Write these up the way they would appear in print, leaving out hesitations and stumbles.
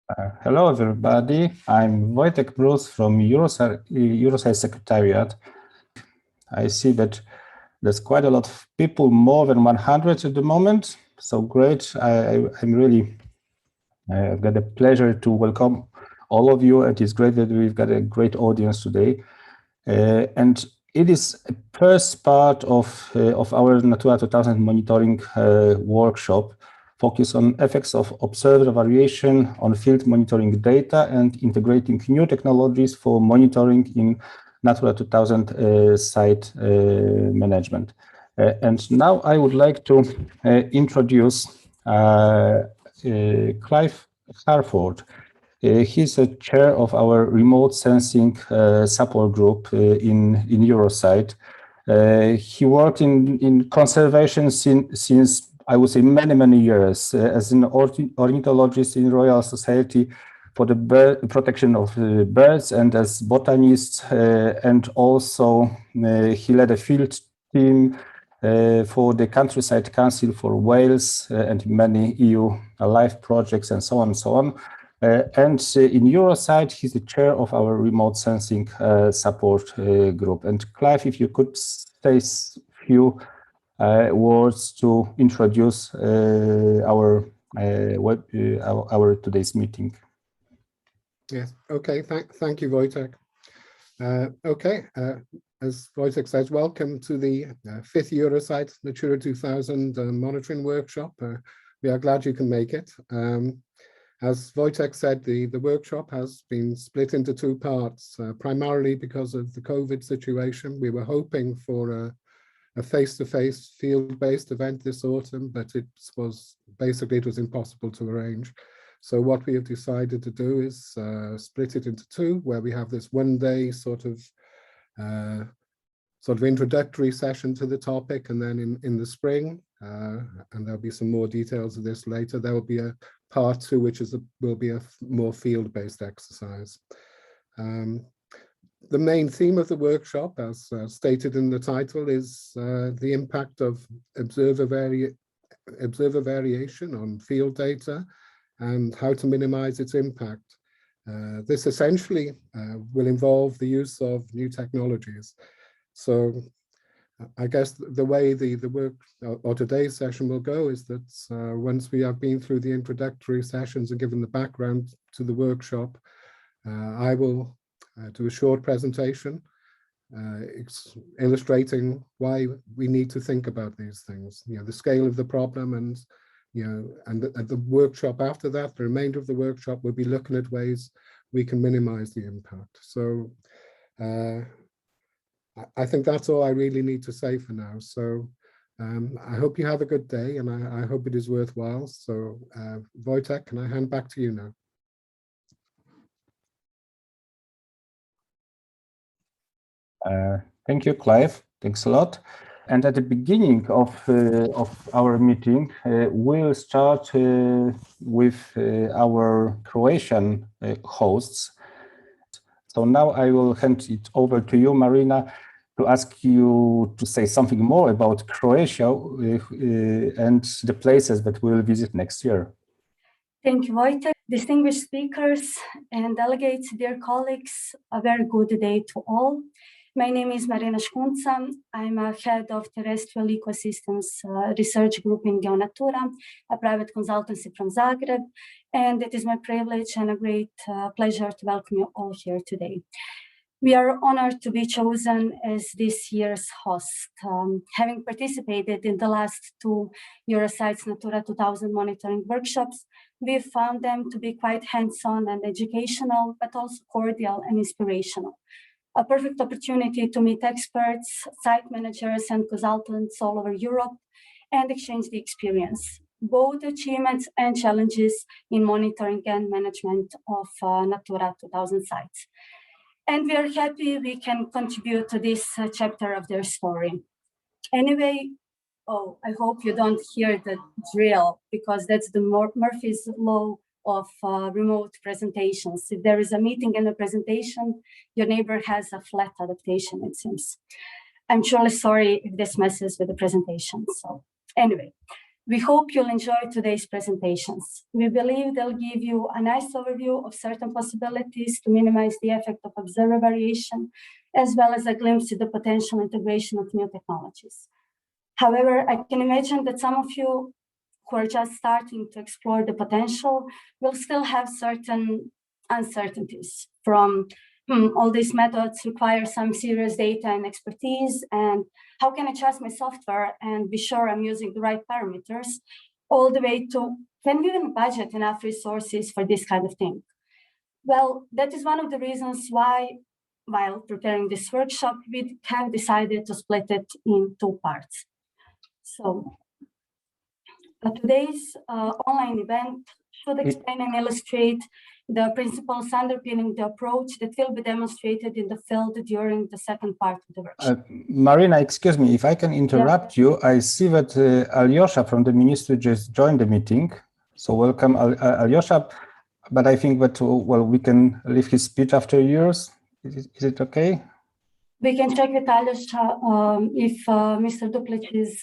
Hello, everybody. I'm Wojtek Bruce from Eurosite Secretariat. I see that there's quite a lot of people, more than 100 at the moment. So great. I'm really I've got the pleasure to welcome all of you. It is great that we've got a great audience today. And it is a first part of our Natura 2000 monitoring workshop, focus on effects of observed variation on field monitoring data and integrating new technologies for monitoring in Natura 2000 site management. And now I would like to introduce Clive Harford. He's a chair of our remote sensing support group in Eurosite. He worked in conservation since I would say many years as an ornithologist in Royal Society for the protection of birds and as botanist, and also he led a field team for the Countryside Council for Wales and many EU life projects and so on and so on. And in Eurosite, he's the chair of our remote sensing support group. And Clive, if you could say a few words to introduce our today's meeting. Yes. Okay. Thank you, Wojtek. Okay. As Wojtek says, welcome to the 5th Eurosite Natura 2000 monitoring workshop. We are glad you can make it. As Wojtek said, the workshop has been split into 2 parts, primarily because of the COVID situation. We were hoping for a face-to-face field-based event this autumn, but it was impossible to arrange. So what we have decided to do is split it into 2, where we have this one-day sort of introductory session to the topic, and then in the spring, and there'll be some more details of this later, there will be a part 2, which will be a more field-based exercise. The main theme of the workshop, as stated in the title, is the impact of observer variation on field data and how to minimize its impact. This essentially will involve the use of new technologies. So I guess the way the work or today's session will go is that once we have been through the introductory sessions and given the background to the workshop, I will do a short presentation illustrating why we need to think about these things, the scale of the problem, and the workshop after that, the remainder of the workshop will be looking at ways we can minimize the impact. So I think that's all I really need to say for now. So I hope you have a good day, and I hope it is worthwhile. So Wojtek, can I hand back to you now? Thank you, Clive. Thanks a lot. And at the beginning of our meeting, we'll start with our Croatian hosts. So now I will hand it over to you, Marina, to ask you to say something more about Croatia and the places that we'll visit next year. Thank you, Wojtek. Distinguished speakers and delegates, dear colleagues, a very good day to all. My name is Marina Škunca. I'm a head of terrestrial ecosystems research group in Natura, a private consultancy from Zagreb, and it is my privilege and a great pleasure to welcome you all here today. We are honored to be chosen as this year's host. Having participated in the last 2 Eurosite's Natura 2000 monitoring workshops, we found them to be quite hands-on and educational, but also cordial and inspirational. A perfect opportunity to meet experts, site managers, and consultants all over Europe and exchange the experience, both achievements and challenges in monitoring and management of Natura 2000 sites. And we are happy we can contribute to this chapter of their story. Anyway, I hope you don't hear the drill, because that's the Murphy's Law of remote presentations. If there is a meeting and a presentation, your neighbor has a flat adaptation, it seems. I'm truly sorry if this messes with the presentation. So anyway, We hope you'll enjoy today's presentations. We believe they'll give you a nice overview of certain possibilities to minimize the effect of observer variation, as well as a glimpse at the potential integration of new technologies. However, I can imagine that some of you who are just starting to explore the potential will still have certain uncertainties from all these methods require some serious data and expertise, and how can I trust my software and be sure I'm using the right parameters, all the way to can we even budget enough resources for this kind of thing? Well, that is one of the reasons why, while preparing this workshop, we have decided to split it in two parts. So today's online event should explain and illustrate the principles underpinning the approach that will be demonstrated in the field during the second part of the workshop. Marina, excuse me, if I can interrupt you, I see that Alyosha from the ministry just joined the meeting. So welcome, Alyosha. But I think that, well, we can leave his speech after yours. Is it okay? We can check with Alyosha if Mr. Duplic is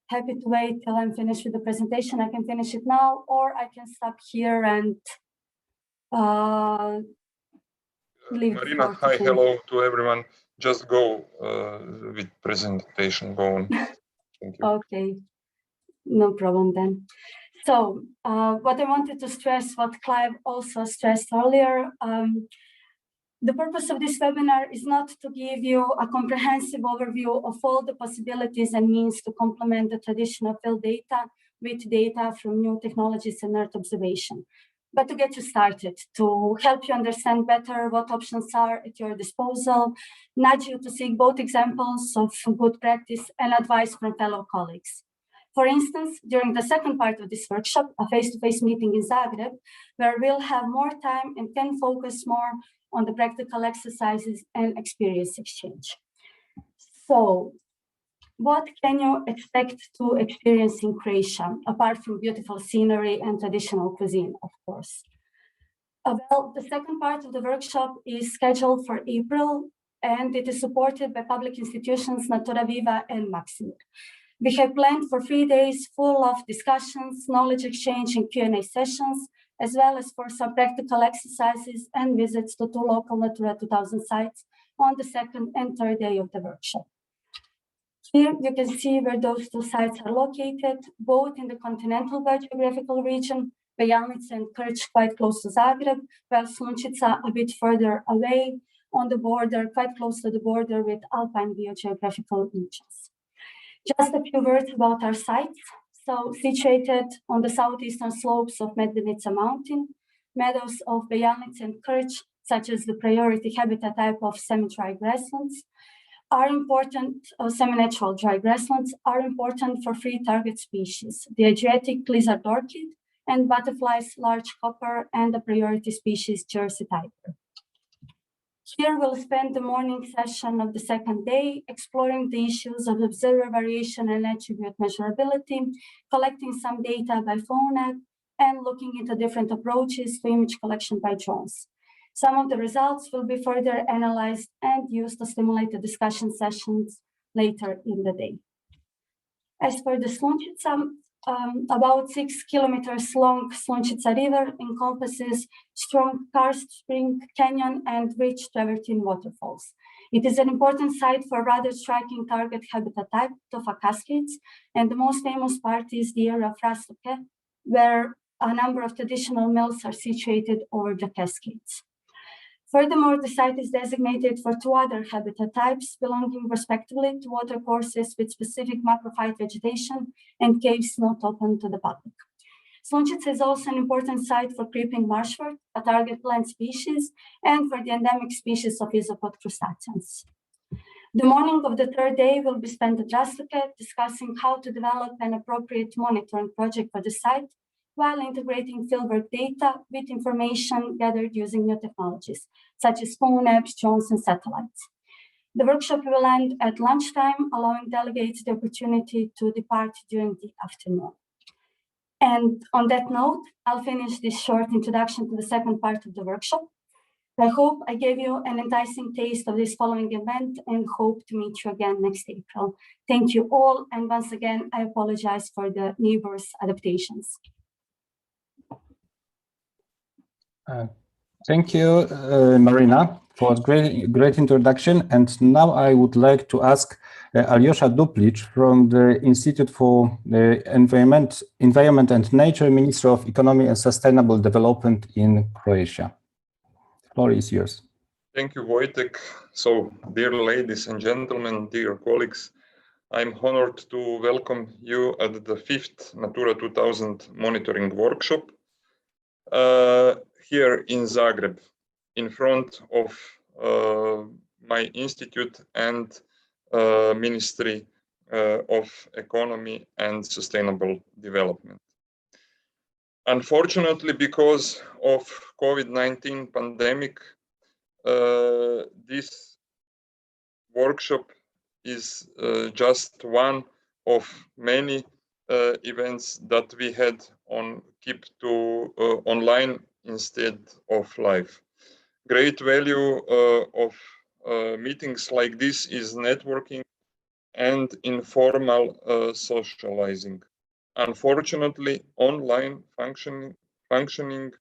happy to wait till I'm finished with the presentation. I can finish it now, or I can stop here and Marina, hi, hello to everyone. Just go with presentation, go on. Thank you. Okay, no problem then. So what I wanted to stress, what Clive also stressed earlier, the purpose of this webinar is not to give you a comprehensive overview of all the possibilities and means to complement the traditional field data with data from new technologies and Earth observation, but to get you started, to help you understand better what options are at your disposal, nudge you to seek both examples of good practice and advice from fellow colleagues. For instance, during the second part of this workshop, a face-to-face meeting in Zagreb, where we'll have more time and can focus more on the practical exercises and experience exchange. So, what can you expect to experience in Croatia, apart from beautiful scenery and traditional cuisine, of course? Well, the second part of the workshop is scheduled for April, and it is supported by public institutions Natura Viva and Maximir. We have planned for 3 days full of discussions, knowledge exchange, and Q&A sessions, as well as for some practical exercises and visits to 2 local Natura 2000 sites on the second and third day of the workshop. Here you can see where those 2 sites are located, both in the continental geographical region, Bejanice and Krč quite close to Zagreb, while Slunčica a bit further away on the border, quite close to the border with alpine biogeographical regions. Just a few words about our sites. So, situated on the southeastern slopes of Medvednica mountain, meadows of Bejanice and Krč, such as the priority habitat type of semi-dry grasslands, are important, semi-natural dry grasslands are important for 3 target species, the Adriatic lizard orchid and butterflies large copper and the priority species Jersey tiger. Here we'll spend the morning session of the second day exploring the issues of observer variation and attribute measurability, collecting some data by phone app, and looking into different approaches to image collection by drones. Some of the results will be further analyzed and used to stimulate the discussion sessions later in the day. As for the Slunčica, about 6 kilometers long Slunčica River encompasses strong karst spring canyon and rich travertine waterfalls. It is an important site for rather striking target habitat type, Tofa cascades, and the most famous part is the area of Rastoke, where a number of traditional mills are situated over the cascades. Furthermore, the site is designated for 2 other habitat types belonging respectively to watercourses with specific macrophyte vegetation and caves not open to the public. Slunčica is also an important site for creeping marshwort, a target plant species, and for the endemic species of isopod crustaceans. The morning of the third day will be spent at Rastoke discussing how to develop an appropriate monitoring project for the site, while integrating fieldwork data with information gathered using new technologies, such as phone apps, drones, and satellites. The workshop will end at lunchtime, allowing delegates the opportunity to depart during the afternoon. And on that note, I'll finish this short introduction to the second part of the workshop. I hope I gave you an enticing taste of this following event and hope to meet you again next April. Thank you all. And once again, I apologize for the neighbors' adaptations. Thank you, Marina, for a great introduction. And now I would like to ask Alyosha Duplic from the Institute for Environment and Nature, Ministry of Economy and Sustainable Development in Croatia. The floor is yours. Thank you, Wojtek. So, dear ladies and gentlemen, dear colleagues, I'm honored to welcome you at the 5th Natura 2000 monitoring workshop here in Zagreb, in front of my institute and Ministry of Economy and Sustainable Development. Unfortunately, because of COVID-19 pandemic, this workshop is just one of many events that we had keep to online instead of live. Great value of meetings like this is networking and informal socializing. Unfortunately, online functioning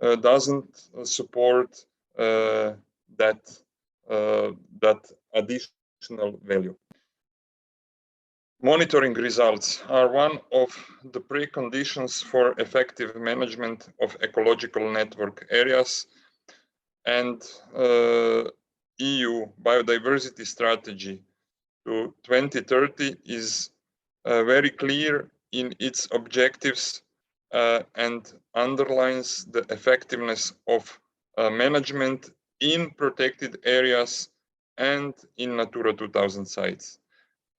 doesn't support that additional value. Monitoring results are one of the preconditions for effective management of ecological network areas, and EU biodiversity strategy to 2030 is very clear in its objectives and underlines the effectiveness of management in protected areas and in Natura 2000 sites.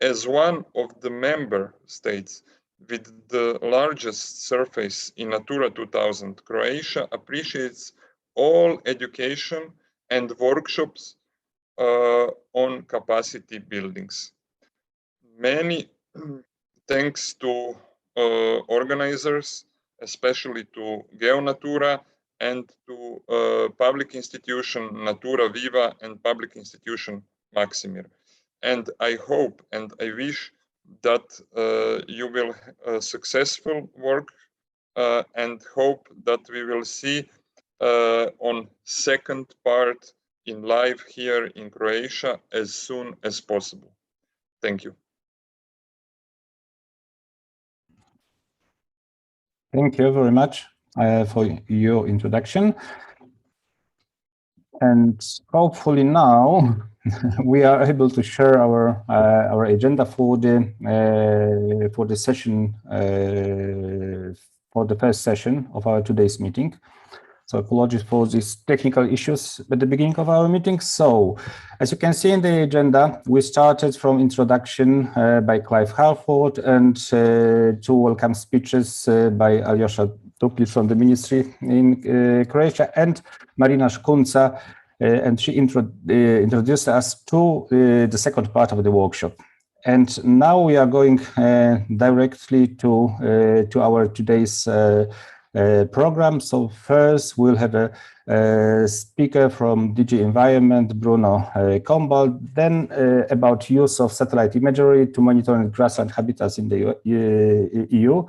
As one of the member states with the largest surface in Natura 2000, Croatia appreciates all education and workshops on capacity buildings. Many thanks to organizers, especially to GeoNatura and to public institution Natura Viva and public institution Maksimir. And I hope and I wish that you will successful work and hope that we will see on second part in live here in Croatia as soon as possible. Thank you. Thank you very much for your introduction. And hopefully now we are able to share our agenda for the session, for the first session of our today's meeting. So apologies for these technical issues at the beginning of our meeting. So as you can see in the agenda, we started from introduction by Clive Harford and two welcome speeches by Alyosha Duplic from the ministry in Croatia and Marina Škunca, and she introduced us to the second part of the workshop. And now we are going directly to our today's program. So first we'll have a speaker from DG Environment, Bruno Kombal, then about use of satellite imagery to monitor grassland habitats in the EU.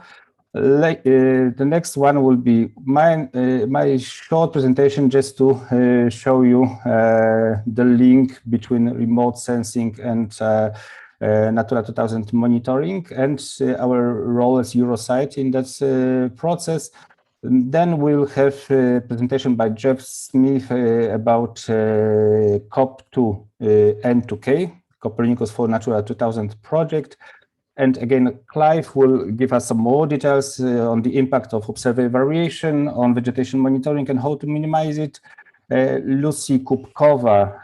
The next one will be my short presentation just to show you the link between remote sensing and Natura 2000 monitoring and our role as Eurosite in that process. And then we'll have a presentation by Jeff Smith about COP2 N2K, Copernicus for Natura 2000 project. And again, Clive will give us some more details on the impact of observed variation on vegetation monitoring and how to minimize it. Lucy Kupkova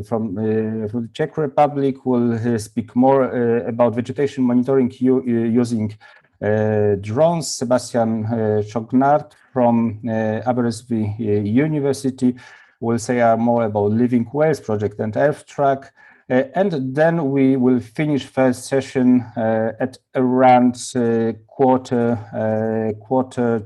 from the Czech Republic will speak more about vegetation monitoring using drones. Sebastian Chognard from Aberystwyth University will say more about Living Whales project and Earth Track. And then we will finish first session at around quarter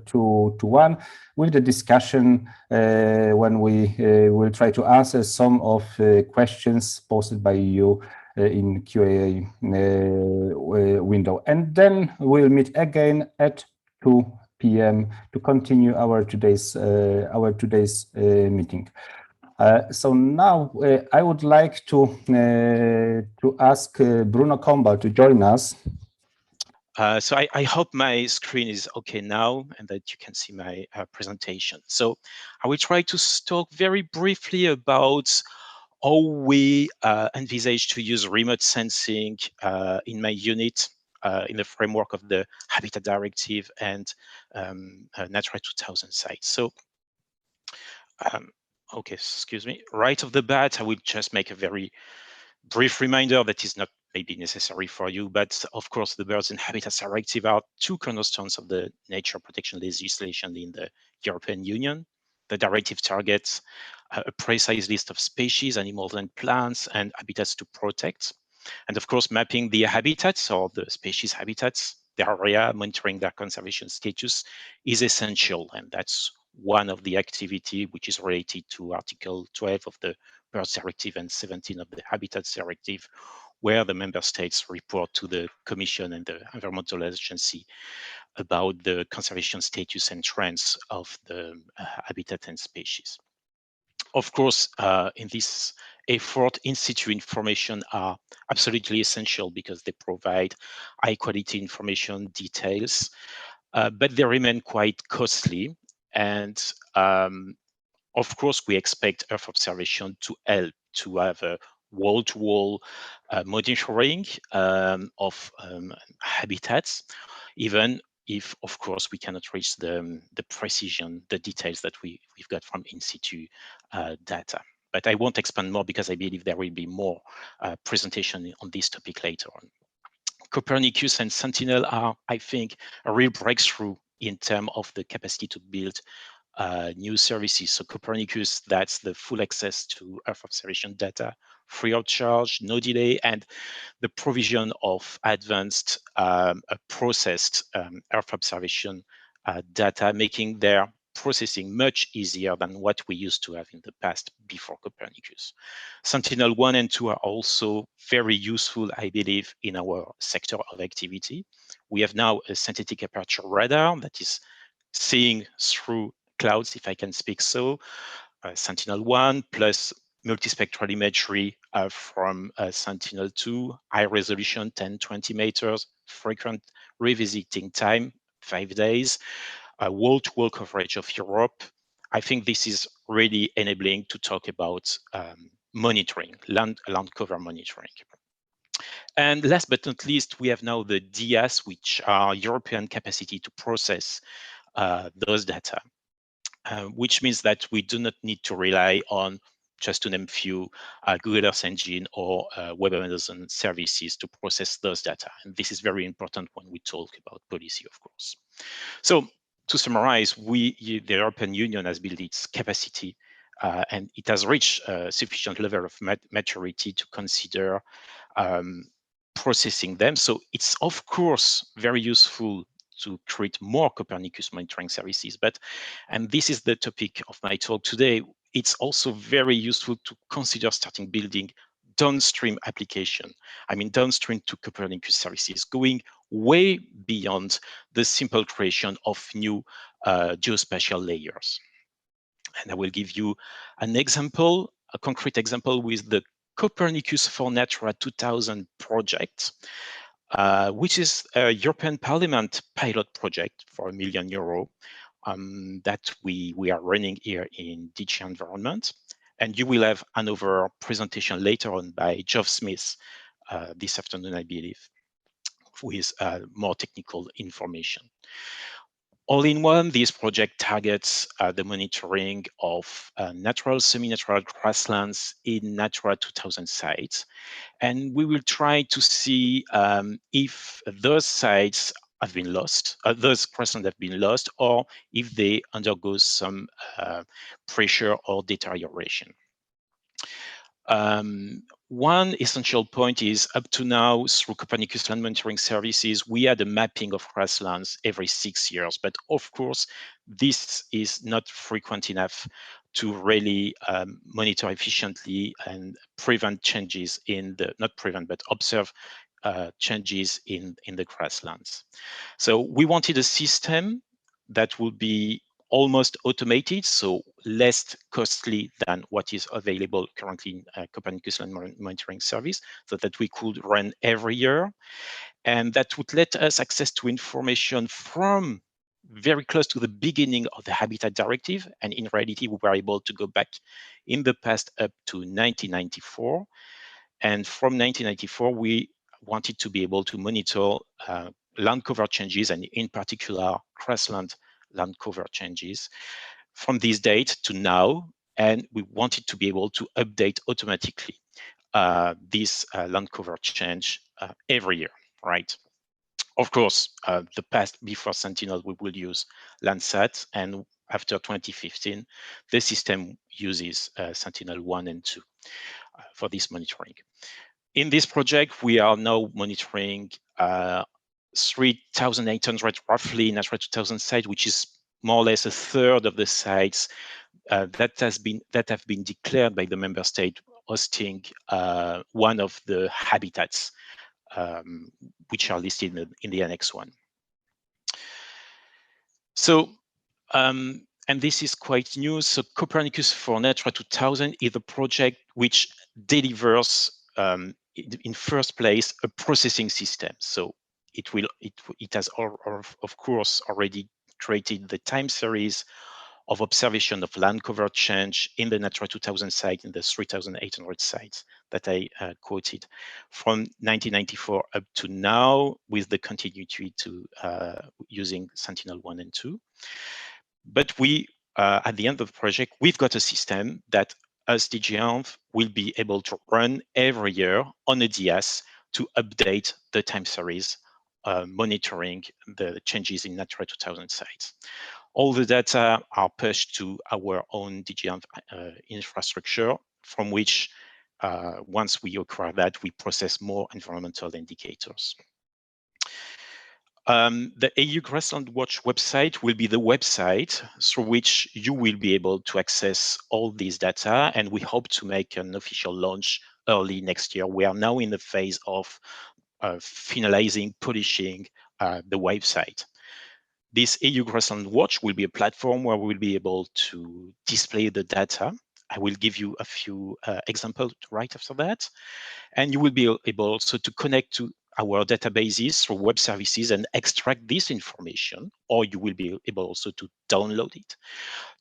to 1 with the discussion when we will try to answer some of questions posted by you in QA window. And then we'll meet again at 2 p.m. to continue our today's meeting. So now I would like to ask Bruno Comba to join us. So I hope my screen is okay now and that you can see my presentation. So I will try to talk very briefly about how we envisage to use remote sensing in my unit in the framework of the Habitat Directive and Natura 2000 sites. So, okay, excuse me. Right off the bat, I will just make a very brief reminder that is not maybe necessary for you, but of course, the Birds and Habitats Directive are two cornerstones of the nature protection legislation in the European Union. The directive targets a precise list of species, animals and plants, and habitats to protect. And of course, mapping the habitats or the species habitats, the area, monitoring their conservation status is essential. And that's one of the activity which is related to Article 12 of the Birds Directive and 17 of the Habitats Directive, where the member states report to the Commission and the Environmental Agency about the conservation status and trends of the habitat and species. Of course, in this effort, in situ information are absolutely essential because they provide high quality information details, but they remain quite costly. And of course, we expect Earth observation to help to have a wall-to-wall monitoring of habitats, even if, of course, we cannot reach the precision, the details that we've got from in situ data. But I won't expand more because I believe there will be more presentation on this topic later on. Copernicus and Sentinel are, I think, a real breakthrough in terms of the capacity to build new services. So Copernicus, that's the full access to Earth observation data, free of charge, no delay, and the provision of advanced processed Earth observation data, making their processing much easier than what we used to have in the past before Copernicus. Sentinel 1 and 2 are also very useful, I believe, in our sector of activity. We have now a synthetic aperture radar that is seeing through clouds, if I can speak so, Sentinel-1 plus multispectral imagery from Sentinel-2, high resolution 10, 20 meters, frequent revisiting time, 5 days, wall-to-wall coverage of Europe. I think this is really enabling to talk about monitoring, land cover monitoring. And last but not least, we have now the DIAS, which are European capacity to process those data, which means that we do not need to rely on, just to name a few, Google Earth Engine or Web Amazon services to process those data. And this is very important when we talk about policy, of course. So to summarize, the European Union has built its capacity and it has reached a sufficient level of maturity to consider processing them. So it's of course very useful to create more Copernicus monitoring services. But, and this is the topic of my talk today, it's also very useful to consider starting building downstream application. I mean, downstream to Copernicus services, going way beyond the simple creation of new geospatial layers. And I will give you an example, a concrete example with the Copernicus for Natura 2000 project, which is a European Parliament pilot project for €1 million that we are running here in DG Environment. And you will have another presentation later on by Geoff Smith this afternoon, I believe, with more technical information. All in one, this project targets the monitoring of natural, semi-natural grasslands in Natura 2000 sites. And we will try to see if those sites have been lost, those grasslands have been lost, or if they undergo some pressure or deterioration. One essential point is up to now, through Copernicus Land Monitoring Services, we had a mapping of grasslands every 6 years. But of course, this is not frequent enough to really monitor efficiently and prevent changes in the, not prevent, but observe changes in the grasslands. So we wanted a system that would be almost automated, so less costly than what is available currently in Copernicus Land Monitoring Service, so that we could run every year. And that would let us access to information from very close to the beginning of the Habitat Directive. And in reality, we were able to go back in the past up to 1994. And from 1994, we wanted to be able to monitor land cover changes, and in particular, grassland land cover changes from this date to now. And we wanted to be able to update automatically this land cover change every year, right? Of course, the past before Sentinel, we will use Landsat, and after 2015, the system uses Sentinel 1 and 2 for this monitoring. In this project, we are now monitoring 3,800 roughly Natura 2000 sites, which is more or less a third of the sites that have been declared by the member state hosting one of the habitats which are listed in the Annex 1. So, and this is quite new. So Copernicus for Natura 2000 is a project which delivers in first place a processing system. So it has of course already created the time series of observation of land cover change in the Natura 2000 site, in the 3,800 sites that I quoted from 1994 up to now, with the continuity to using Sentinel 1 and 2. But we, at the end of the project, we've got a system that us DGENV will be able to run every year on a DS to update the time series, monitoring the changes in Natura 2000 sites. All the data are pushed to our own DGENV infrastructure, from which, once we acquire that, we process more environmental indicators. The EU Grassland Watch website will be the website through which you will be able to access all these data, and we hope to make an official launch early next year. We are now in the phase of finalizing, polishing the website. This EU Grassland Watch will be a platform where we'll be able to display the data. I will give you a few examples right after that. And you will be able also to connect to our databases through web services and extract this information, or you will be able also to download it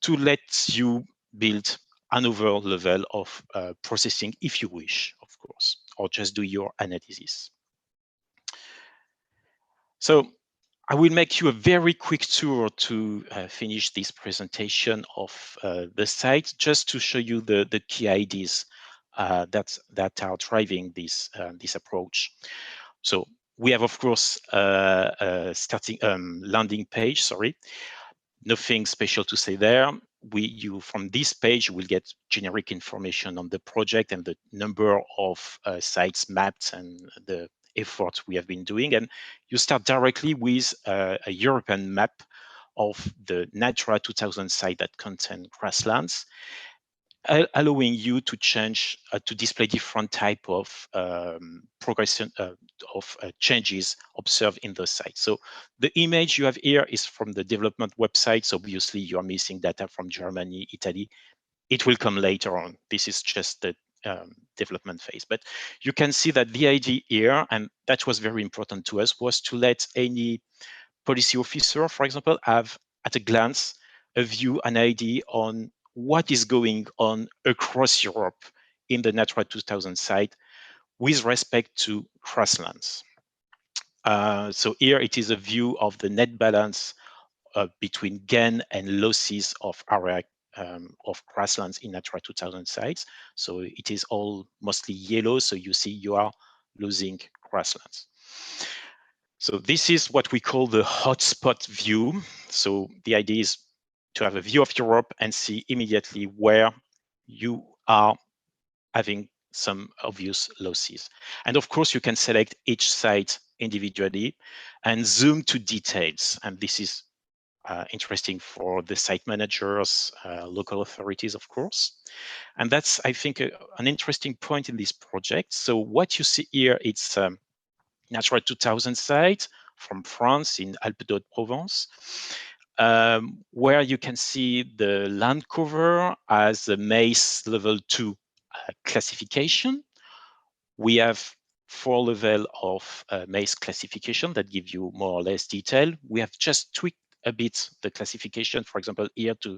to let you build another level of processing if you wish, of course, or just do your analysis. So I will make you a very quick tour to finish this presentation of the site, just to show you the key ideas that are driving this approach. So we have, of course, a starting landing page. Sorry, nothing special to say there. From this page, you will get generic information on the project and the number of sites mapped and the effort we have been doing. And you start directly with a European map of the Natura 2000 site that contain grasslands, allowing you to change, to display different type of progression of changes observed in the site. So the image you have here is from the development website. So obviously you are missing data from Germany, Italy. It will come later on. This is just the development phase. But you can see that the idea here, and that was very important to us, was to let any policy officer, for example, have at a glance a view, an idea on what is going on across Europe in the Natura 2000 site with respect to grasslands. So here it is a view of the net balance between gain and losses of area of grasslands in Natura 2000 sites. So it is all mostly yellow, so you see you are losing grasslands. So this is what we call the hotspot view. So the idea is to have a view of Europe and see immediately where you are having some obvious losses. And of course, you can select each site individually and zoom to details. And this is interesting for the site managers, local authorities, of course. And that's, I think, an interesting point in this project. So what you see here, it's Natura 2000 site from France in Alpes d'Haute-Provence, where you can see the land cover as a MACE level 2 classification. We have 4 levels of MACE classification that give you more or less detail. We have just tweaked a bit the classification, for example, here to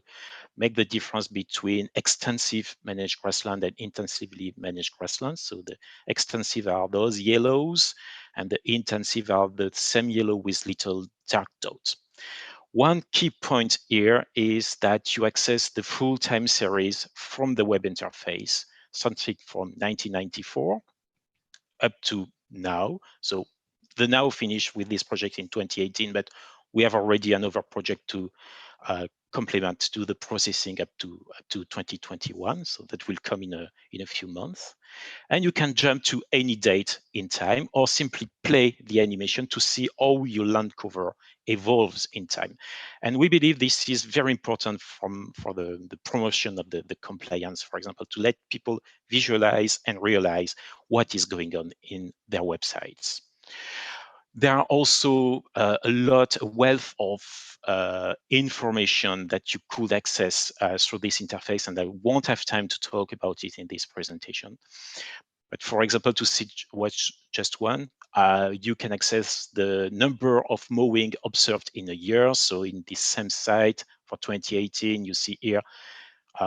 make the difference between extensive managed grassland and intensively managed grasslands. So the extensive are those yellows, and the intensive are the same yellow with little dark dots. One key point here is that you access the full time series from the web interface, something from 1994 up to now. So the now finished with this project in 2018, but we have already another project to complement to the processing up to 2021. So that will come in a few months. And you can jump to any date in time or simply play the animation to see how your land cover evolves in time. And we believe this is very important for the promotion of the compliance, for example, to let people visualize and realize what is going on in their websites. There are also a wealth of information that you could access through this interface, and I won't have time to talk about it in this presentation. But for example, to see what's just one, you can access the number of mowing observed in a year. So in this same site for 2018, you see here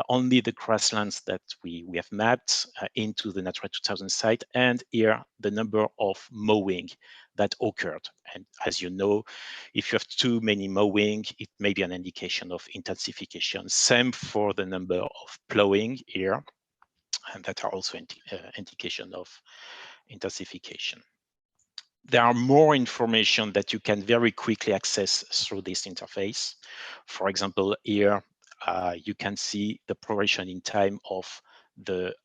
only the grasslands that we have mapped into the Natura 2000 site, and here the number of mowing that occurred. And as you know, if you have too many mowing, it may be an indication of intensification. Same for the number of plowing here, and that are also indication of intensification. There are more information that you can very quickly access through this interface. For example, here you can see the progression in time of the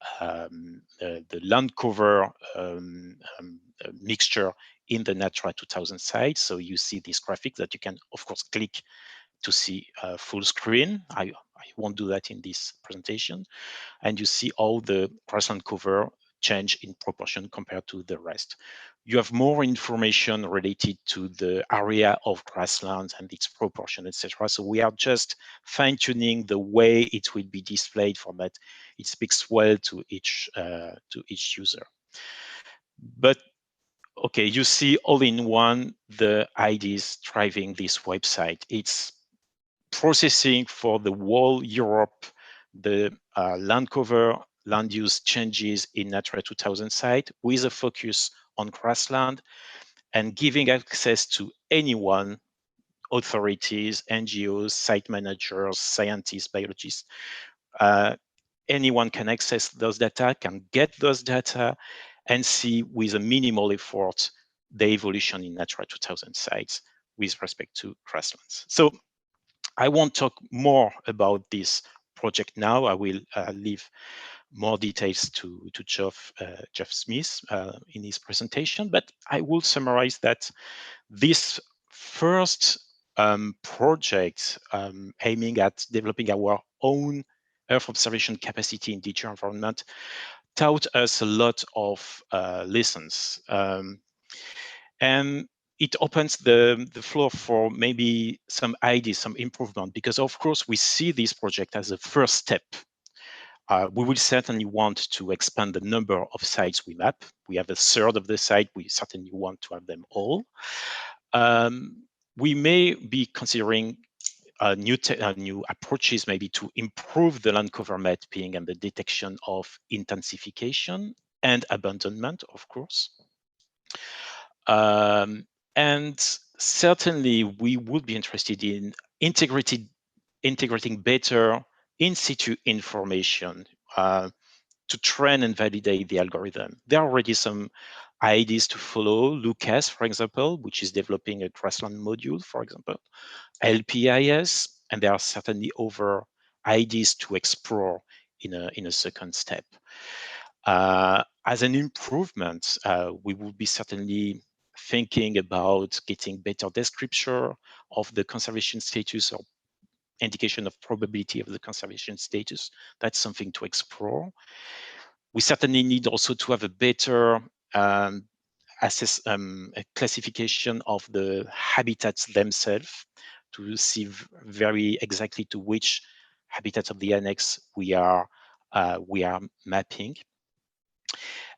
land cover mixture in the Natura 2000 site. So you see this graphic that you can, of course, click to see full screen. I won't do that in this presentation. And you see all the grassland cover change in proportion compared to the rest. You have more information related to the area of grasslands and its proportion, etc. So we are just fine-tuning the way it will be displayed for that it speaks well to each user. But okay, you see all in one the IDs driving this website. It's processing for the whole Europe, the land cover, land use changes in Natura 2000 site with a focus on grassland, and giving access to anyone, authorities, NGOs, site managers, scientists, biologists. Anyone can access those data, can get those data, and see with a minimal effort the evolution in Natura 2000 sites with respect to grasslands. So I won't talk more about this project now. I will leave more details to Jeff Smith in his presentation, but I will summarize that this first project aiming at developing our own Earth observation capacity in digital environment taught us a lot of lessons. And it opens the floor for maybe some ideas, some improvement, because of course we see this project as a first step. We will certainly want to expand the number of sites we map. We have a third of the site. We certainly want to have them all. We may be considering new approaches, maybe to improve the land cover mapping and the detection of intensification and abandonment, of course. And certainly we would be interested in integrating better in situ information to train and validate the algorithm. There are already some ideas to follow. Lucas, for example, which is developing a grassland module, for example, LPIS, and there are certainly other ideas to explore in a second step. As an improvement, we will be certainly thinking about getting better description of the conservation status or indication of probability of the conservation status. That's something to explore. We certainly need also to have a better a classification of the habitats themselves to see very exactly to which habitats of the annex we are mapping.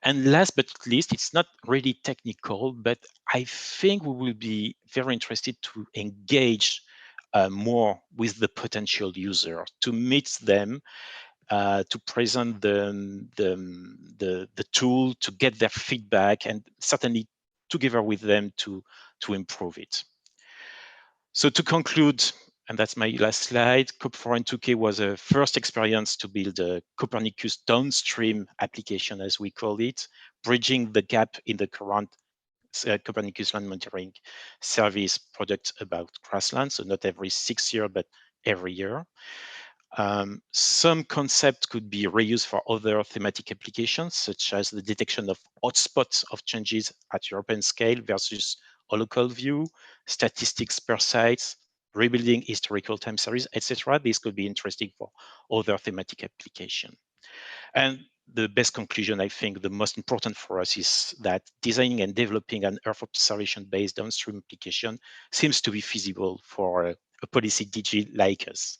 And last but not least, it's not really technical, but I think we will be very interested to engage more with the potential user, to meet them, to present the tool, to get their feedback, and certainly together with them to improve it. So to conclude, and that's my last slide, COP4N2K was a first experience to build a Copernicus downstream application, as we call it, bridging the gap in the current Copernicus land monitoring service product about grassland. So not every 6 years, but every year. Some concepts could be reused for other thematic applications, such as the detection of hotspots of changes at European scale versus a local view, statistics per sites, rebuilding historical time series, etc. This could be interesting for other thematic application. And the best conclusion, I think, the most important for us is that designing and developing an Earth observation-based downstream application seems to be feasible for a policy DG like us.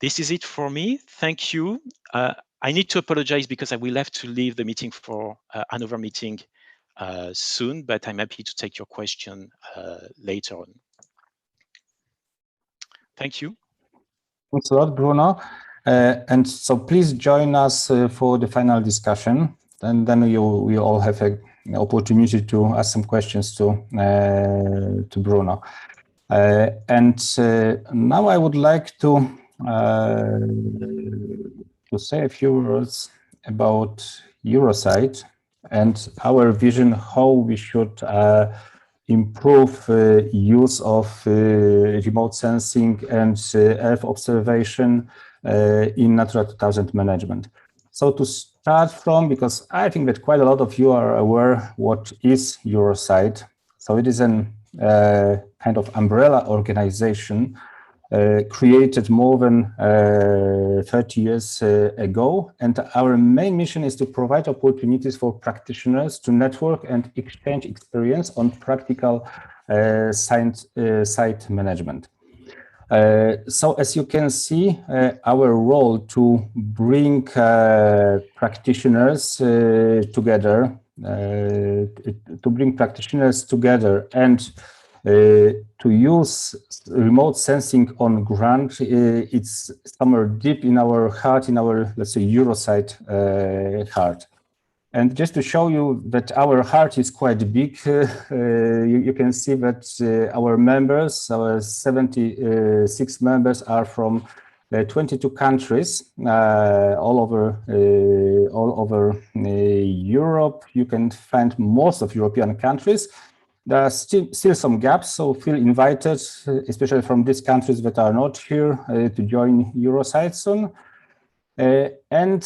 This is it for me. Thank you. I need to apologize because I will have to leave the meeting for another meeting soon, but I'm happy to take your question later on. Thank you. Thanks a lot, Bruno. And so please join us for the final discussion, and then you all have an opportunity to ask some questions to Bruno. And now I would like to say a few words about Eurosite and our vision how we should improve use of remote sensing and Earth observation in Natura 2000 management. So to start from, because I think that quite a lot of you are aware what is Eurosite. So it is an kind of umbrella organization created more than 30 years ago. And our main mission is to provide opportunities for practitioners to network and exchange experience on practical site management. So as you can see, our role to bring practitioners together, and to use remote sensing on ground, it's somewhere deep in our heart, in our, let's say, Eurosite heart. And just to show you that our heart is quite big, you can see that our members, our 76 members, are from 22 countries all over Europe. You can find most of European countries. There are still some gaps, so feel invited, especially from these countries that are not here, to join Eurosite soon. And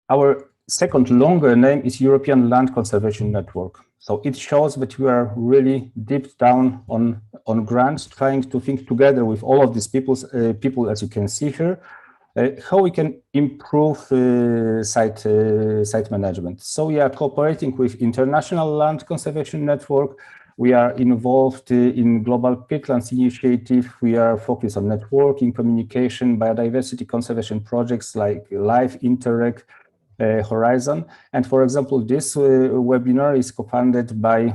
our second longer name is European Land Conservation Network. So it shows that we are really deep down on ground, trying to think together with all of these people, as you can see here, how we can improve site management. So we are cooperating with International Land Conservation Network. We are involved in Global Peatlands Initiative. We are focused on networking, communication, biodiversity conservation projects like LIFE, Interreg, Horizon. And for example, this webinar is co-funded by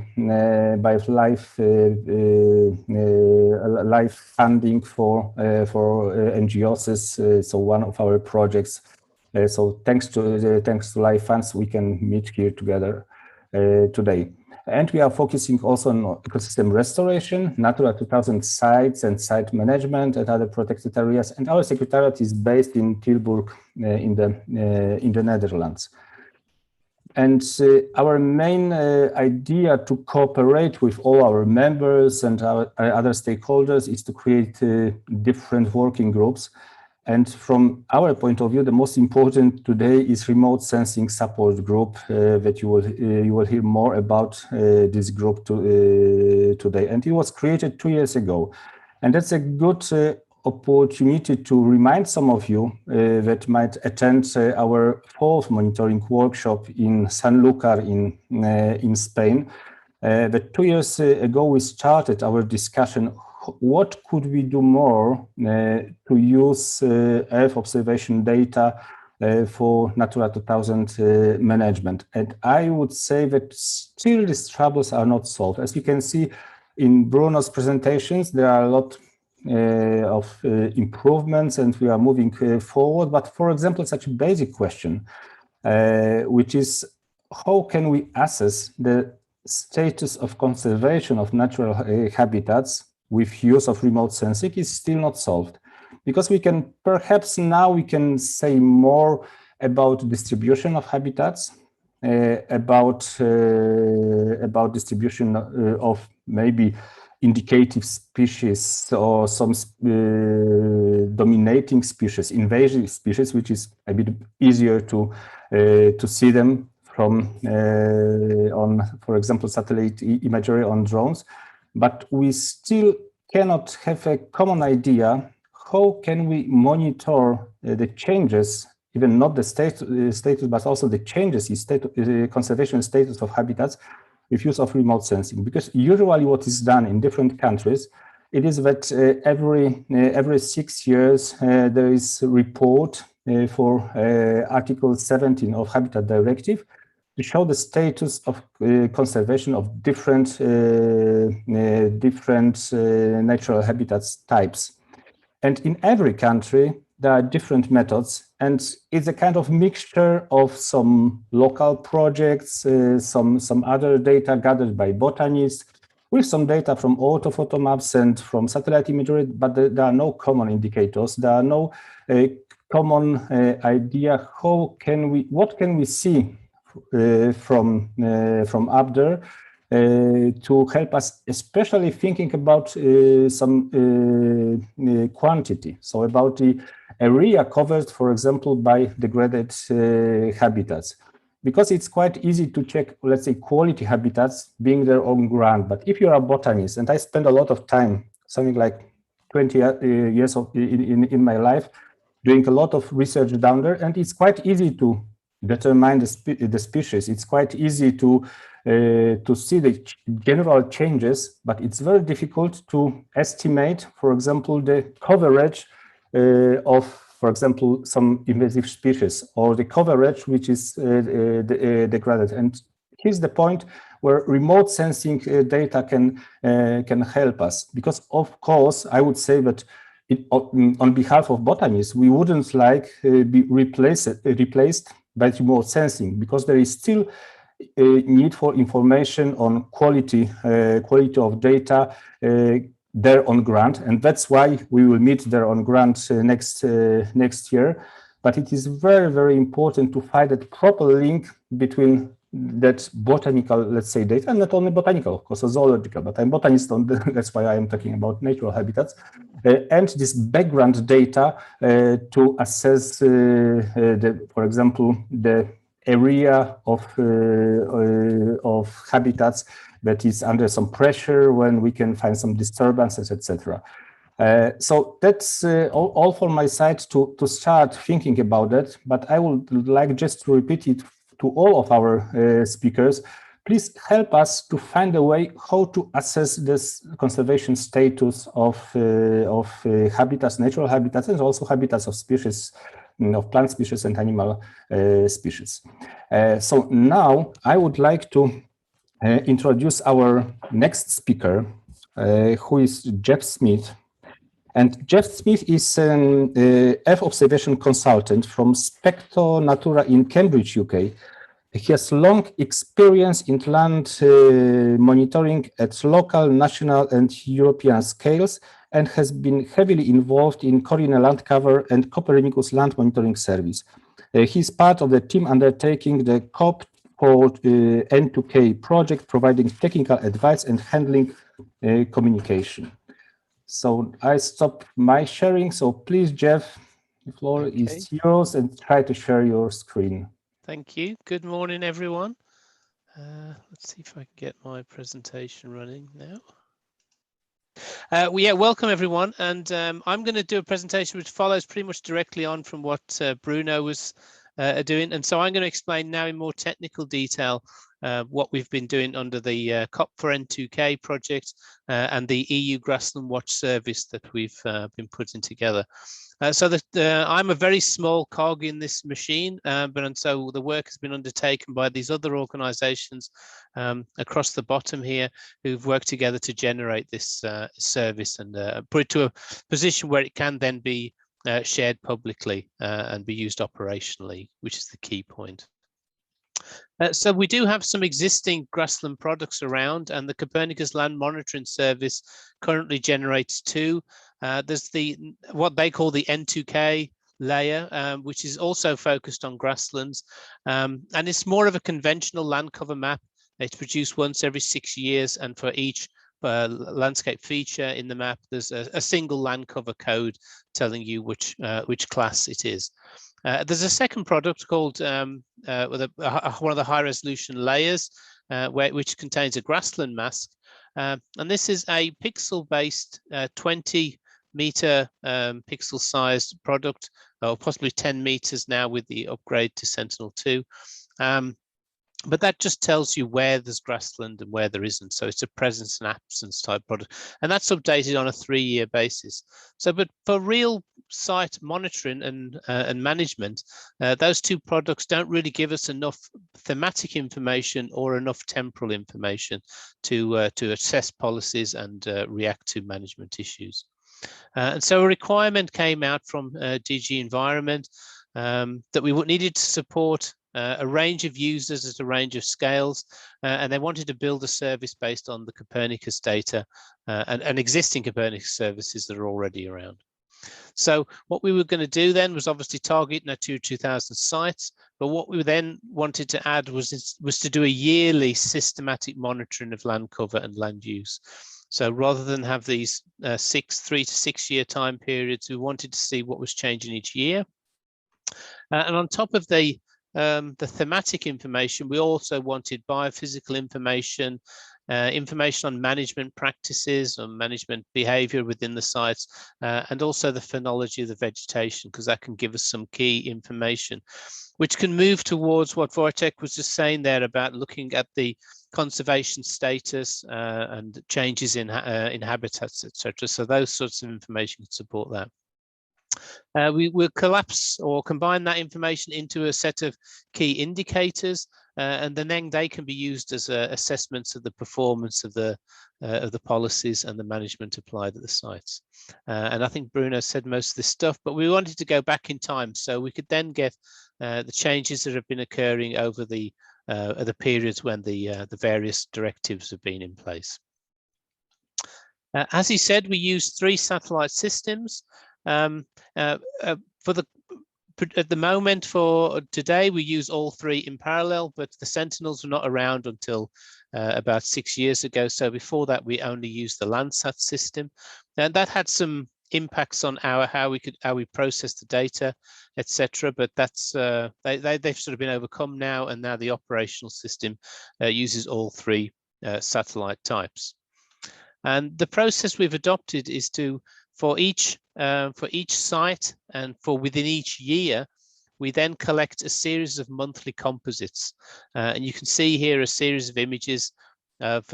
LIFE funding for NGOs. So one of our projects. So thanks to LIFE funds, we can meet here together today. And we are focusing also on ecosystem restoration, Natura 2000 sites and site management and other protected areas. And our secretariat is based in Tilburg in the Netherlands. And our main idea to cooperate with all our members and our other stakeholders is to create different working groups. And from our point of view, the most important today is remote sensing support group that you will hear more about this group today. And it was created 2 years ago. And that's a good opportunity to remind some of you that might attend our 4th monitoring workshop in Sanlúcar in Spain. That 2 years ago we started our discussion. What could we do more to use Earth observation data for Natura 2000 management? And I would say that still these troubles are not solved. As you can see in Bruno's presentations, there are a lot of improvements and we are moving forward. But for example, such a basic question, which is how can we assess the status of conservation of natural habitats with use of remote sensing is still not solved, because we can perhaps now we can say more about distribution of habitats, about distribution of maybe indicative species or some dominating species, invasive species, which is a bit easier to see them from on, for example, satellite imagery on drones. But we still cannot have a common idea how can we monitor the changes, even not the status, but also the changes in conservation status of habitats with use of remote sensing. Because usually what is done in different countries, it is that every 6 years there is a report for Article 17 of Habitat Directive to show the status of conservation of different natural habitats types. And in every country, there are different methods, and it's a kind of mixture of some local projects, some other data gathered by botanists, with some data from orthophoto maps and from satellite imagery, but there are no common indicators. There are no common idea what can we see from up there to help us, especially thinking about some quantity. So about the area covered, for example, by degraded habitats. Because it's quite easy to check, let's say, quality habitats being there on ground. But if you're a botanist, and I spend a lot of time, something like 20 years in my life, doing a lot of research down there, and it's quite easy to determine the species. It's quite easy to see the general changes, but it's very difficult to estimate, for example, the coverage of, for example, some invasive species, or the coverage which is degraded. And here's the point where remote sensing data can help us, because of course I would say that on behalf of botanists, we wouldn't like be replaced by remote sensing, because there is still a need for information on quality of data there on ground, and that's why we will meet there on ground next year. But it is very, very important to find that proper link between that botanical, let's say, data, and not only botanical, of course, zoological, but I'm botanist, that's why I am talking about natural habitats, and this background data to assess, for example, the area of habitats that is under some pressure, when we can find some disturbances, etc. So that's all from my side to start thinking about that, but I would like just to repeat it to all of our speakers. Please help us to find a way how to assess this conservation status of habitats, natural habitats, and also habitats of species, of plant species and animal species. So now I would like to introduce our next speaker, who is Jeff Smith. And Jeff Smith is an Earth observation consultant from Spectro Natura in Cambridge, UK. He has long experience in land monitoring at local, national, and European scales, and has been heavily involved in Corine Land Cover and Copernicus Land Monitoring Service. He is part of the team undertaking the COP for N2K project, providing technical advice and handling communication. So I stop my sharing. So please, Jeff, The floor is yours, and try to share your screen. Thank you. Good morning, everyone. Let's see if I can get my presentation running now. Yeah, welcome everyone, and I'm going to do a presentation which follows pretty much directly on from what Bruno was doing, and so I'm going to explain now in more technical detail what we've been doing under the COP4N2K project and the EU Grassland Watch service that we've been putting together. So I'm a very small cog in this machine, and so the work has been undertaken by these other organisations across the bottom here who've worked together to generate this service and put it to a position where it can then be shared publicly and be used operationally, which is the key point. So we do have some existing grassland products around, and the Copernicus Land Monitoring Service currently generates two. There's what they call the N2K layer, which is also focused on grasslands, and it's more of a conventional land cover map. It's produced once every 6 years, and for each landscape feature in the map, there's a single land cover code telling you which class it is. There's a second product called one of the high resolution layers, which contains a grassland mask. And this is a pixel based 20 meter pixel sized product, or possibly 10 meters now with the upgrade to Sentinel-2. But that just tells you where there's grassland and where there isn't. So it's a presence and absence type product. And that's updated on a 3-year basis. So, but for real site monitoring and management, those two products don't really give us enough thematic information or enough temporal information to assess policies and react to management issues. And so a requirement came out from DG Environment that we needed to support a range of users at a range of scales, and they wanted to build a service based on the Copernicus data and existing Copernicus services that are already around. So what we were going to do then was obviously target Natura 2000 sites, but what we then wanted to add was to do a yearly systematic monitoring of land cover and land use. So rather than have these 3 to 6 year time periods, we wanted to see what was changing each year. And on top of the thematic information, we also wanted biophysical information, information on management practices, on management behavior within the sites, and also the phenology of the vegetation, because that can give us some key information, which can move towards what Wojtek was just saying there about looking at the conservation status and changes in habitats, etc. So those sorts of information can support that. We will collapse or combine that information into a set of key indicators, and then they can be used as assessments of the performance of the policies and the management applied at the sites. And I think Bruno said most of this stuff, but we wanted to go back in time so we could then get the changes that have been occurring over the periods when the various directives have been in place. As he said, we use 3 satellite systems. At the moment for today, we use all 3 in parallel, but the Sentinels were not around until about 6 years ago. So before that, we only used the Landsat system, and that had some impacts on how we process the data, etc. But that's they've sort of been overcome now, and now the operational system uses all 3 satellite types. And the process we've adopted is to for each site and for within each year, we then collect a series of monthly composites, and you can see here a series of images of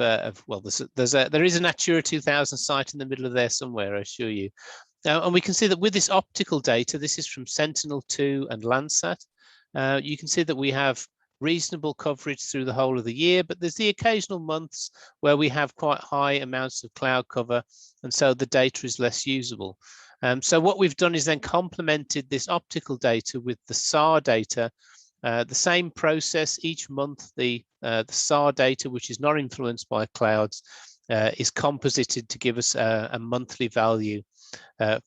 well, there is a Natura 2000 site in the middle of there somewhere, I assure you. And we can see that with this optical data, this is from Sentinel-2 and Landsat. You can see that we have reasonable coverage through the whole of the year, but there's the occasional months where we have quite high amounts of cloud cover, and so the data is less usable. So what we've done is then complemented this optical data with the SAR data, the same process each month. The SAR data, which is not influenced by clouds, is composited to give us a monthly value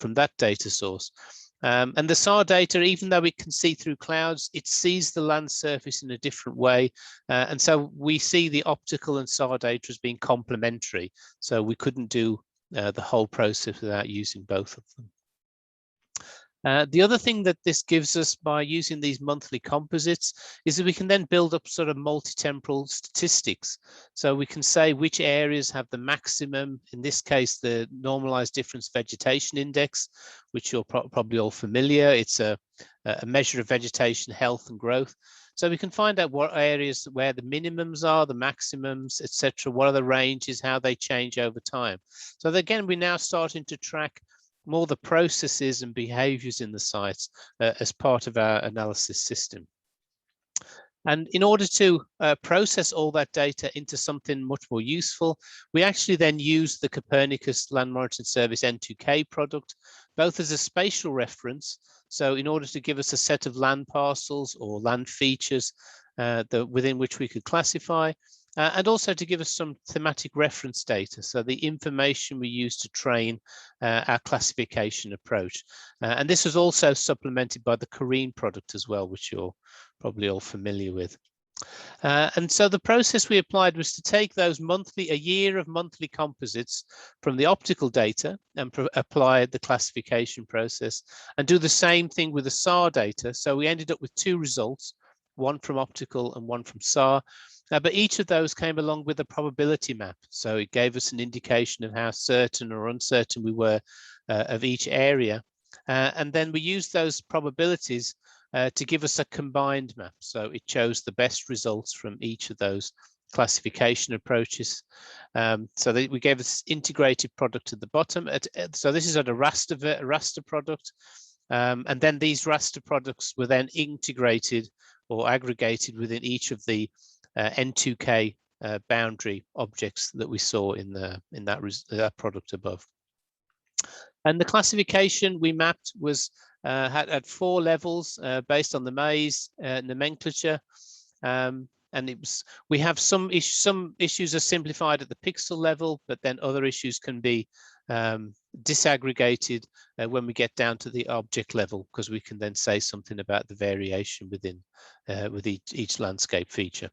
from that data source. And the SAR data, even though it can see through clouds, it sees the land surface in a different way. And so we see the optical and SAR data as being complementary. So we couldn't do the whole process without using both of them. The other thing that this gives us by using these monthly composites is that we can then build up sort of multi-temporal statistics. So we can say which areas have the maximum, in this case, the normalized difference vegetation index, which you're probably all familiar. It's a measure of vegetation health and growth. So we can find out what areas where the minimums are, the maximums, etc. What are the ranges, how they change over time. So again, we're now starting to track more the processes and behaviors in the sites as part of our analysis system. And in order to process all that data into something much more useful, we actually then use the Copernicus Land Monitoring Service N2K product, both as a spatial reference. So in order to give us a set of land parcels or land features within which we could classify, and also to give us some thematic reference data. So the information we use to train our classification approach. And this was also supplemented by the Korean product as well, which you're probably all familiar with. And so the process we applied was to take those a year of monthly composites from the optical data and apply the classification process and do the same thing with the SAR data. So we ended up with 2 results, one from optical and one from SAR. But each of those came along with a probability map. So it gave us an indication of how certain or uncertain we were of each area. And then we used those probabilities to give us a combined map. So it chose the best results from each of those classification approaches. So we gave this integrated product at the bottom. So this is at a raster product. And then these raster products were then integrated or aggregated within each of the N2K boundary objects that we saw in that product above. And the classification we mapped was had 4 levels based on the maze nomenclature. And we have some issues are simplified at the pixel level, but then other issues can be disaggregated when we get down to the object level, because we can then say something about the variation within with each landscape feature.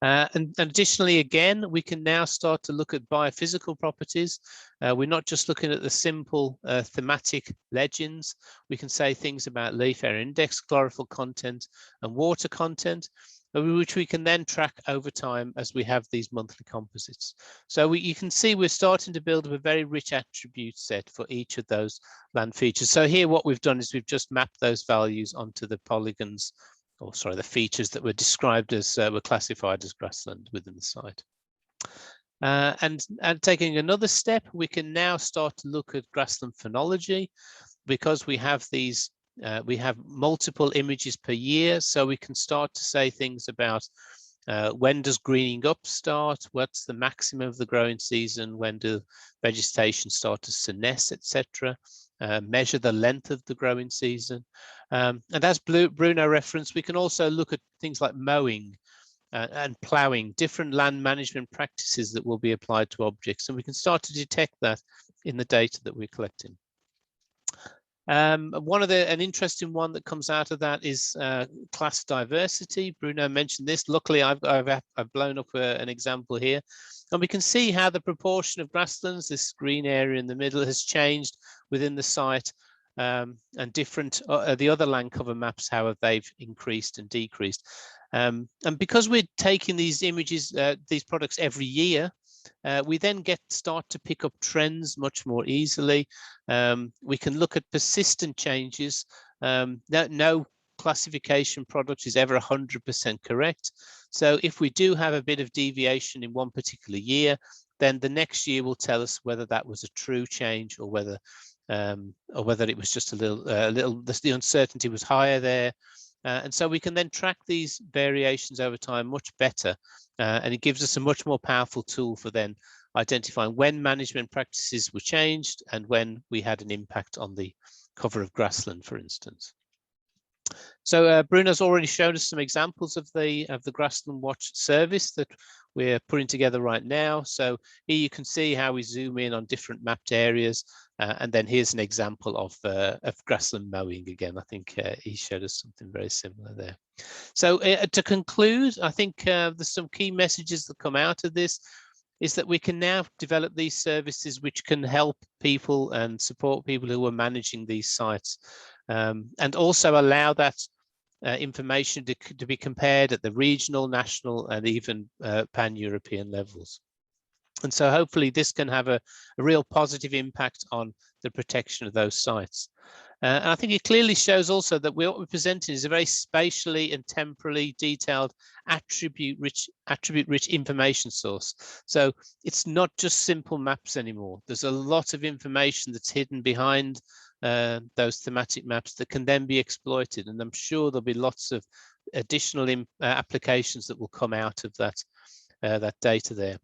And additionally, again, we can now start to look at biophysical properties. We're not just looking at the simple thematic legends. We can say things about leaf area index, chlorophyll content, and water content, which we can then track over time as we have these monthly composites. So you can see we're starting to build up a very rich attribute set for each of those land features. So here what we've done is we've just mapped those values onto the polygons, or sorry, the features that were described as were classified as grassland within the site. And taking another step, we can now start to look at grassland phenology, because we have these, we have multiple images per year, so we can start to say things about when does greening up start, what's the maximum of the growing season, when do vegetation start to senesce, etc. Measure the length of the growing season. And as Bruno referenced, we can also look at things like mowing and ploughing, different land management practices that will be applied to objects. And we can start to detect that in the data that we're collecting. An interesting one that comes out of that is class diversity. Bruno mentioned this. Luckily, I've blown up an example here. And we can see how the proportion of grasslands, this green area in the middle, has changed within the site, and different the other land cover maps, how they've increased and decreased. And because we're taking these images, these products every year, we then start to pick up trends much more easily. We can look at persistent changes. No classification product is ever 100% correct. So if we do have a bit of deviation in one particular year, then the next year will tell us whether that was a true change or whether it was just a little, the uncertainty was higher there. And so we can then track these variations over time much better. And it gives us a much more powerful tool for then identifying when management practices were changed and when we had an impact on the cover of grassland, for instance. So Bruno's already shown us some examples of the Grassland Watch service that we're putting together right now. So here you can see how we zoom in on different mapped areas. And then here's an example of grassland mowing again. I think he showed us something very similar there. So to conclude, I think there's some key messages that come out of this. is that we can now develop these services which can help people and support people who are managing these sites, and also allow that information to be compared at the regional, national, and even pan-European levels. And so hopefully this can have a real positive impact on the protection of those sites. And I think it clearly shows also that what we're presenting is a very spatially and temporally detailed attribute-rich information source. So it's not just simple maps anymore. There's a lot of information that's hidden behind those thematic maps that can then be exploited. And I'm sure there'll be lots of additional applications that will come out of that, that data there.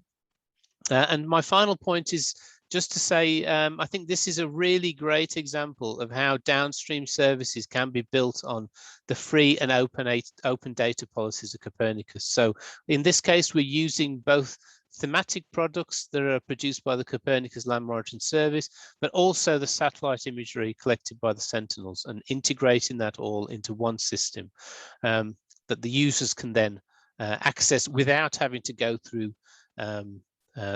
And my final point is just to say, I think this is a really great example of how downstream services can be built on the free and open data policies of Copernicus. So in this case, we're using both thematic products that are produced by the Copernicus Land Monitoring Service, but also the satellite imagery collected by the Sentinels, and integrating that all into one system that the users can then access without having to go through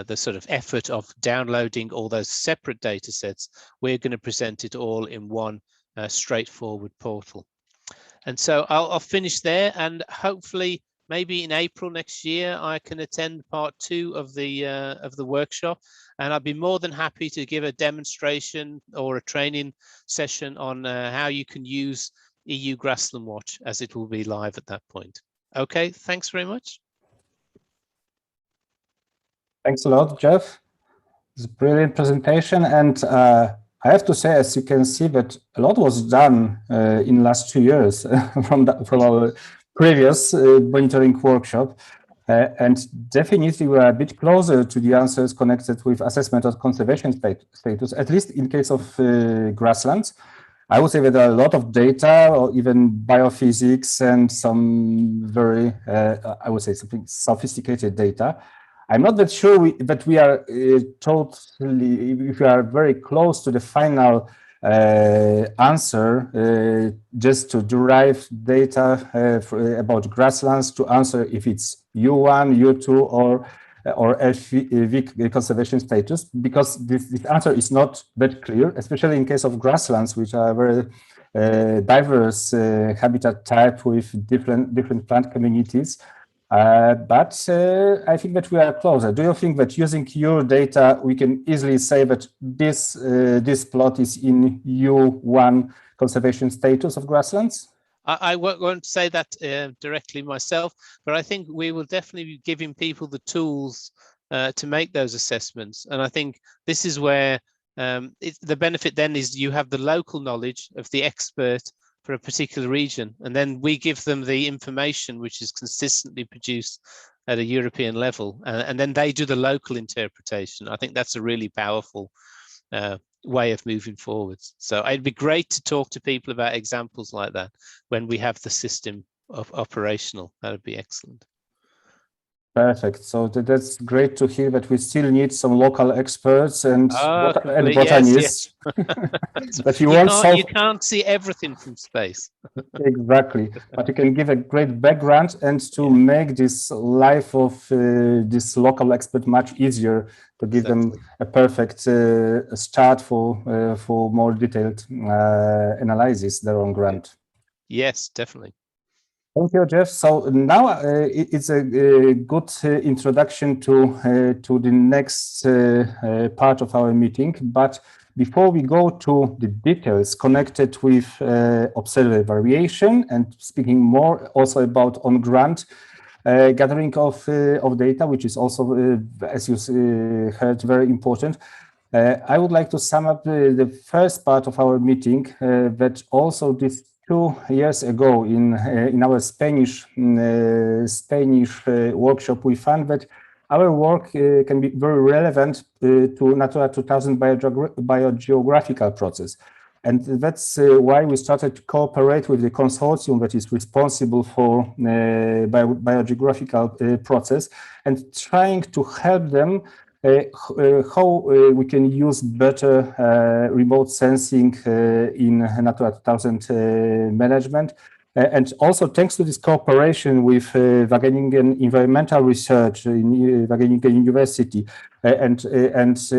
the sort of effort of downloading all those separate data sets. We're going to present it all in one straightforward portal. And so I'll finish there, and hopefully maybe in April next year I can attend part 2 of the workshop, and I'd be more than happy to give a demonstration or a training session on how you can use EU Grassland Watch, as it will be live at that point. Okay, thanks very much. Thanks a lot, Jeff. It's a brilliant presentation, and I have to say, as you can see, that a lot was done in the last 2 years from our previous monitoring workshop, and definitely we are a bit closer to the answers connected with assessment of conservation status, at least in case of grasslands. I would say that there are a lot of data, or even biophysics, and some very, I would say, something sophisticated data. I'm not that sure that we are totally, if we are very close to the final answer, just to derive data about grasslands to answer if it's U1, U2, or LV conservation status, because this answer is not that clear, especially in case of grasslands, which are very diverse habitat type with different plant communities. But I think that we are closer. Do you think that using your data, we can easily say that this plot is in U1 conservation status of grasslands? I won't say that directly myself, but I think we will definitely be giving people the tools to make those assessments. And I think this is where the benefit then is you have the local knowledge of the expert for a particular region, and then we give them the information which is consistently produced at a European level, and then they do the local interpretation. I think that's a really powerful way of moving forwards. So it'd be great to talk to people about examples like that when we have the system operational. That would be excellent. Perfect. So that's great to hear that we still need some local experts and Yes. botanists. But you can't see everything from space. Exactly. But you can give a great background and to make this life of this local expert much easier, to give them a perfect start for more detailed analysis there on ground. Yes, definitely. Thank you, Jeff. So now it's a good introduction to the next part of our meeting. But before we go to the details connected with observed variation and speaking more also about on-ground gathering of data, which is also, as you heard, very important, I would like to sum up the first part of our meeting that also this 2 years ago in our Spanish workshop, we found that our work can be very relevant to Natura 2000 biogeographical process. And that's why we started to cooperate with the consortium that is responsible for biogeographical process and trying to help them how we can use better remote sensing in Natura 2000 management And also thanks to this cooperation with Wageningen Environmental Research in Wageningen University and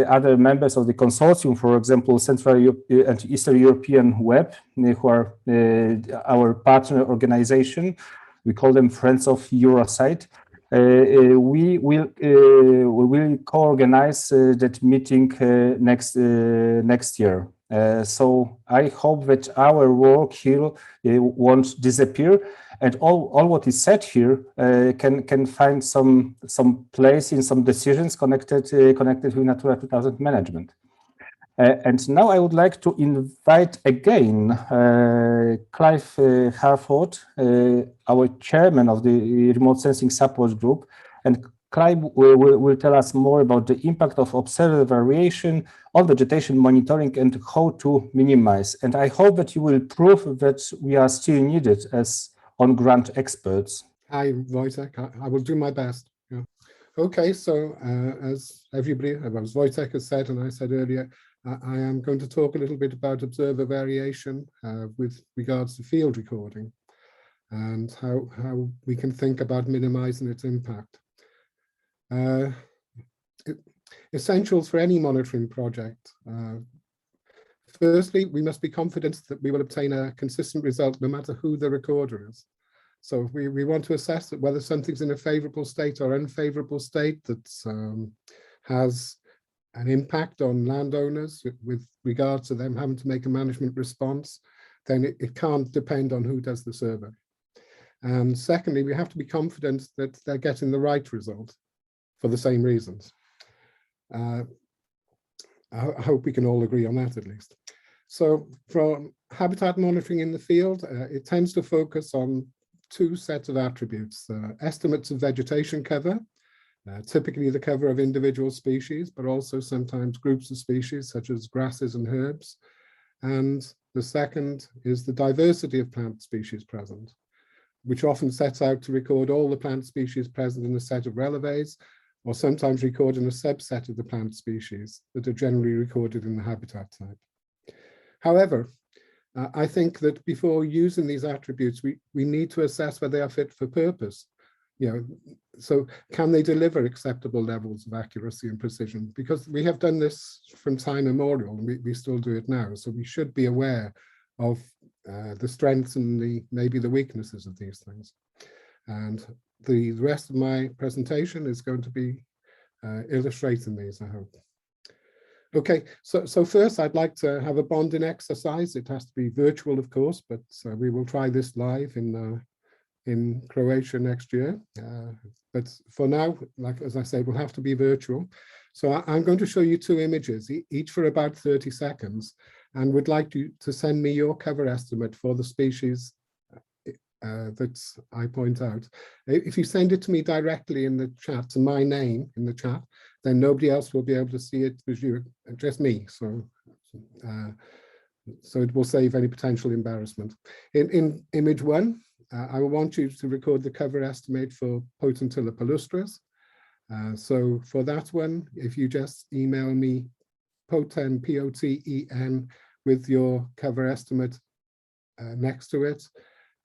other members of the consortium, for example, Central and Eastern European Web, who are our partner organization. We call them Friends of Eurosite. We will co-organize that meeting next year. So I hope that our work here won't disappear, and all what is said here can find some place in some decisions connected with Natura 2000 management. And now I would like to invite again Clive Harford, our chairman of the Remote Sensing Support Group, and Clive will tell us more about the impact of observed variation on vegetation monitoring and how to minimize. And I hope that you will prove that we are still needed as on-ground experts. Hi, Wojtek. I will do my best. Yeah. Okay, so as everybody, as Wojtek has said, and I said earlier, I am going to talk a little bit about observer variation with regards to field recording and how we can think about minimizing its impact. Essentials for any monitoring project. Firstly, we must be confident that we will obtain a consistent result no matter who the recorder is. So we want to assess that whether something's in a favorable state or unfavorable state that has an impact on landowners with regards to them having to make a management response, then it can't depend on who does the survey. And secondly, we have to be confident that they're getting the right result for the same reasons. I hope we can all agree on that at least. So from habitat monitoring in the field, it tends to focus on two sets of attributes, estimates of vegetation cover, typically the cover of individual species, but also sometimes groups of species such as grasses and herbs. And the second is the diversity of plant species present, which often sets out to record all the plant species present in a set of releves, or sometimes recording a subset of the plant species that are generally recorded in the habitat type. However, I think that before using these attributes, we need to assess whether they are fit for purpose. So can they deliver acceptable levels of accuracy and precision? Because we have done this from time immemorial, and we still do it now. So we should be aware of the strengths and maybe the weaknesses of these things. And the rest of my presentation is going to be illustrating these, I hope. Okay, so first I'd like to have a bonding exercise. It has to be virtual, of course, but we will try this live in Croatia next year. But for now, as I say, we'll have to be virtual. So I'm going to show you two images, each for about 30 seconds, and would like you to send me your cover estimate for the species that I point out. If you send it to me directly in the chat, to my name in the chat, then nobody else will be able to see it, just me. So it will save any potential embarrassment. In image one, I want you to record the cover estimate for Potentilla palustris. So for that one, if you just email me Poten, P-O-T-E-N, with your cover estimate next to it.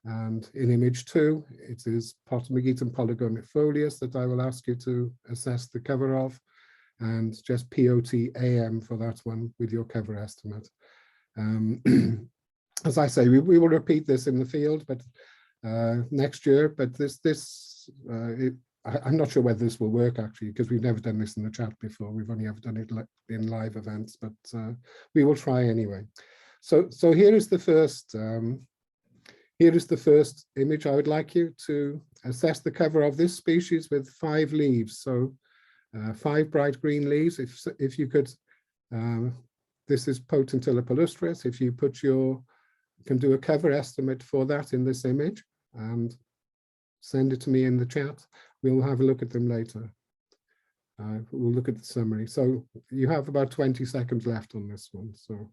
And in image two, it is Potamogeton polygomifolius that I will ask you to assess the cover of, and just POT-AM for that one with your cover estimate. As I say, we will repeat this in the field, but next year. But I'm not sure whether this will work actually, because we've never done this in the chat before. We've only ever done it in live events, but we will try anyway. So here is the first. Here is the first image. I would like you to assess the cover of this species with 5 leaves. So 5 bright green leaves. If you could, this is Potentilla palustris. If you can do a cover estimate for that in this image and send it to me in the chat. We'll have a look at them later. We'll look at the summary. So you have about 20 seconds left on this one. So.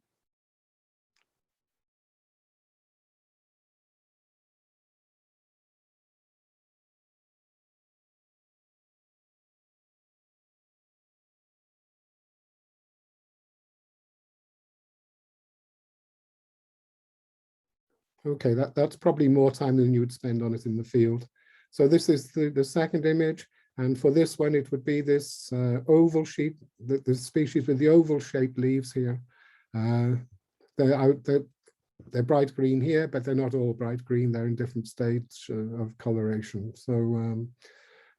Okay, that's probably more time than you would spend on it in the field. So this is the second image. And for this one, it would be this oval sheet, the species with the oval shaped leaves here. They're bright green here, but they're not all bright green. They're in different states of coloration. So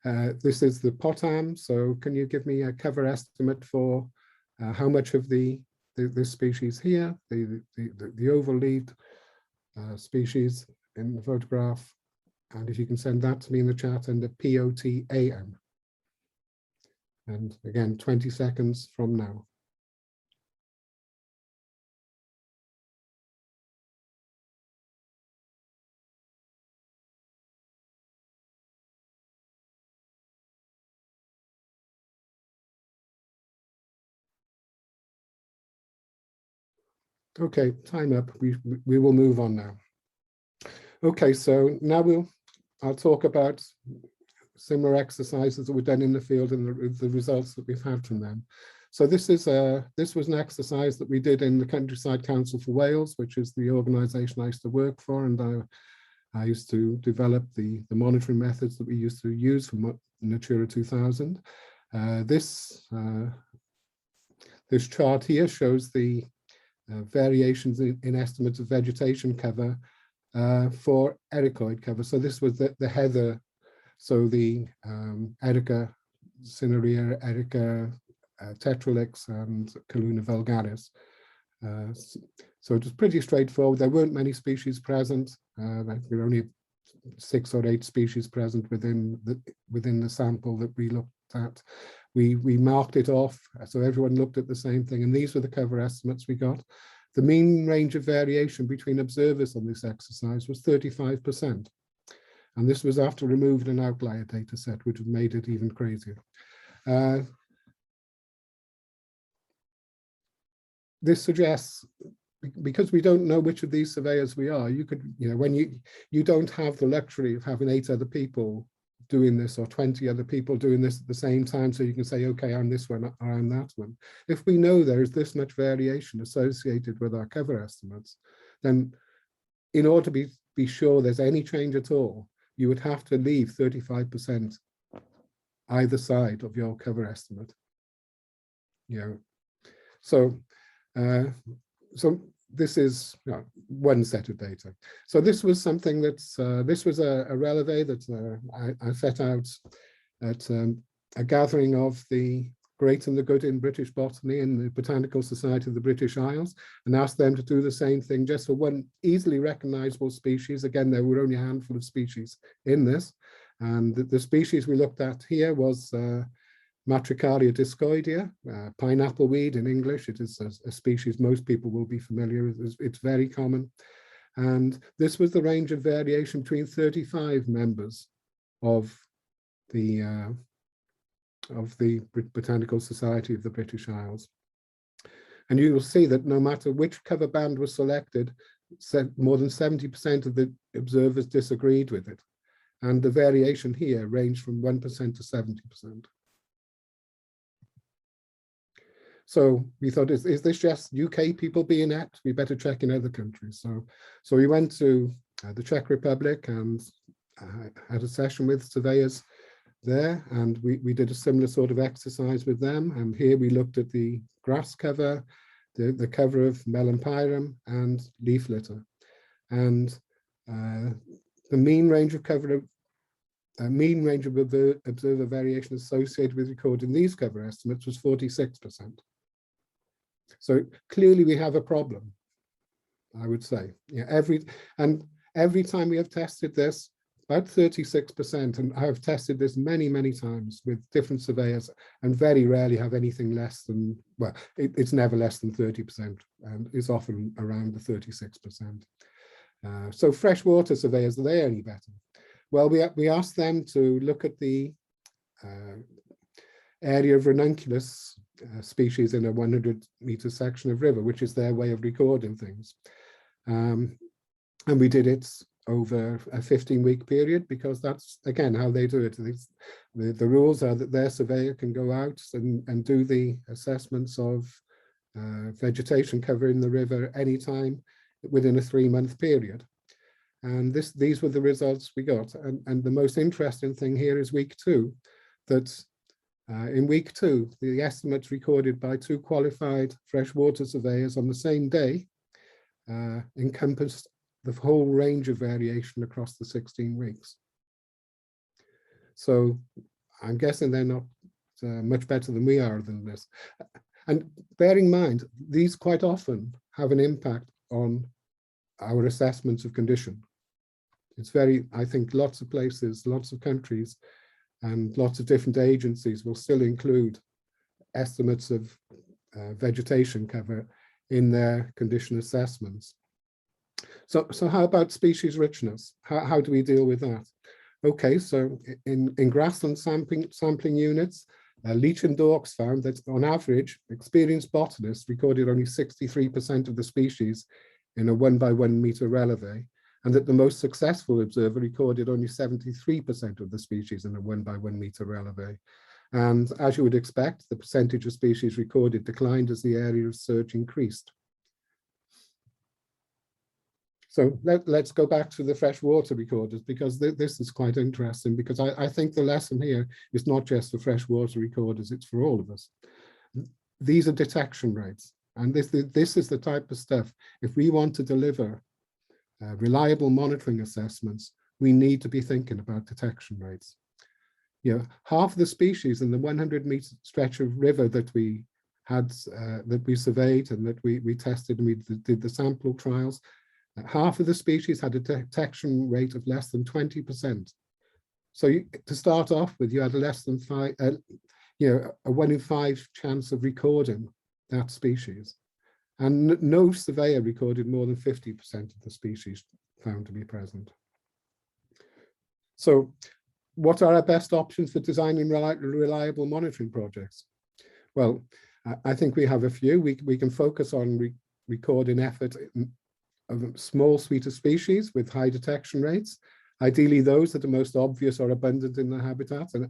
this is the potam. So can you give me a cover estimate for how much of this species here, the oval leaved species in the photograph? And if you can send that to me in the chat, and the POTAM. And again, 20 seconds from now. Okay, time up. We will move on now. Okay, so now I'll talk about similar exercises that were done in the field and the results that we've had from them. So this was an exercise that we did in the Countryside Council for Wales, which is the organisation I used to work for, and I used to develop the monitoring methods that we used to use for Natura 2000. This chart here shows the variations in estimates of vegetation cover for ericoid cover. So this was the heather, so the Erica cinerea, Erica tetralix, and Calluna vulgaris. So it was pretty straightforward. There weren't many species present. There were only 6 or 8 species present within the sample that we looked at. We marked it off, so everyone looked at the same thing, and these were the cover estimates we got. The mean range of variation between observers on this exercise was 35%. And this was after removing an outlier data set, which had made it even crazier. This suggests, because we don't know which of these surveyors we are, you could, when you don't have the luxury of having 8 other people doing this or 20 other people doing this at the same time, so you can say, okay, I'm this one, or I'm that one. If we know there is this much variation associated with our cover estimates, then in order to be sure there's any change at all, you would have to leave 35% either side of your cover estimate. So this is one set of data. So this was something that's, this was a releve that I set out at a gathering of the great and the good in British botany in the Botanical Society of the British Isles, and asked them to do the same thing just for one easily recognizable species. Again, there were only a handful of species in this. And the species we looked at here was Matricaria discoidea, pineapple weed in English. It is a species most people will be familiar with. It's very common. And this was the range of variation between 35 members of the Botanical Society of the British Isles. And you will see that no matter which cover band was selected, more than 70% of the observers disagreed with it. And the variation here ranged from 1% to 70%. So we thought, is this just UK people being apt? We better check in other countries. So we went to the Czech Republic and had a session with surveyors there, and we did a similar sort of exercise with them. And here we looked at the grass cover, the cover of Melampyrum, and leaf litter. And the mean range of cover, mean range of observer variation associated with recording these cover estimates was 46%. So clearly we have a problem, I would say. Every time we have tested this, about 36%, and I have tested this many, many times with different surveyors, and very rarely have anything less than, well, it's never less than 30%, and it's often around the 36%. So freshwater surveyors, are they any better? Well, we asked them to look at the area of ranunculus species in a 100-meter section of river, which is their way of recording things. And we did it over a 15-week period, because that's, again, how they do it. The rules are that their surveyor can go out and do the assessments of vegetation cover in the river anytime within a 3-month period. And these were the results we got. And the most interesting thing here is week 2, that in week 2, the estimates recorded by 2 qualified freshwater surveyors on the same day encompassed the whole range of variation across the 16 weeks. So I'm guessing they're not much better than we are than this. And bear in mind, these quite often have an impact on our assessments of condition. It's I think lots of places, lots of countries, and lots of different agencies will still include estimates of vegetation cover in their condition assessments. So how about species richness? How do we deal with that? Okay, so in grassland sampling units, Leach and Dorks found that on average, experienced botanists recorded only 63% of the species in a 1 by 1 meter releve, and that the most successful observer recorded only 73% of the species in a 1 by 1 meter releve. And as you would expect, the percentage of species recorded declined as the area of search increased. So let's go back to the freshwater recorders, because this is quite interesting, because I think the lesson here is not just for freshwater recorders, it's for all of us. These are detection rates, and this is the type of stuff, if we want to deliver reliable monitoring assessments, we need to be thinking about detection rates. You know, half the species in the 100-meter stretch of river that we had, that we surveyed and that we tested and we did the sample trials, half of the species had a detection rate of less than 20%. So to start off with, you had less than a 1 in 5 chance of recording that species. And no surveyor recorded more than 50% of the species found to be present. So what are our best options for designing reliable monitoring projects? Well, I think we have a few. We can focus on recording effort of a small suite of species with high detection rates, ideally those that are most obvious or abundant in the habitat and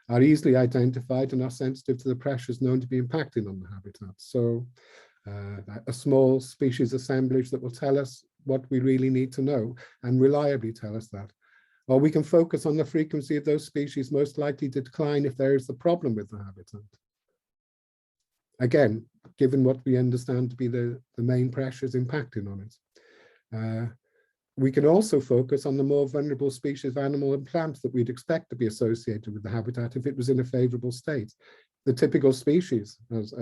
are easily identified and are sensitive to the pressures known to be impacting on the habitat. So a small species assemblage that will tell us what we really need to know and reliably tell us that. Or we can focus on the frequency of those species most likely to decline if there is a problem with the habitat. Again, given what we understand to be the main pressures impacting on it. We can also focus on the more vulnerable species of animal and plant that we'd expect to be associated with the habitat if it was in a favorable state. The typical species, as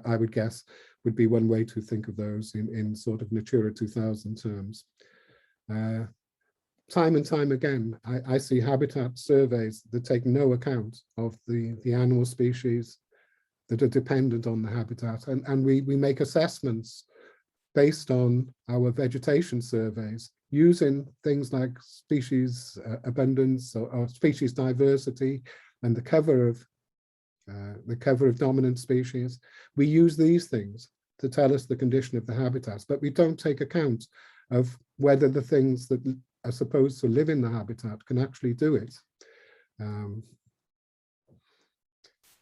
I would guess, would be one way to think of those in sort of Natura 2000 terms. Time and time again, I see habitat surveys that take no account of the animal species that are dependent on the habitat, and we make assessments based on our vegetation surveys using things like species abundance or species diversity and the cover of dominant species. We use these things to tell us the condition of the habitats, but we don't take account of whether the things that are supposed to live in the habitat can actually do it.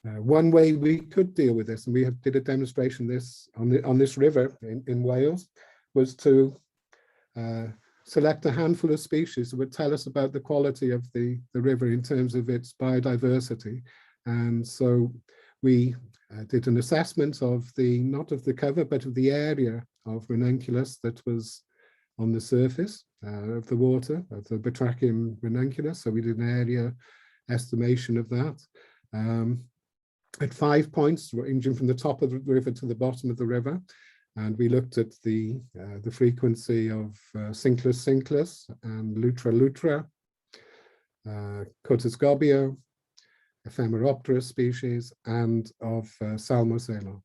One way we could deal with this, and we did a demonstration on this river in Wales, was to select a handful of species that would tell us about the quality of the river in terms of its biodiversity. And so we did an assessment of not of the cover, but of the area of ranunculus that was on the surface of the water, of the Batrachian ranunculus. So we did an area estimation of that. At 5 points, ranging from the top of the river to the bottom of the river, and we looked at the frequency of Cinclus and Lutra, Cotus gobio, Ephemeroptera species, and of Salmocela,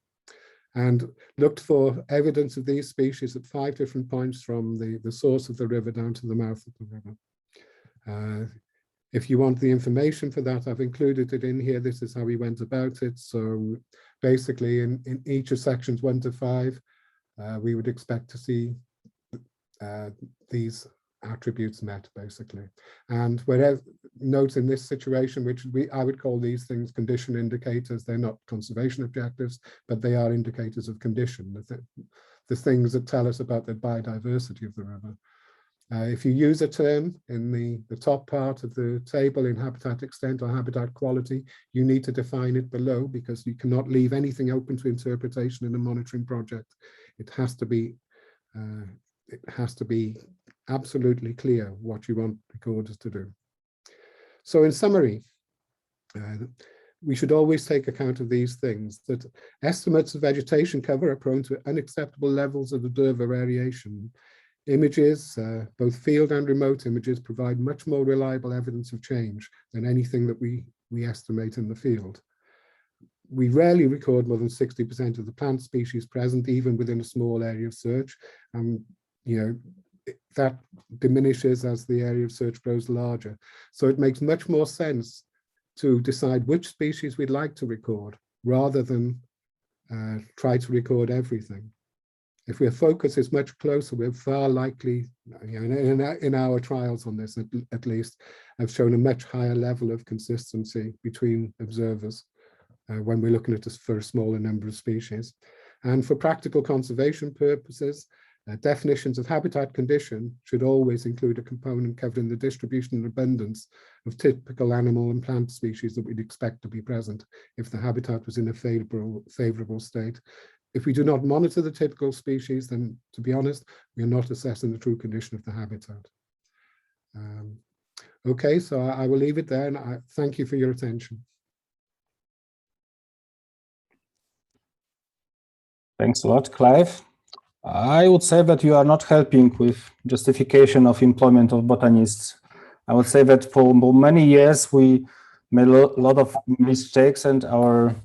and looked for evidence of these species at 5 different points from the source of the river down to the mouth of the river. If you want the information for that, I've included it in here. This is how we went about it. So basically in each of sections 1 to 5, we would expect to see these attributes met, basically. And wherever, note in this situation, which I would call these things condition indicators, they're not conservation objectives, but they are indicators of condition, the things that tell us about the biodiversity of the river. If you use a term in the top part of the table in habitat extent or habitat quality, you need to define it below, because you cannot leave anything open to interpretation in a monitoring project. It has to be absolutely clear what you want recorders to do. So in summary, we should always take account of these things, that estimates of vegetation cover are prone to unacceptable levels of observer variation. Images, both field and remote images, provide much more reliable evidence of change than anything that we estimate in the field. We rarely record more than 60% of the plant species present, even within a small area of search. That diminishes as the area of search grows larger. So it makes much more sense to decide which species we'd like to record, rather than try to record everything. If our focus is much closer, we're far likely, in our trials on this at least, have shown a much higher level of consistency between observers when we're looking at this for a smaller number of species. And for practical conservation purposes, definitions of habitat condition should always include a component covering the distribution and abundance of typical animal and plant species that we'd expect to be present if the habitat was in a favorable state. If we do not monitor the typical species, then, to be honest, we are not assessing the true condition of the habitat. Okay, so I will leave it there, and I thank you for your attention. Thanks a lot, Clive. I would say that you are not helping with justification of employment of botanists. I would say that for many years we made a lot of mistakes, and our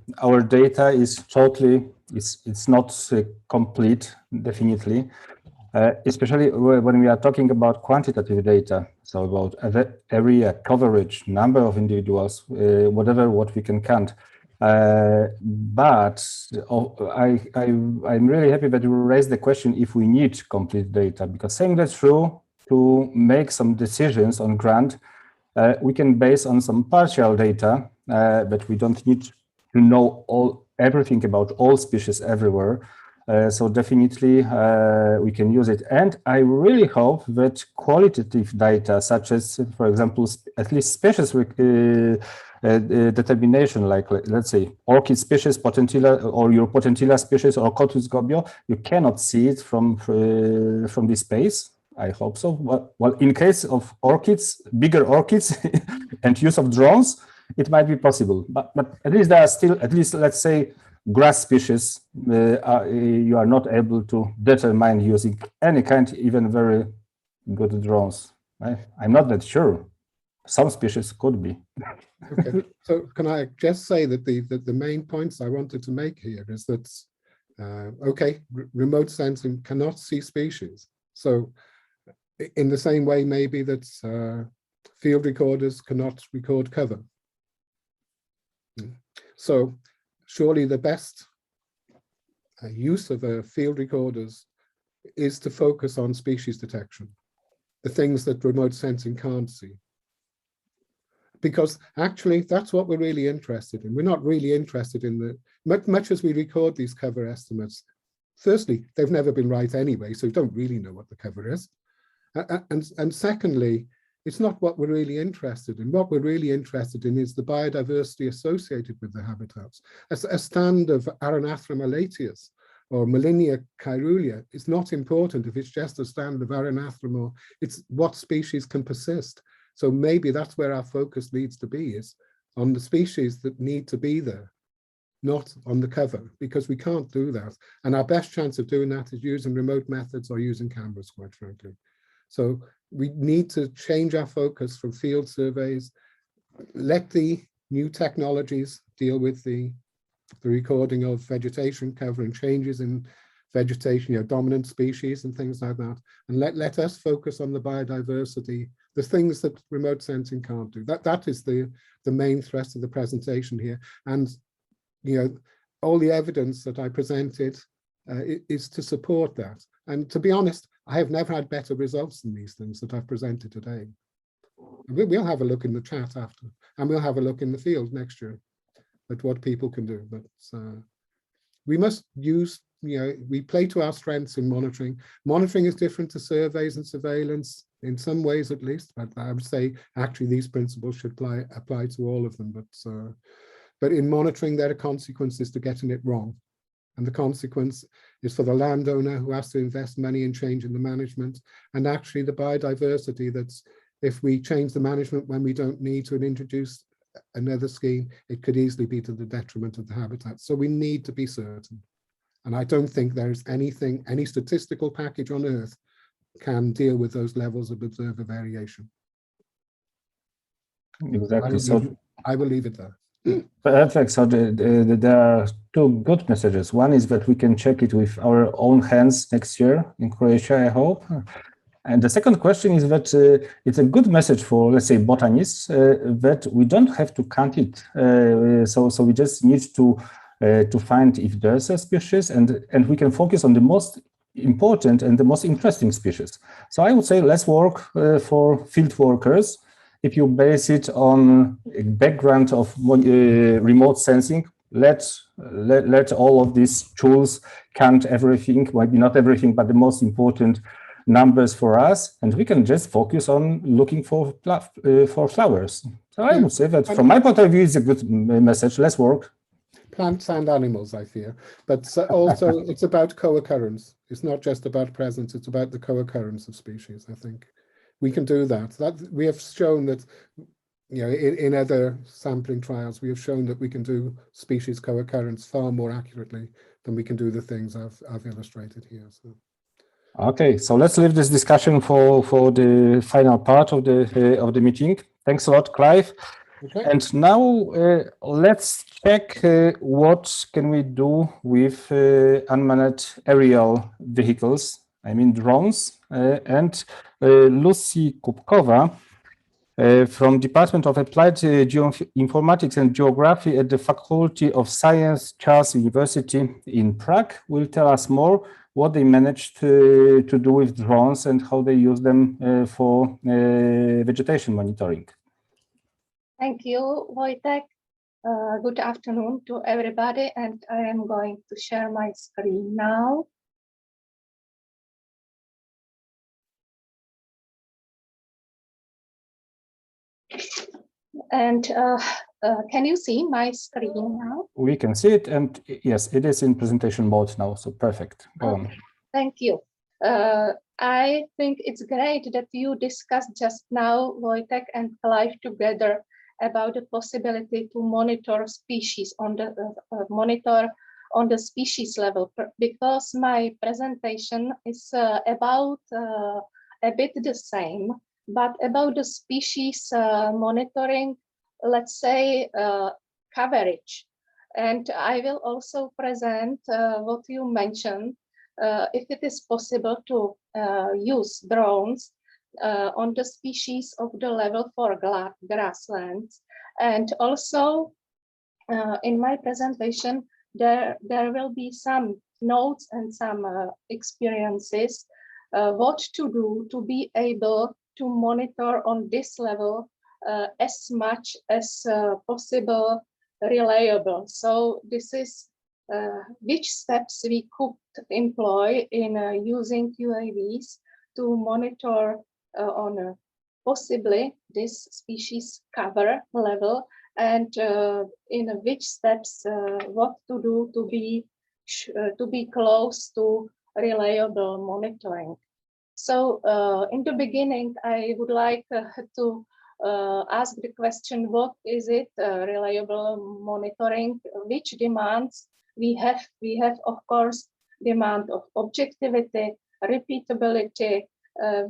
data is totally, it's not complete, definitely, especially when we are talking about quantitative data, so about area coverage, number of individuals, whatever what we can count. But I'm really happy that you raised the question if we need complete data, because saying that's true, to make some decisions on grant, we can base on some partial data, but we don't need to know everything about all species everywhere. So definitely we can use it. And I really hope that qualitative data, such as, for example, at least species determination, like let's say orchid species, potentilla, or your potentilla species, or Cotus gobio, you cannot see it from this space. I hope so. Well, in case of orchids, bigger orchids, and use of drones, it might be possible. But at least there are still, at least let's say, grass species you are not able to determine using any kind, even very good drones. I'm not that sure. Some species could be. Okay, so can I just say that the main points I wanted to make here is that, okay, remote sensing cannot see species. So in the same way, maybe that field recorders cannot record cover. So surely the best use of field recorders is to focus on species detection, the things that remote sensing can't see. Because actually, that's what we're really interested in. We're not really interested in the, much as we record these cover estimates. Firstly, they've never been right anyway, so we don't really know what the cover is. And secondly, it's not what we're really interested in. What we're really interested in is the biodiversity associated with the habitats. A stand of Aranathroma latius or Molinia caerulea is not important if it's just a stand of Aranathroma. It's what species can persist. So maybe that's where our focus needs to be, is on the species that need to be there, not on the cover, because we can't do that. And our best chance of doing that is using remote methods or using cameras, quite frankly. So we need to change our focus from field surveys, let the new technologies deal with the recording of vegetation cover and changes in vegetation, dominant species and things like that. And let us focus on the biodiversity, the things that remote sensing can't do. That is the main thrust of the presentation here. And all the evidence that I presented is to support that. And to be honest, I have never had better results than these things that I've presented today. We'll have a look in the chat after, and we'll have a look in the field next year at what people can do. But we must use we play to our strengths in monitoring. Monitoring is different to surveys and surveillance in some ways, at least. But I would say actually these principles should apply to all of them. But in monitoring, there are consequences to getting it wrong. And the consequence is for the landowner who has to invest money in changing the management, and actually the biodiversity. That's if we change the management when we don't need to and introduce another scheme, it could easily be to the detriment of the habitat. So we need to be certain. And I don't think there's anything, any statistical package on Earth can deal with those levels of observer variation. Exactly. I will leave it there. Perfect. So there are two good messages. One is that we can check it with our own hands next year in Croatia, I hope. And the second question is that it's a good message for, let's say, botanists that we don't have to count it. So we just need to find if there's a species, and we can focus on the most important and the most interesting species. So I would say let's work for field workers. If you base it on a background of remote sensing, let all of these tools count everything, maybe not everything, but the most important numbers for us, and we can just focus on looking for flowers. So I would say that from my point of view, it's a good message. Let's work. Plants and animals, I fear, but also it's about co-occurrence. It's not just about presence, it's about the co-occurrence of species. I think we can do that. We have shown that, in other sampling trials, we have shown that we can do species co-occurrence far more accurately than we can do the things I've illustrated here. So. Okay, so let's leave this discussion for the final part of the meeting. Thanks a lot, Clive. Okay. And now let's check what can we do with unmanned aerial vehicles, I mean drones. And Lucy Kupkova from Department of Applied Geoinformatics and Geography at the Faculty of Science, Charles University in Prague will tell us more what they managed to do with drones and how they use them for vegetation monitoring. Thank you, Wojtek. Good afternoon to everybody, and I am going to share my screen now. And can you see my screen now? We can see it, and yes, it is in presentation mode now, so perfect. Go on. Thank you. I think it's great that you discussed just now, Wojtek and Clive, together about the possibility to monitor species on the species level, because my presentation is about a bit the same, but about the species monitoring, let's say, coverage. And I will also present what you mentioned, if it is possible to use drones on the species of the level for grasslands. And also in my presentation, there will be some notes and some experiences, what to do to be able to monitor on this level as much as possible reliable. So this is which steps we could employ in using UAVs to monitor on possibly this species cover level, and in which steps what to do to be close to reliable monitoring. So in the beginning, I would like to ask the question, what is it reliable monitoring? Which demands we have? We have, of course, demand of objectivity, repeatability.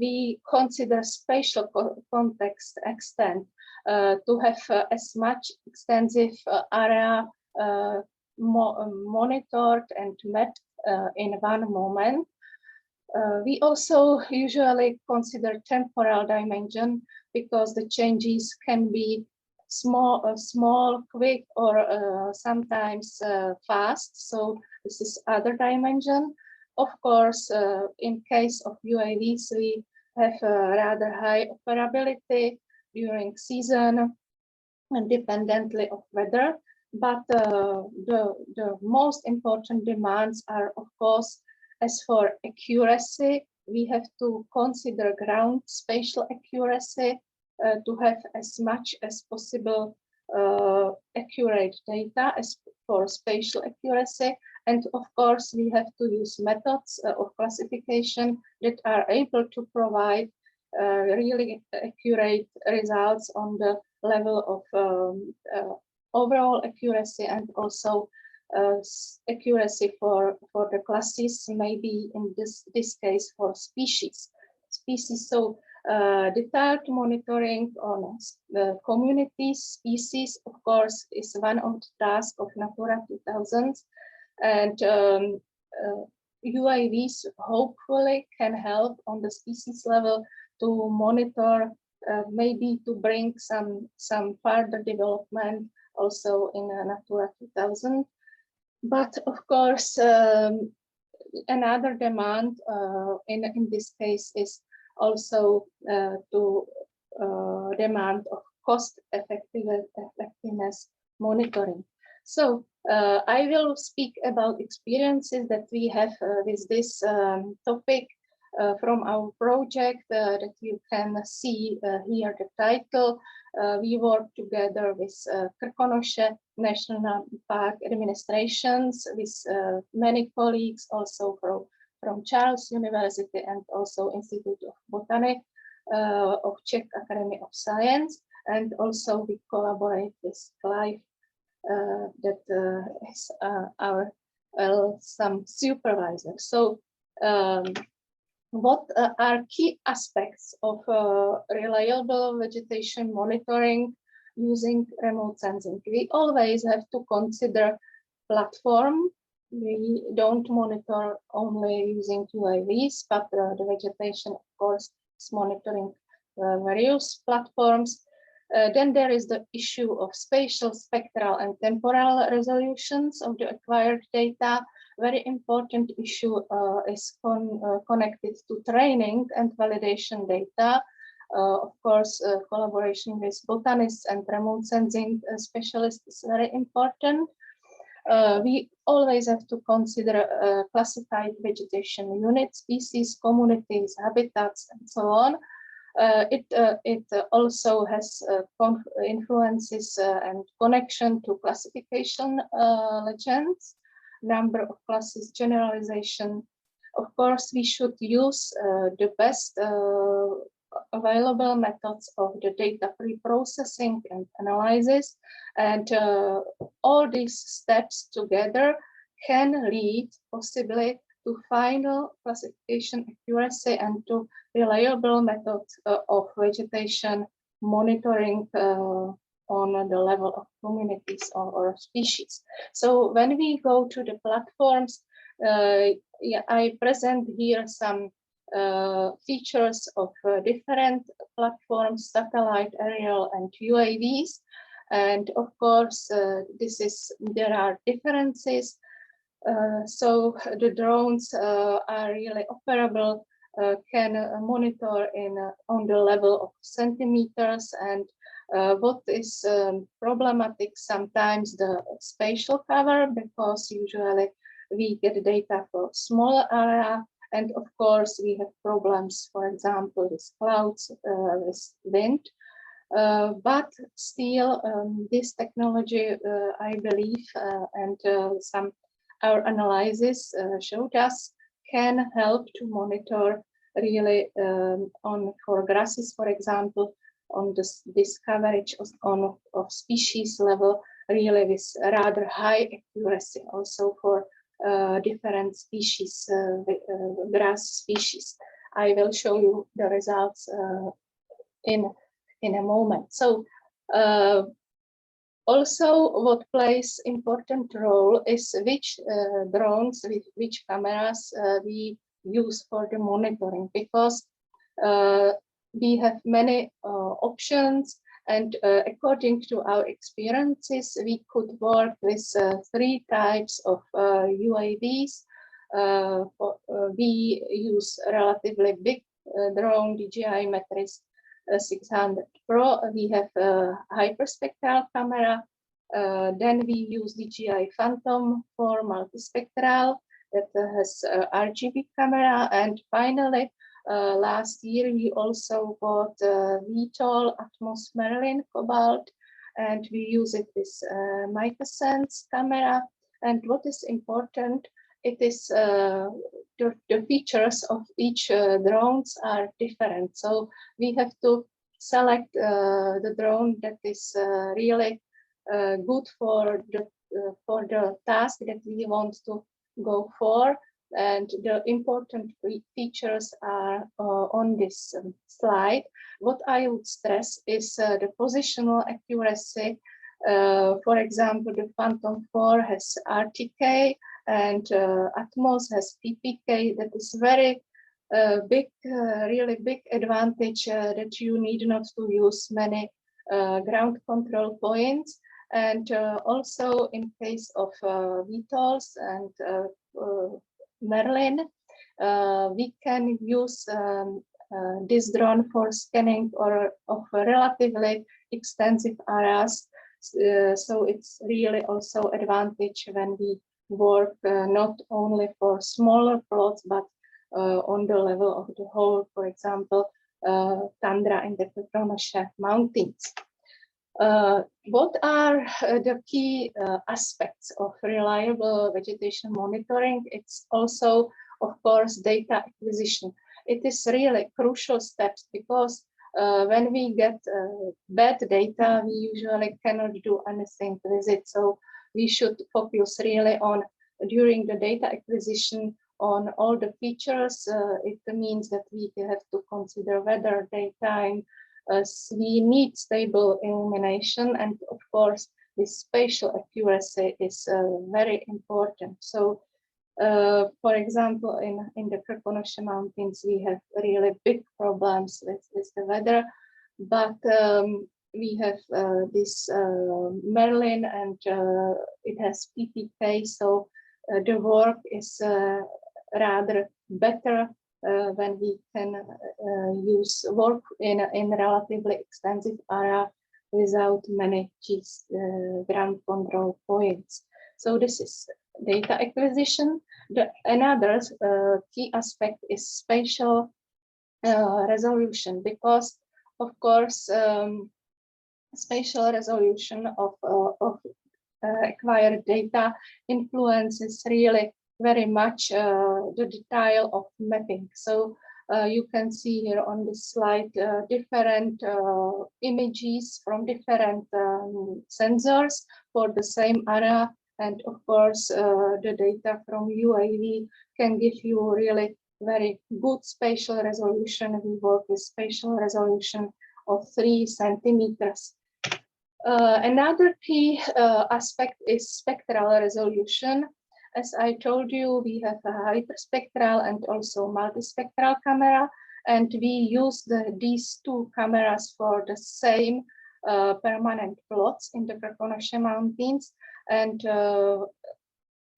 We consider spatial context extent to have as much extensive area monitored and mapped in one moment. We also usually consider temporal dimension, because the changes can be small, quick, or sometimes fast. So this is other dimension. Of course, in case of UAVs, we have rather high operability during season, independently of weather. but the most important demands are, of course, as for accuracy, we have to consider ground spatial accuracy to have as much as possible accurate data as for spatial accuracy. And of course, we have to use methods of classification that are able to provide really accurate results on the level of overall accuracy and also accuracy for the classes, maybe in this case for species. So detailed monitoring on the communities, species, of course, is one of the tasks of Natura 2000. And UAVs hopefully can help on the species level to monitor, maybe to bring some further development also in Natura 2000. But of course, another demand in this case is also to demand of cost effectiveness monitoring. So I will speak about experiences that we have with this topic from our project that you can see here the title. We work together with Croatian National Park administrations, with many colleagues also from Charles University and also Institute of Botany of Czech Academy of Science. And also we collaborate with Clive that is our some supervisor. So what are key aspects of reliable vegetation monitoring using remote sensing? We always have to consider platform. We don't monitor only using UAVs, but the vegetation, of course, is monitoring various platforms. Then there is the issue of spatial, spectral, and temporal resolutions of the acquired data. Very important issue is connected to training and validation data. Of course, collaboration with botanists and remote sensing specialists is very important. We always have to consider classified vegetation units, species, communities, habitats, and so on. It also has influences and connection to classification legends, number of classes, generalization. Of course, we should use the best available methods of the data pre-processing and analysis, and all these steps together can lead possibly to final classification accuracy and to reliable methods of vegetation monitoring on the level of communities or species. So when we go to the platforms, yeah, I present here some features of different platforms, satellite, aerial, and UAVs. And of course, there are differences. So the drones are really operable, can monitor on the level of centimeters, and what is problematic sometimes the spatial cover, because usually we get data for smaller area, and of course we have problems, for example, with clouds, with wind. But still, this technology, I believe, and our analysis showed us, can help to monitor really for grasses, for example, on this coverage of species level, really with rather high accuracy, also for different species, grass species. I will show you the results in a moment. So also what plays important role is which drones, with which cameras we use for the monitoring, because we have many options, and according to our experiences, we could work with 3 types of UAVs. We use relatively big drone, DJI Matrix 600 Pro. We have a hyperspectral camera, Then we use DJI Phantom for multispectral that has RGB camera. And finally, last year we also bought VTOL Atmos Merlin Cobalt, and we use it with MicroSense camera. And what is important, it is the features of each drones are different. So we have to select the drone that is really good for the task that we want to go for. And the important features are on this slide. What I would stress is the positional accuracy. For example, the Phantom 4 has RTK and Atmos has PPK. That is very big, really big advantage that you need not to use many ground control points. And also in case of VTOLs and Merlin, we can use this drone for scanning of relatively extensive areas. So it's really also advantage when we work not only for smaller plots, but on the level of the whole, for example, tundra in the Croatian mountains. What are the key aspects of reliable vegetation monitoring? It's also, of course, data acquisition. It is really crucial steps because when we get bad data, we usually cannot do anything with it. So we should focus really on, during the data acquisition, on all the features. It means that we have to consider weather, daytime. We need stable illumination, and of course, this spatial accuracy is very important. So, for example, in the Croatian mountains, we have really big problems with the weather, but we have this Merlin, and it has PPK, so the work is rather better when we can use work in relatively extensive area without many ground control points. So this is data acquisition. Another key aspect is spatial resolution, because of course spatial resolution of acquired data influences really very much the detail of mapping. So you can see here on this slide different images from different sensors for the same area. And of course, the data from UAV can give you really very good spatial resolution. We work with spatial resolution of 3 centimeters. Another key aspect is spectral resolution. As I told you, we have a hyperspectral and also multispectral camera, and we use these 2 cameras for the same permanent plots in the Croatian mountains. And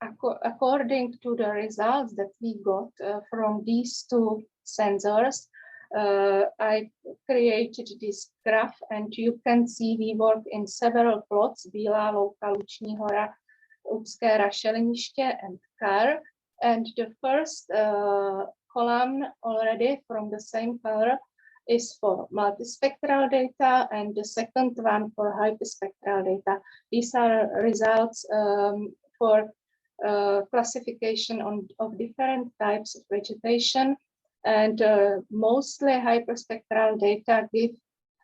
according to the results that we got from these 2 sensors, I created this graph, and you can see we work in several plots: Bílá Louka, Luční hora, Upské rašeliniště, and Kar. And the first column already from the same color is for multispectral data, and the second one for hyperspectral data. These are results for classification of different types of vegetation, and mostly hyperspectral data give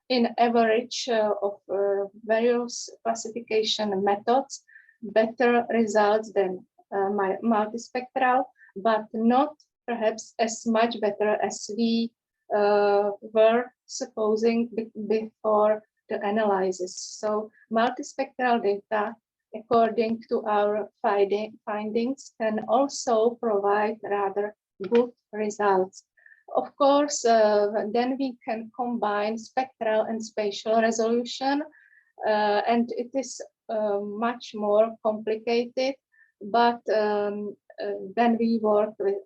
in average of various classification methods better results than multispectral, but not perhaps as much better as we were supposing before the analysis. So multispectral data, according to our findings, can also provide rather good results. Of course, then we can combine spectral and spatial resolution, and it is much more complicated, but then we work with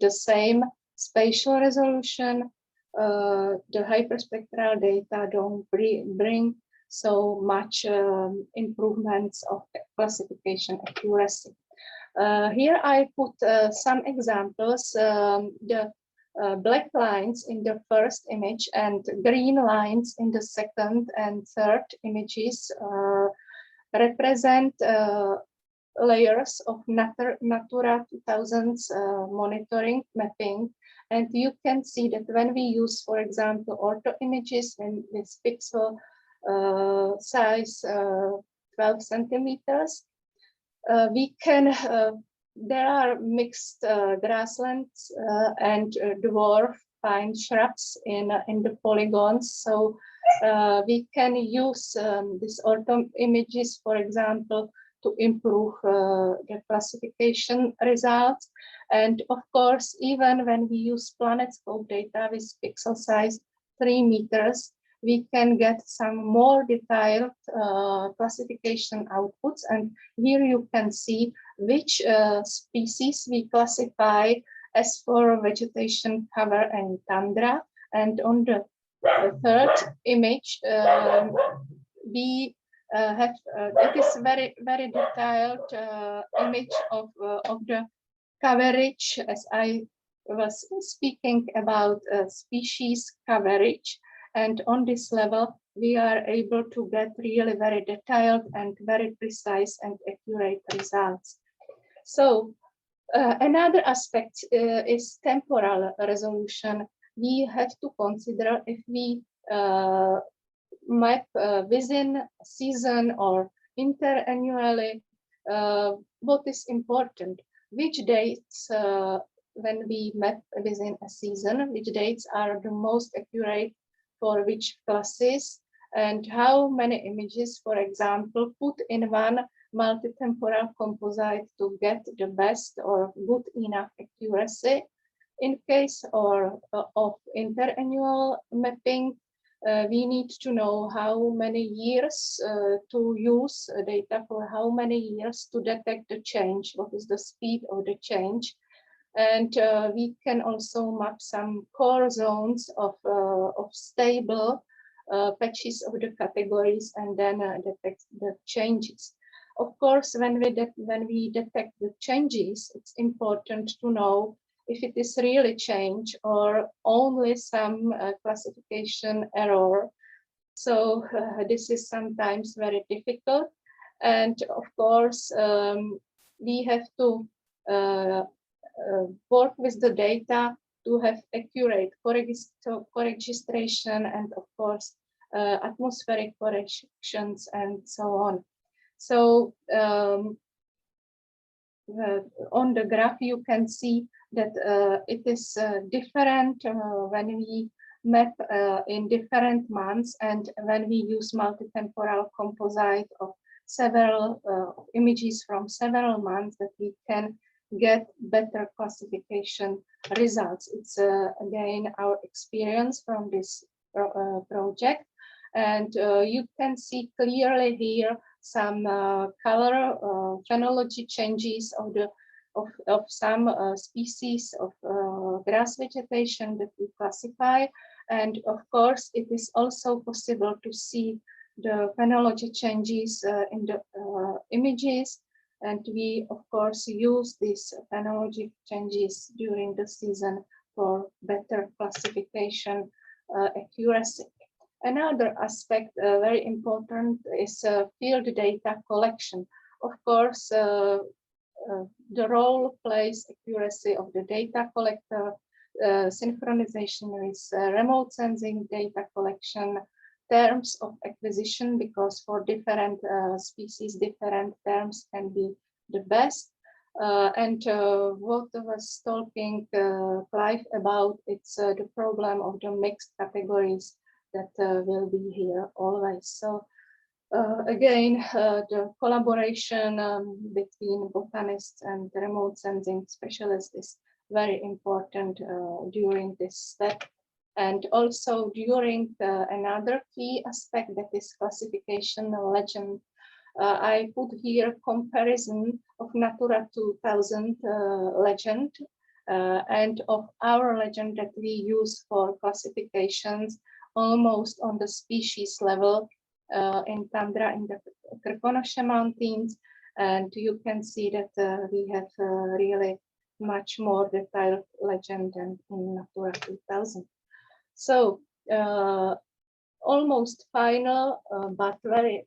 the same spatial resolution. The hyperspectral data don't bring so much improvements of classification accuracy. Here I put some examples. The black lines in the first image and green lines in the second and third images represent layers of Natura 2000's monitoring mapping. And you can see that when we use, for example, ortho images with pixel size 12 centimeters, we can, there are mixed grasslands and dwarf pine shrubs in the polygons. So we can use these ortho images, for example, to improve the classification results. And of course, even when we use PlanetScope data with pixel size 3 meters, we can get some more detailed classification outputs. And here you can see which species we classify as for vegetation cover and tundra. And on the third image, we have it is very detailed image of the coverage, as I was speaking about species coverage. And on this level, we are able to get really very detailed and very precise and accurate results. So another aspect is temporal resolution. We have to consider if we map within a season or interannually, what is important, which dates when we map within a season, which dates are the most accurate for which classes, and how many images, for example, put in one multitemporal composite to get the best or good enough accuracy. In case of interannual mapping, we need to know how many years to use data for how many years to detect the change, what is the speed of the change. And we can also map some core zones of stable patches of the categories and then detect the changes. Of course, when we detect the changes, it's important to know if it is really change or only some classification error. So this is sometimes very difficult. And of course, we have to work with the data to have accurate co-registration and of course atmospheric corrections and so on. So on the graph you can see that it is different when we map in different months and when we use multitemporal composite of several images from several months, that we can get better classification results. It's again our experience from this project, and you can see clearly here some color phenology changes of some species of grass vegetation that we classify, and of course it is also possible to see the phenology changes in the images. And we, of course, use these phenology changes during the season for better classification accuracy. Another aspect very important is field data collection. Of course, the role plays accuracy of the data collector, synchronization with remote sensing data collection, terms of acquisition, because for different species, different terms can be the best. And what I was talking Clive about, it's the problem of the mixed categories that will be here always. So again, the collaboration between botanists and remote sensing specialists is very important during this step. And also during another key aspect, that is classification legend. I put here comparison of Natura 2000 legend and of our legend that we use for classifications almost on the species level. in tundra in the Croatian mountains. And you can see that we have really much more detailed legend than in Natura 2000. So almost final, but very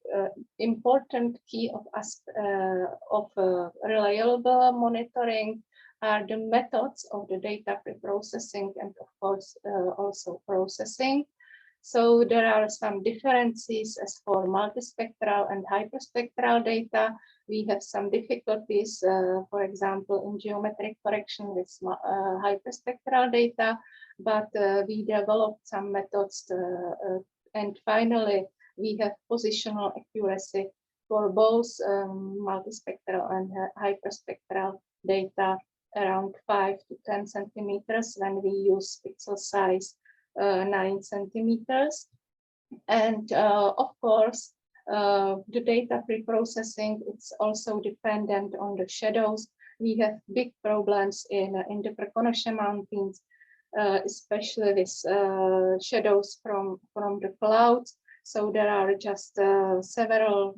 important key of reliable monitoring are the methods of the data pre-processing and of course also processing. So there are some differences as for multispectral and hyperspectral data. We have some difficulties, for example, in geometric correction with hyperspectral data, but we developed some methods and finally we have positional accuracy for both multispectral and hyperspectral data around 5 to 10 centimeters when we use pixel size 9 centimeters. And of course, the data pre-processing, it's also dependent on the shadows. We have big problems in the Croatian mountains, especially with shadows from the clouds. So there are just several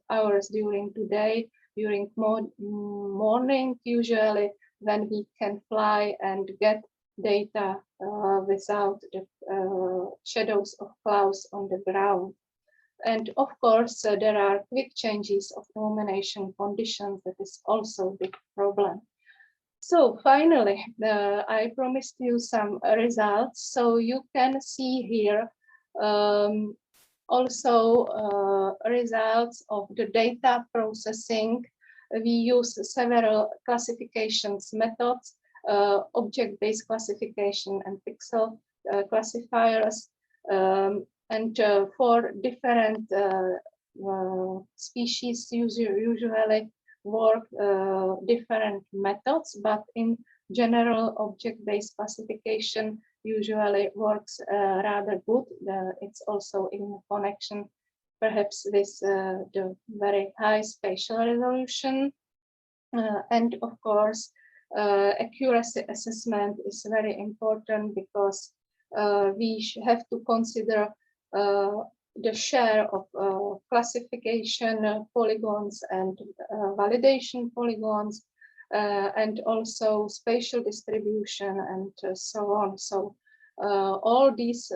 hours during the day, during morning usually, when we can fly and get data without the shadows of clouds on the ground. And of course, there are quick changes of illumination conditions. That is also a big problem. So finally, I promised you some results. So you can see here also results of the data processing. We use several classifications methods, object-based classification and pixel classifiers. And for different species, usually work different methods, but in general, object-based classification usually works rather good. It's also in connection, perhaps, with the very high spatial resolution. And of course, accuracy assessment is very important because we have to consider the share of classification polygons and validation polygons, and also spatial distribution and so on. So all these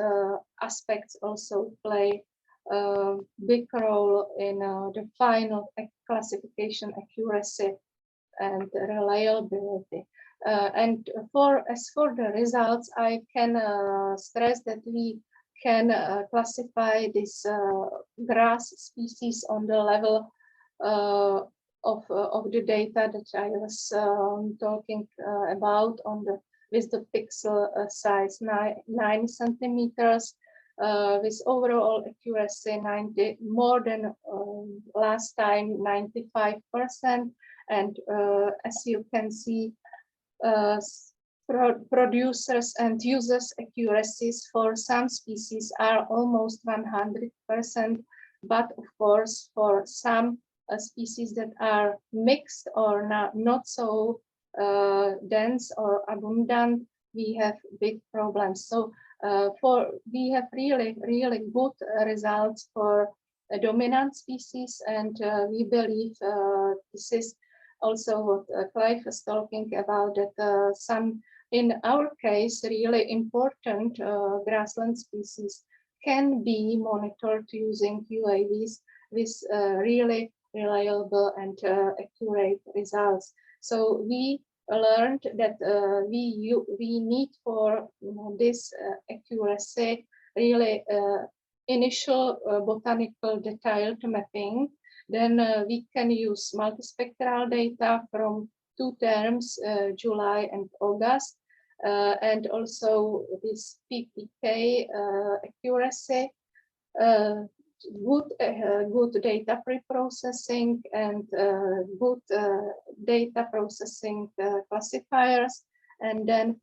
aspects also play a big role in the final classification accuracy and reliability. And as for the results, I can stress that we can classify this grass species on the level of the data that I was talking about on the with the pixel size 9 centimeters, with overall accuracy more than last time 95%. And as you can see, producers and users accuracies for some species are almost 100%, but of course for some species that are mixed or not so dense or abundant, we have big problems. So we have really good results for dominant species, and we believe this is also what Clive was talking about, that some, in our case, really important grassland species can be monitored using UAVs with really reliable and accurate results. So we learned that we need for this accuracy really initial botanical detailed mapping. Then we can use multispectral data from 2 terms, July and August, and also this PPK accuracy, good data pre-processing and good data processing classifiers, and then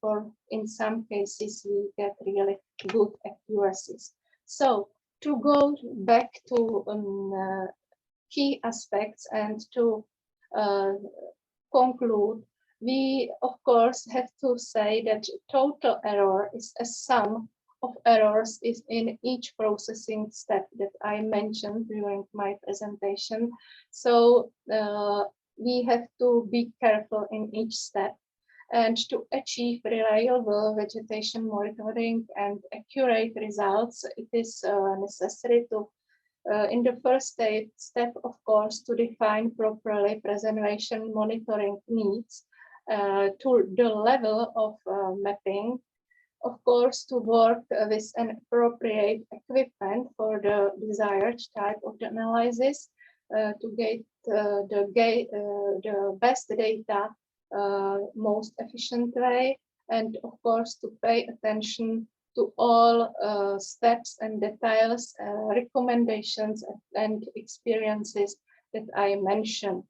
in some cases we get really good accuracies. So to go back to key aspects and to conclude, we of course have to say that total error is a sum of of errors is in each processing step that I mentioned during my presentation. So we have to be careful in each step. And to achieve reliable vegetation monitoring and accurate results, it is necessary to, in the first step, of course, to define properly preservation monitoring needs to the level of mapping. Of course, to work with an appropriate equipment for the desired type of the analysis to get the best data most efficient way, and of course to pay attention to all steps and details, recommendations and experiences that I mentioned.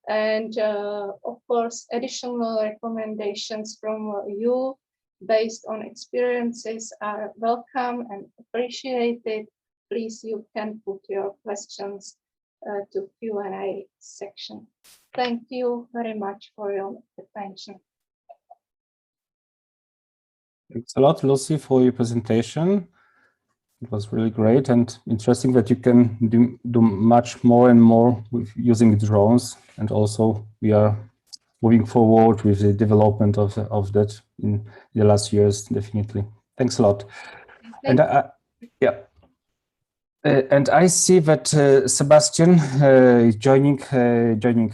And of course, additional recommendations from you based on experiences are welcome and appreciated. Please, you can put your questions to Q&A section. Thank you very much for your attention. Thanks a lot, Lucy, for your presentation. It was really great and interesting that you can do much more and more with using drones. And also we are moving forward with the development of that in the last years, definitely. Thanks a lot. And and I see that Sebastian is joining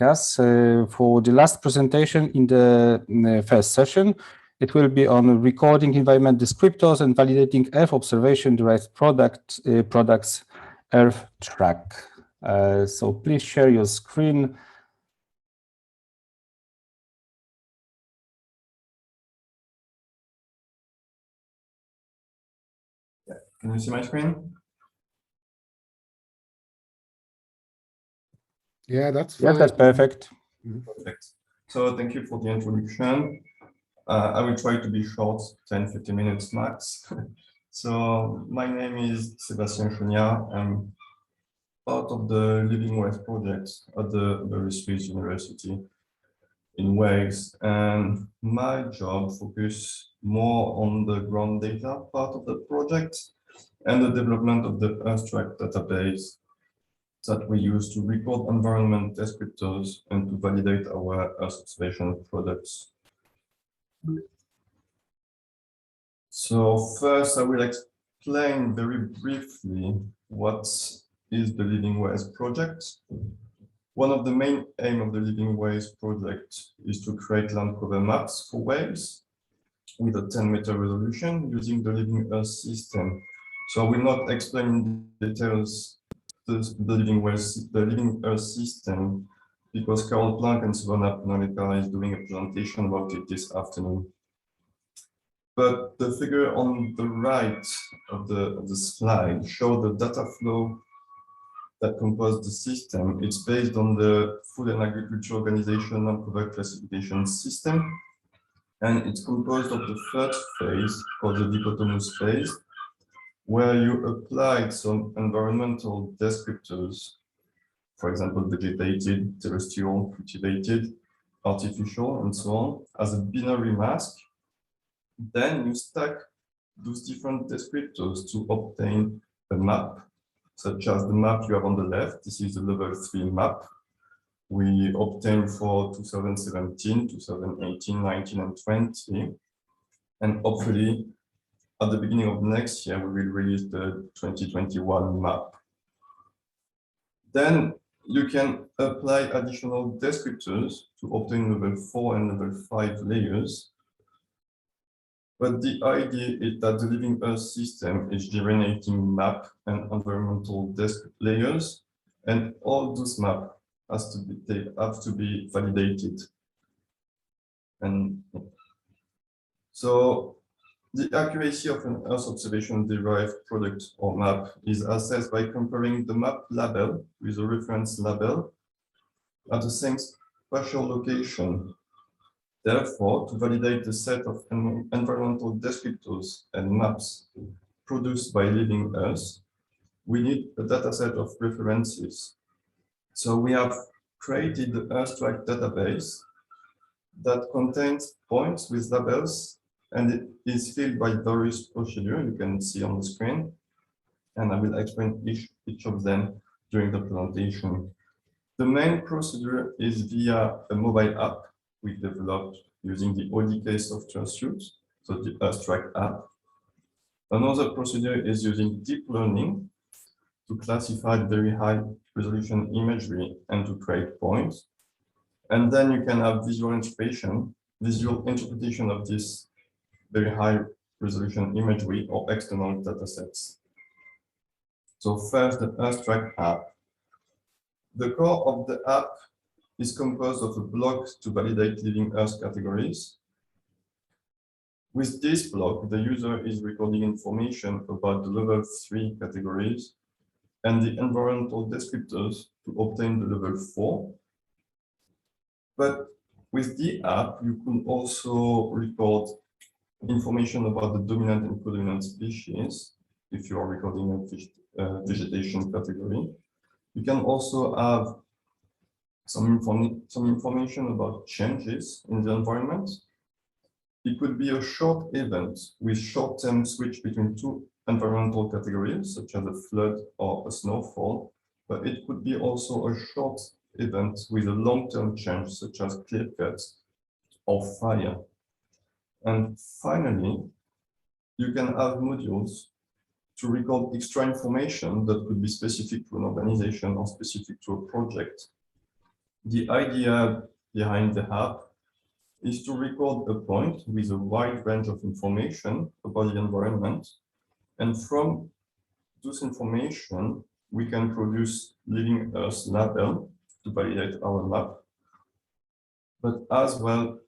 us for the last presentation in the first session. It will be on recording environment descriptors and validating Earth observation-derived products Earth Track. So please share your screen. Can you see my screen? Yeah, that's fine. Yes, that's perfect. Perfect. So thank you for the introduction. I will try to be short, 10-15 minutes max. So my name is Sebastian Chonia. I'm part of the Living Wales project at the Swiss University in Wales. And my job focuses more on the ground data part of the project and the development of the Earth Track database that we use to record environment descriptors and to validate our Earth observation products. So first, I will explain very briefly what is the Living Wales project. One of the main aims of the Living Wales project is to create land cover maps for Wales with a 10-meter resolution using the Living Earth system. So I will not explain in details the Living Earth system because Carol Planck and Savannah Penalica is doing a presentation about it this afternoon. But the figure on the right of the slide shows the data flow that composes the system. It's based on the Food and Agriculture Organization and Product Classification System. And it's composed of the first phase, called the dichotomous phase, where you applied some environmental descriptors, for example, vegetated, terrestrial, cultivated, artificial, and so on, as a binary mask. Then you stack those different descriptors to obtain a map, such as the map you have on the left. This is the level 3 map we obtained for 2017, 2018, 19, and 20. And hopefully, at the beginning of next year, we will release the 2021 map. Then you can apply additional descriptors to obtain level 4 and level 5 layers. But the idea is that the Living Earth system is generating map and environmental layers, and all those maps have to be validated. And so the accuracy of an Earth observation-derived product or map is assessed by comparing the map label with a reference label at the same spatial location. Therefore, to validate the set of environmental descriptors and maps produced by Living Earth, we need a dataset of references. So we have created the Earth Track database that contains points with labels and it is filled by various procedures you can see on the screen, and I will explain each of them during the presentation. The main procedure is via a mobile app we developed using the ODK software suite, so the Earthtrack app. Another procedure is using deep learning to classify very high resolution imagery and to create points. And then you can have visual interpretation of this very high resolution imagery or external datasets. So first, the Earthtrack app. The core of the app is composed of a block to validate living Earth categories. With this block, the user is recording information about the level 3 categories and the environmental descriptors to obtain the level 4. But with the app, you can also record information about the dominant and codominant species if you are recording a vegetation category. You can also have some information about changes in the environment. It could be a short event with short-term switch between two environmental categories, such as a flood or a snowfall, but it could be also a short event with a long-term change, such as clear cuts or fire. And finally, you can have modules to record extra information that could be specific to an organization or specific to a project. The idea behind the app is to record a point with a wide range of information about the environment. And from this information, we can produce Living Earth label to validate our map, but as well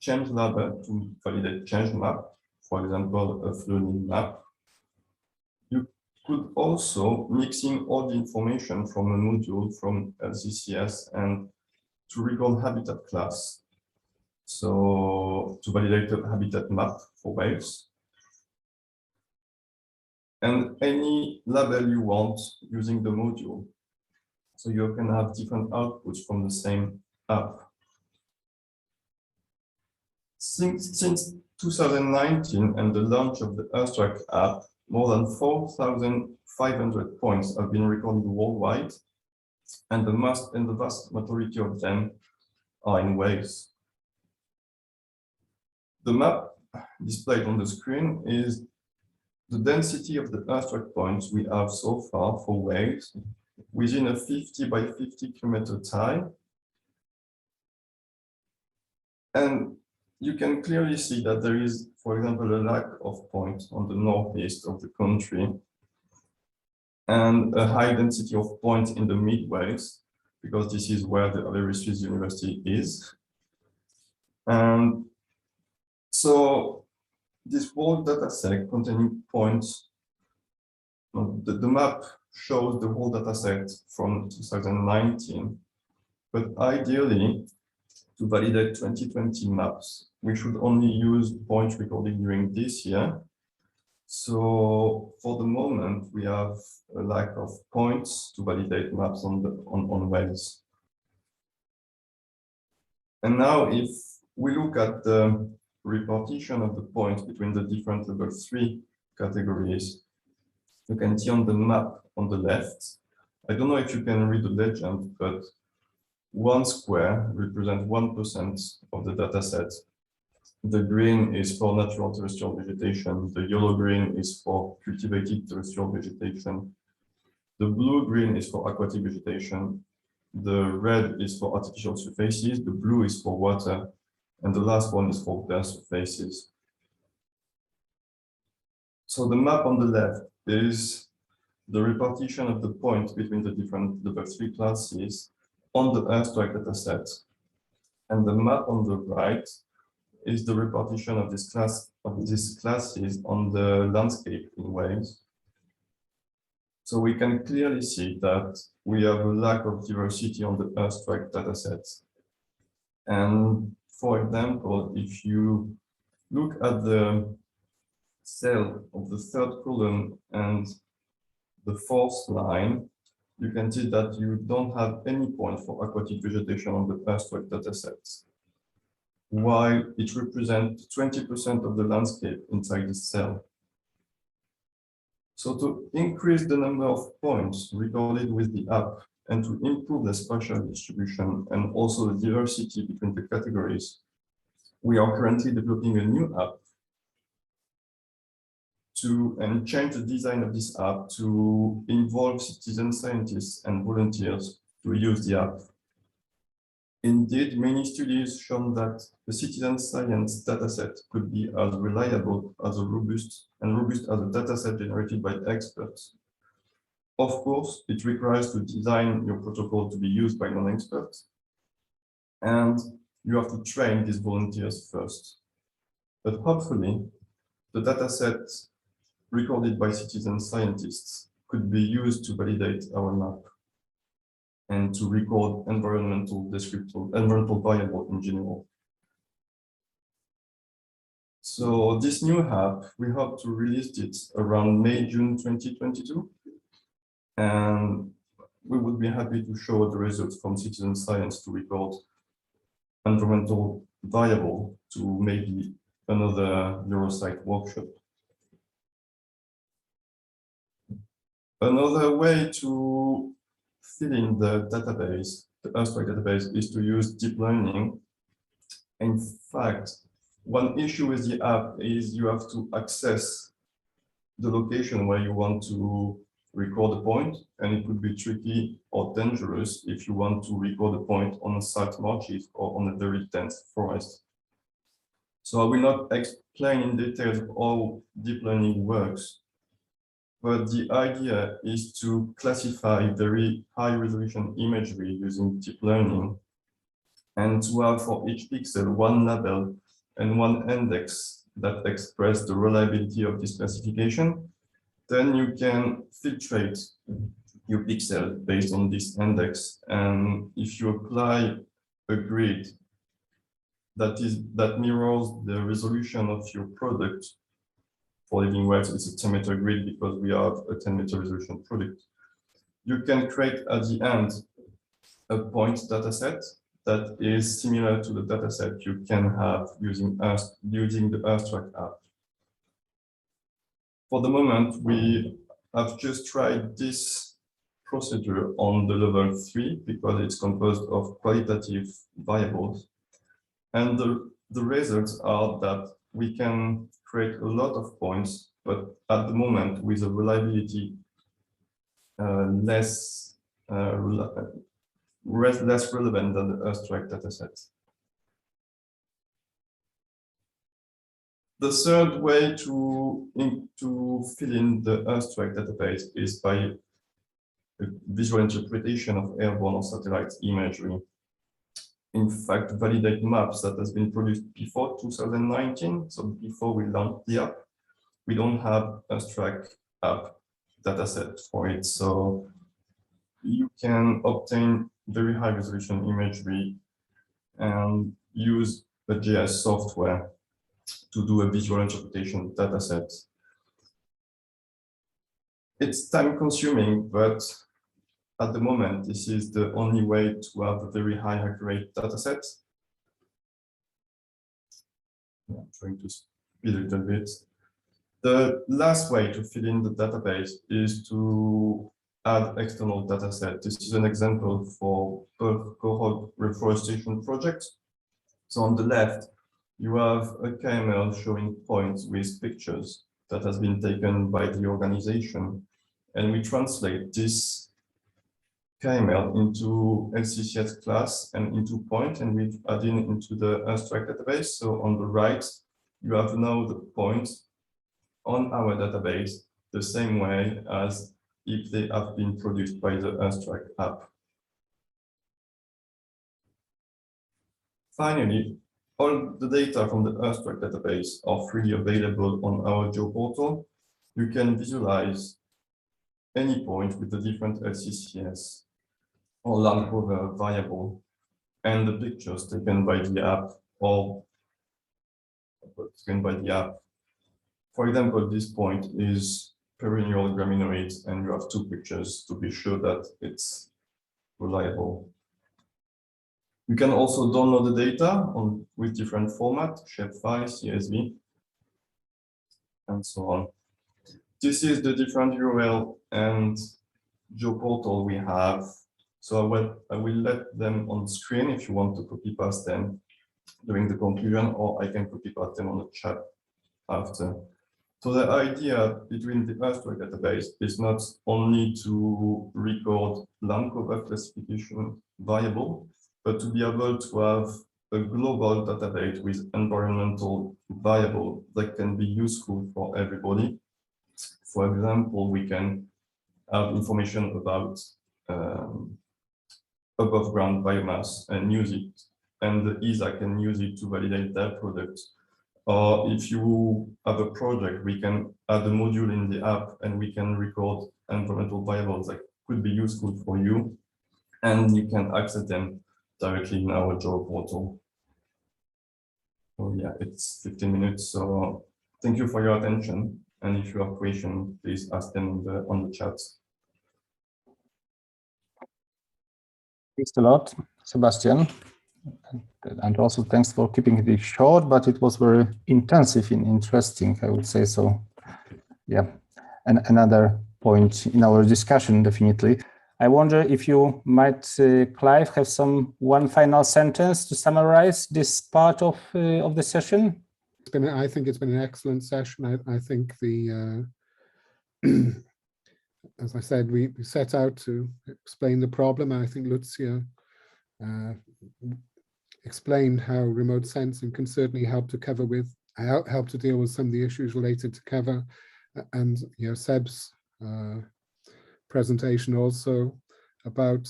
change label to validate change map, for example, a flooding map. You could also mixing all the information from a module from LCCS and to record habitat class. So to validate a habitat map for whales. And any label you want using the module. So you can have different outputs from the same app. Since 2019 and the launch of the Earthtrack app, more than 4,500 points have been recorded worldwide, and the vast majority of them are in whales. The map displayed on the screen is the density of the Earthtrack points we have so far for whales within a 50 by 50 kilometer tile. And you can clearly see that there is, for example, a lack of points on the northeast of the country and a high density of points in the mid Wales, because this is where the Swiss University is. And so this whole data set containing points, the map shows the whole data set from 2019, but ideally, to validate 2020 maps, we should only use points recorded during this year. So for the moment, we have a lack of points to validate maps on Wales. And now if we look at the repartition of the points between the different level 3 categories, you can see on the map on the left, I don't know if you can read the legend, but 1 square represents 1% of the data set. The green is for natural terrestrial vegetation. The yellow-green is for cultivated terrestrial vegetation. The blue-green is for aquatic vegetation. The red is for artificial surfaces. The blue is for water. And the last one is for bare surfaces. So the map on the left is the repartition of the points between the different level 3 classes on the Earthtrack dataset. And the map on the right is the repartition of these classes on the landscape in Wales. So we can clearly see that we have a lack of diversity on the Earthtrack datasets. And for example, if you look at the cell of the third column and the fourth line, you can see that you don't have any point for aquatic vegetation on the Earthtrack datasets. while it represents 20% of the landscape inside the cell. So to increase the number of points recorded with the app and to improve the spatial distribution and also the diversity between the categories, we are currently developing a new app and change the design of this app to involve citizen scientists and volunteers to use the app. Indeed, many studies shown that the citizen science dataset could be as reliable as robust as a dataset generated by experts. Of course, it requires to design your protocol to be used by non-experts, and you have to train these volunteers first. But hopefully, the dataset recorded by citizen scientists could be used to validate our map and to record environmental variable in general. So this new app, we hope to release it around May, June 2022. And we would be happy to show the results from citizen science to record environmental variable to maybe another Eurosite workshop. Another way to fill in the database, the Eurosite database, is to use deep learning. In fact, one issue with the app is you have to access the location where you want to record a point, and it could be tricky or dangerous if you want to record a point on salt marshes or on a very dense forest. So I will not explain in detail how deep learning works, but the idea is to classify very high resolution imagery using deep learning and to have for each pixel one label and one index that express the reliability of this classification. Then you can filtrate your pixel based on this index. And if you apply a grid that mirrors the resolution of your product, for living waves, it's a 10-meter grid because we have a 10-meter resolution product. You can create at the end a point dataset that is similar to the dataset you can have using the Eurosite app. For the moment, we have just tried this procedure on the level 3 because it's composed of qualitative variables. And the results are that we can create a lot of points, but at the moment with a reliability less relevant than the Eurosite dataset. The third way to fill in the Eurosite database is by a visual interpretation of airborne or satellite imagery. In fact, validate maps that has been produced before 2019, so before we launched the app, we don't have a Eurosite app dataset for it. So you can obtain very high resolution imagery and use a GIS software to do a visual interpretation dataset. It's time consuming, but at the moment, this is the only way to have a very high accurate dataset. I'm trying to speed a little bit. The last way to fill in the database is to add external dataset. This is an example for bulk cohort reforestation project. So on the left, you have a KML showing points with pictures that has been taken by the organization. And we translate this KML into LCCS class and into point, and we add in into the Eurosite database. So on the right, you have now the points on our database the same way as if they have been produced by the Eurosite app. Finally, all the data from the Eurosite database are freely available on our GeoPortal. You can visualize any point with the different LCCS or land cover variable and the pictures taken by the app or taken by the app. For example, this point is perennial graminoids, and you have 2 pictures to be sure that it's reliable. You can also download the data with different formats, shapefile, CSV, and so on. This is the different URL and geoportal we have. So I will let them on the screen if you want to copy paste them during the conclusion, or I can copy paste them on the chat after. So the idea between the Earthwork database is not only to record land cover classification variable, but to be able to have a global database with environmental variable that can be useful for everybody. For example, we can have information about above ground biomass and use it, and the ESA can use it to validate their product. Or if you have a project, we can add a module in the app and we can record environmental variables that could be useful for you, and you can access them directly in our job portal. So yeah, it's 15 minutes, so thank you for your attention. And if you have questions, please ask them on the chat. Thanks a lot, Sebastian. And also thanks for keeping it short, but it was very intensive and interesting, I would say so. Yeah, and another point in our discussion, definitely. I wonder if you might, Clive, have one final sentence to summarize this part of the session. I think it's been an excellent session. I think the as I said, we set out to explain the problem. I think Lucia explained how remote sensing can certainly help to deal with some of the issues related to cover, and Seb's presentation also about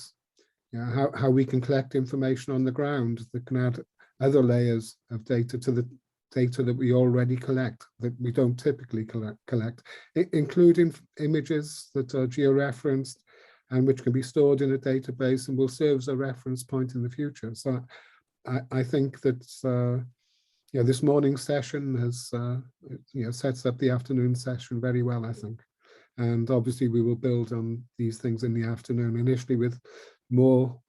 how we can collect information on the ground that can add other layers of data to the data that we already collect, that we don't typically collect, including images that are georeferenced and which can be stored in a database and will serve as a reference point in the future. So I think that this morning's session has sets up the afternoon session very well, I think. And obviously we will build on these things in the afternoon, initially with more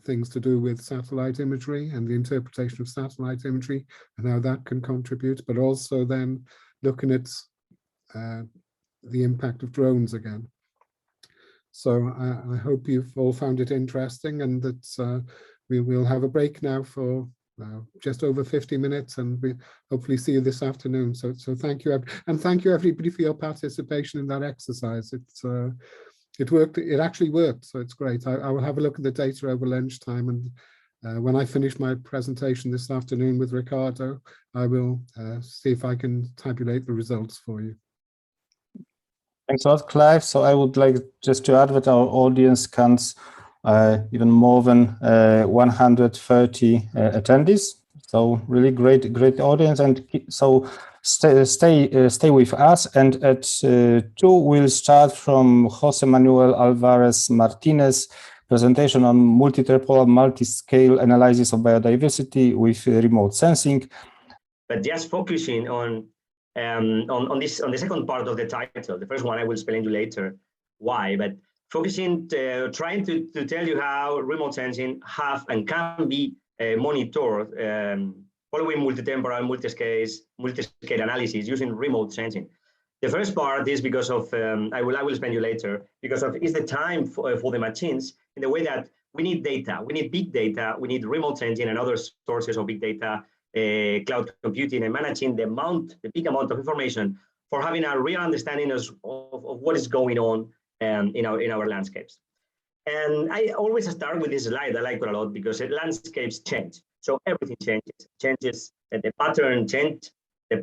things to do with satellite imagery and the interpretation of satellite imagery and how that can contribute, but also then looking at the impact of drones again. So I hope you've all found it interesting, and that we will have a break now for just over 50 minutes, and we hopefully see you this afternoon. So thank you, and thank you everybody for your participation in that exercise. It worked. It actually worked, so it's great. I will have a look at the data over lunchtime, and when I finish my presentation this afternoon with Ricardo, I will see if I can tabulate the results for you. Thanks a lot, Clive. So I would like just to add that our audience counts even more than 130 attendees. So really great audience, and so stay with us. And at 2 we'll start from Jose Manuel Alvarez Martinez presentation on multi-temporal, multi-scale analysis of biodiversity with remote sensing. But just focusing on the second part of the title, the first one I will explain you later why, but focusing, trying to tell you how remote sensing have and can be monitored following multi-temporal, multi-scale analysis using remote sensing. The first part is because of, I will explain you later, because of is the time for the machines in the way that we need data, we need big data, we need remote sensing and other sources of big data, cloud computing, and managing the big amount of information for having a real understanding of what is going on in our landscapes. And I always start with this slide. I like it a lot because landscapes change. So everything changes, the patterns change, the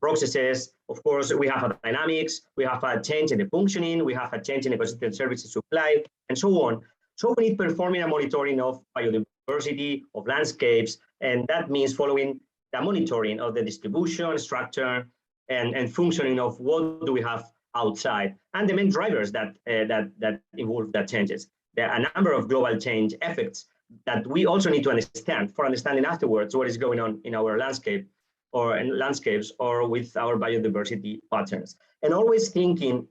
processes. Of course, we have a dynamics, we have a change in the functioning, we have a change in ecosystem services supply, and so on. So we need performing a monitoring of biodiversity, of landscapes, and that means following the monitoring of the distribution, structure, and functioning of what do we have outside, and the main drivers that involve that changes. There are a number of global change effects that we also need to understand for understanding afterwards what is going on in our landscape or in landscapes or with our biodiversity patterns. And always thinking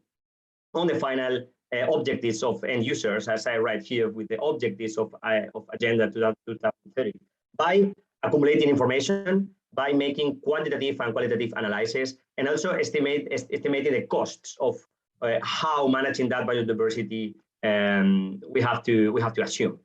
on the final objectives of end users, as I write here with the objectives of Agenda 2030, by accumulating information, by making quantitative and qualitative analysis, and also estimating the costs of how managing that biodiversity we have to assume.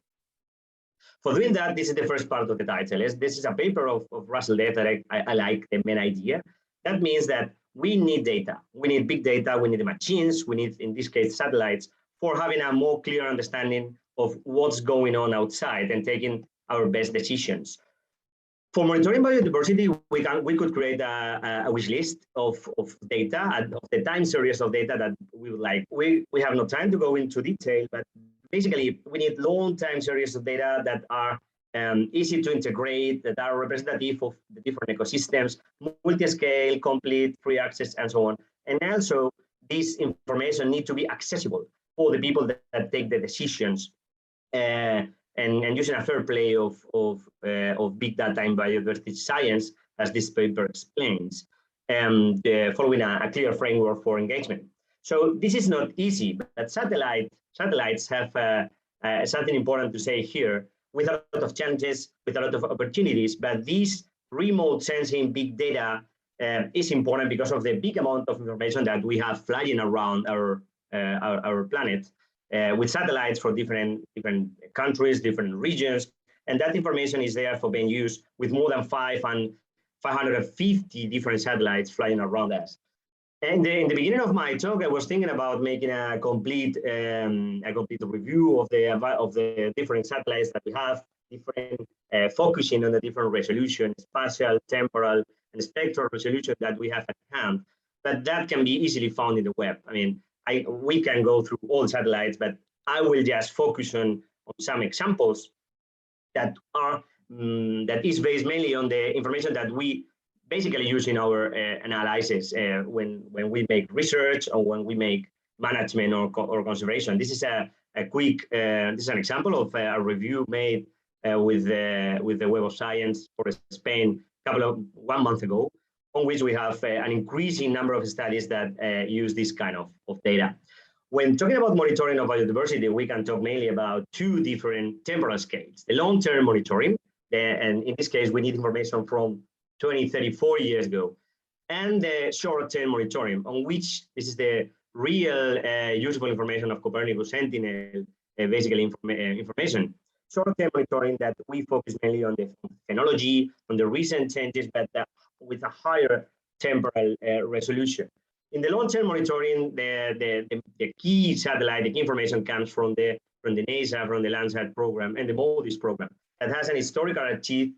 For doing that, this is the first part of the title. This is a paper of Russell Death that I like the main idea. That means that we need data. We need big data. We need machines. We need, in this case, satellites for having a more clear understanding of what's going on outside and taking our best decisions. For monitoring biodiversity, we could create a wish list of data, of the time series of data that we would like. We have no time to go into detail, but basically, we need long time series of data that are easy to integrate, that are representative of the different ecosystems, multi-scale, complete, free access, and so on. And also, this information needs to be accessible for the people that take the decisions and using a fair play of big data in biodiversity science, as this paper explains, and following a clear framework for engagement. So this is not easy, but satellites have something important to say here, with a lot of challenges, with a lot of opportunities, but this remote sensing big data is important because of the big amount of information that we have flying around our planet with satellites for different countries, different regions, and that information is there for being used with more than 550 different satellites flying around us. And in the beginning of my talk, I was thinking about making a complete review of the different satellites that we have, focusing on the different resolution, spatial, temporal, and spectral resolution that we have at hand. But that can be easily found in the web. I mean, we can go through all satellites, but I will just focus on some examples that is based mainly on the information that we basically use in our analysis when we make research or when we make management or conservation. This is a quick, this is an example of a review made with the Web of Science for Spain 1 month ago, on which we have an increasing number of studies that use this kind of data. When talking about monitoring of biodiversity, we can talk mainly about two different temporal scales. The long-term monitoring, and in this case, we need information from 20, 30, 40 years ago, and the short-term monitoring, on which this is the real useful information of Copernicus Sentinel, basically information. Short-term monitoring that we focus mainly on the phenology, on the recent changes, but with a higher temporal resolution. In the long-term monitoring, the key satellite, the key information comes from the NASA, from the Landsat program, and the MODIS program that has an historical achievement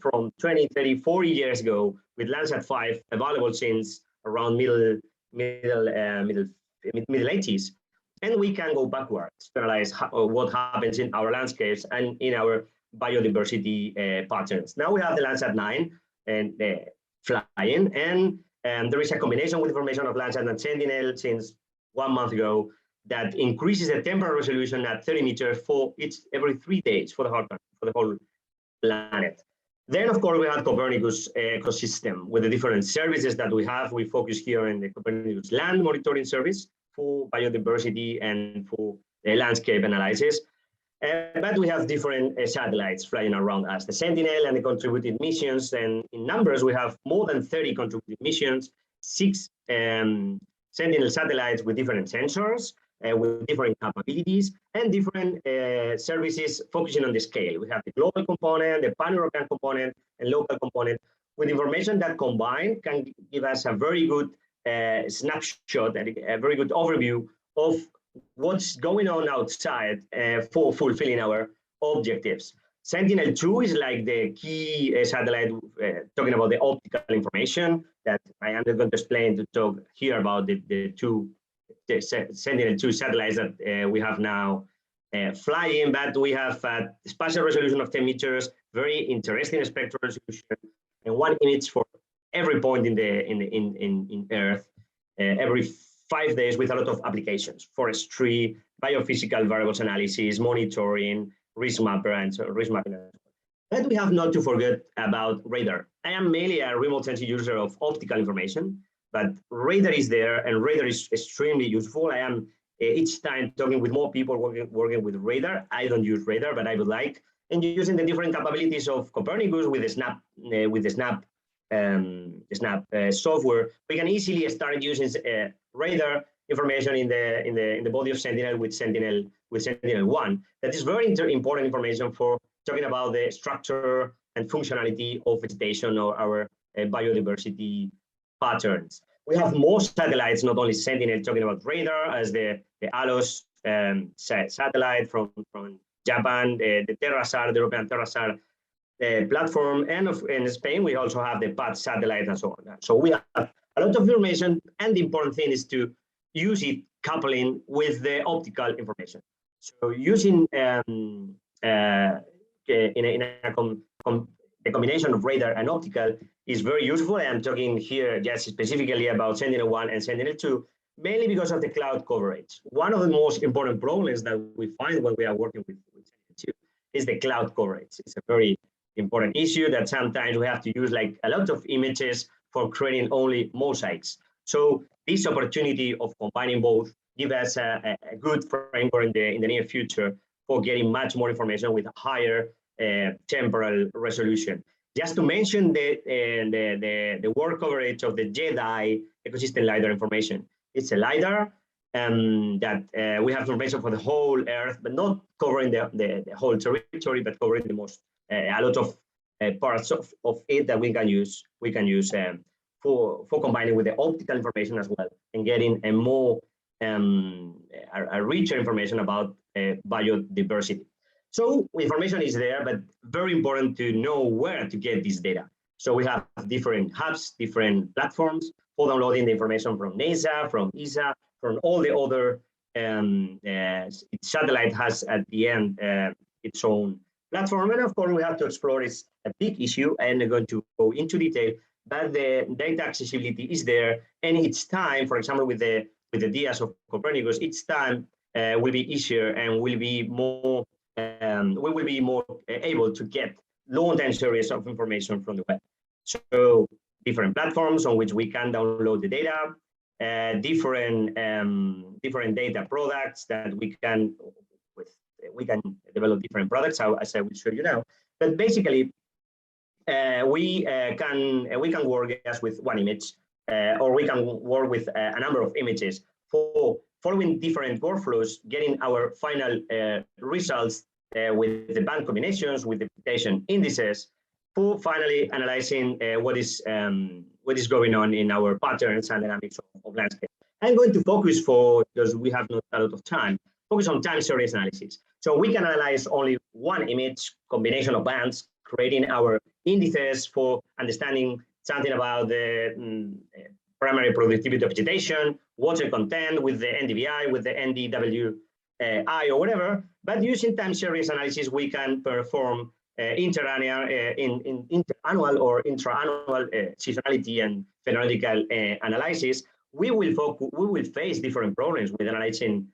from 20, 30, 40 years ago, with Landsat 5 available since around middle 80s. And we can go backwards to analyze what happens in our landscapes and in our biodiversity patterns. Now we have the Landsat 9 and flying, and there is a combination with information of Landsat and Sentinel since 1 month ago that increases the temporal resolution at 30 meters for every 3 days for the whole planet. Then, of course, we have Copernicus ecosystem with the different services that we have. We focus here in the Copernicus land monitoring service for biodiversity and for landscape analysis. But we have different satellites flying around us, the Sentinel and the contributed missions. And in numbers, we have more than 30 contributed missions, 6 Sentinel satellites with different sensors, with different capabilities and different services focusing on the scale. We have the global component, the pan-European component, and local component, with information that combined can give us a very good snapshot and a very good overview of what's going on outside for fulfilling our objectives. Sentinel-2 is like the key satellite talking about the optical information that I am not going to explain to talk here about the Sentinel-2 satellites that we have now flying, but we have a spatial resolution of 10 meters, very interesting spectral resolution, and 1 image for every point in Earth, every 5 days, with a lot of applications: forestry, biophysical variables analysis, monitoring, risk mapping. And we have not to forget about radar. I am mainly a remote sensing user of optical information, but radar is there, and radar is extremely useful. I am each time talking with more people working with radar. I don't use radar, but I would like, and using the different capabilities of Copernicus with the Snap software, we can easily start using radar information in the body of Sentinel with Sentinel-1. That is very important information for talking about the structure and functionality of vegetation or our biodiversity patterns. We have more satellites, not only Sentinel talking about radar, as the ALOS satellite from Japan, the TerraSAR, the European TerraSAR platform, and in Spain we also have the PAD satellite and so on. So we have a lot of information, and the important thing is to use it coupling with the optical information. So using a combination of radar and optical is very useful. I'm talking here just specifically about Sentinel-1 and Sentinel-2, mainly because of the cloud coverage. One of the most important problems that we find when we are working with Sentinel-2 is the cloud coverage. It's a very important issue that sometimes we have to use like a lot of images for creating only mosaics. So this opportunity of combining both gives us a good framework in the near future for getting much more information with a higher temporal resolution. Just to mention the work coverage of the JEDI ecosystem LiDAR information. It's a LiDAR that we have information for the whole Earth, but not covering the whole territory, but covering the most a lot of parts of it that we can use for combining with the optical information as well, and getting a more a richer information about biodiversity. So information is there, but very important to know where to get this data. So we have different hubs, different platforms for downloading the information from NASA, from ESA, from all the other satellite has at the end its own platform. And of course, we have to explore. It's a big issue, and I'm going to go into detail, but the data accessibility is there, and it's time, for example, with the DIAS of Copernicus, each time will be easier and will be more. We will be more able to get long-time series of information from the web. So different platforms on which we can download the data, different data products that we can develop different products, as I will show you now. But basically, we can work just with one image, or we can work with a number of images for following different workflows, getting our final results with the band combinations, with the vegetation indices, for finally analyzing what is going on in our patterns and dynamics of landscape. I'm going to focus, because we have not a lot of time, focus on time series analysis. So we can analyze only one image, combination of bands, creating our indices for understanding something about the primary productivity of vegetation, water content with the NDVI, with the NDWI or whatever. But using time series analysis, we can perform interannual or intra-annual seasonality and phenological analysis. We will face different problems with analyzing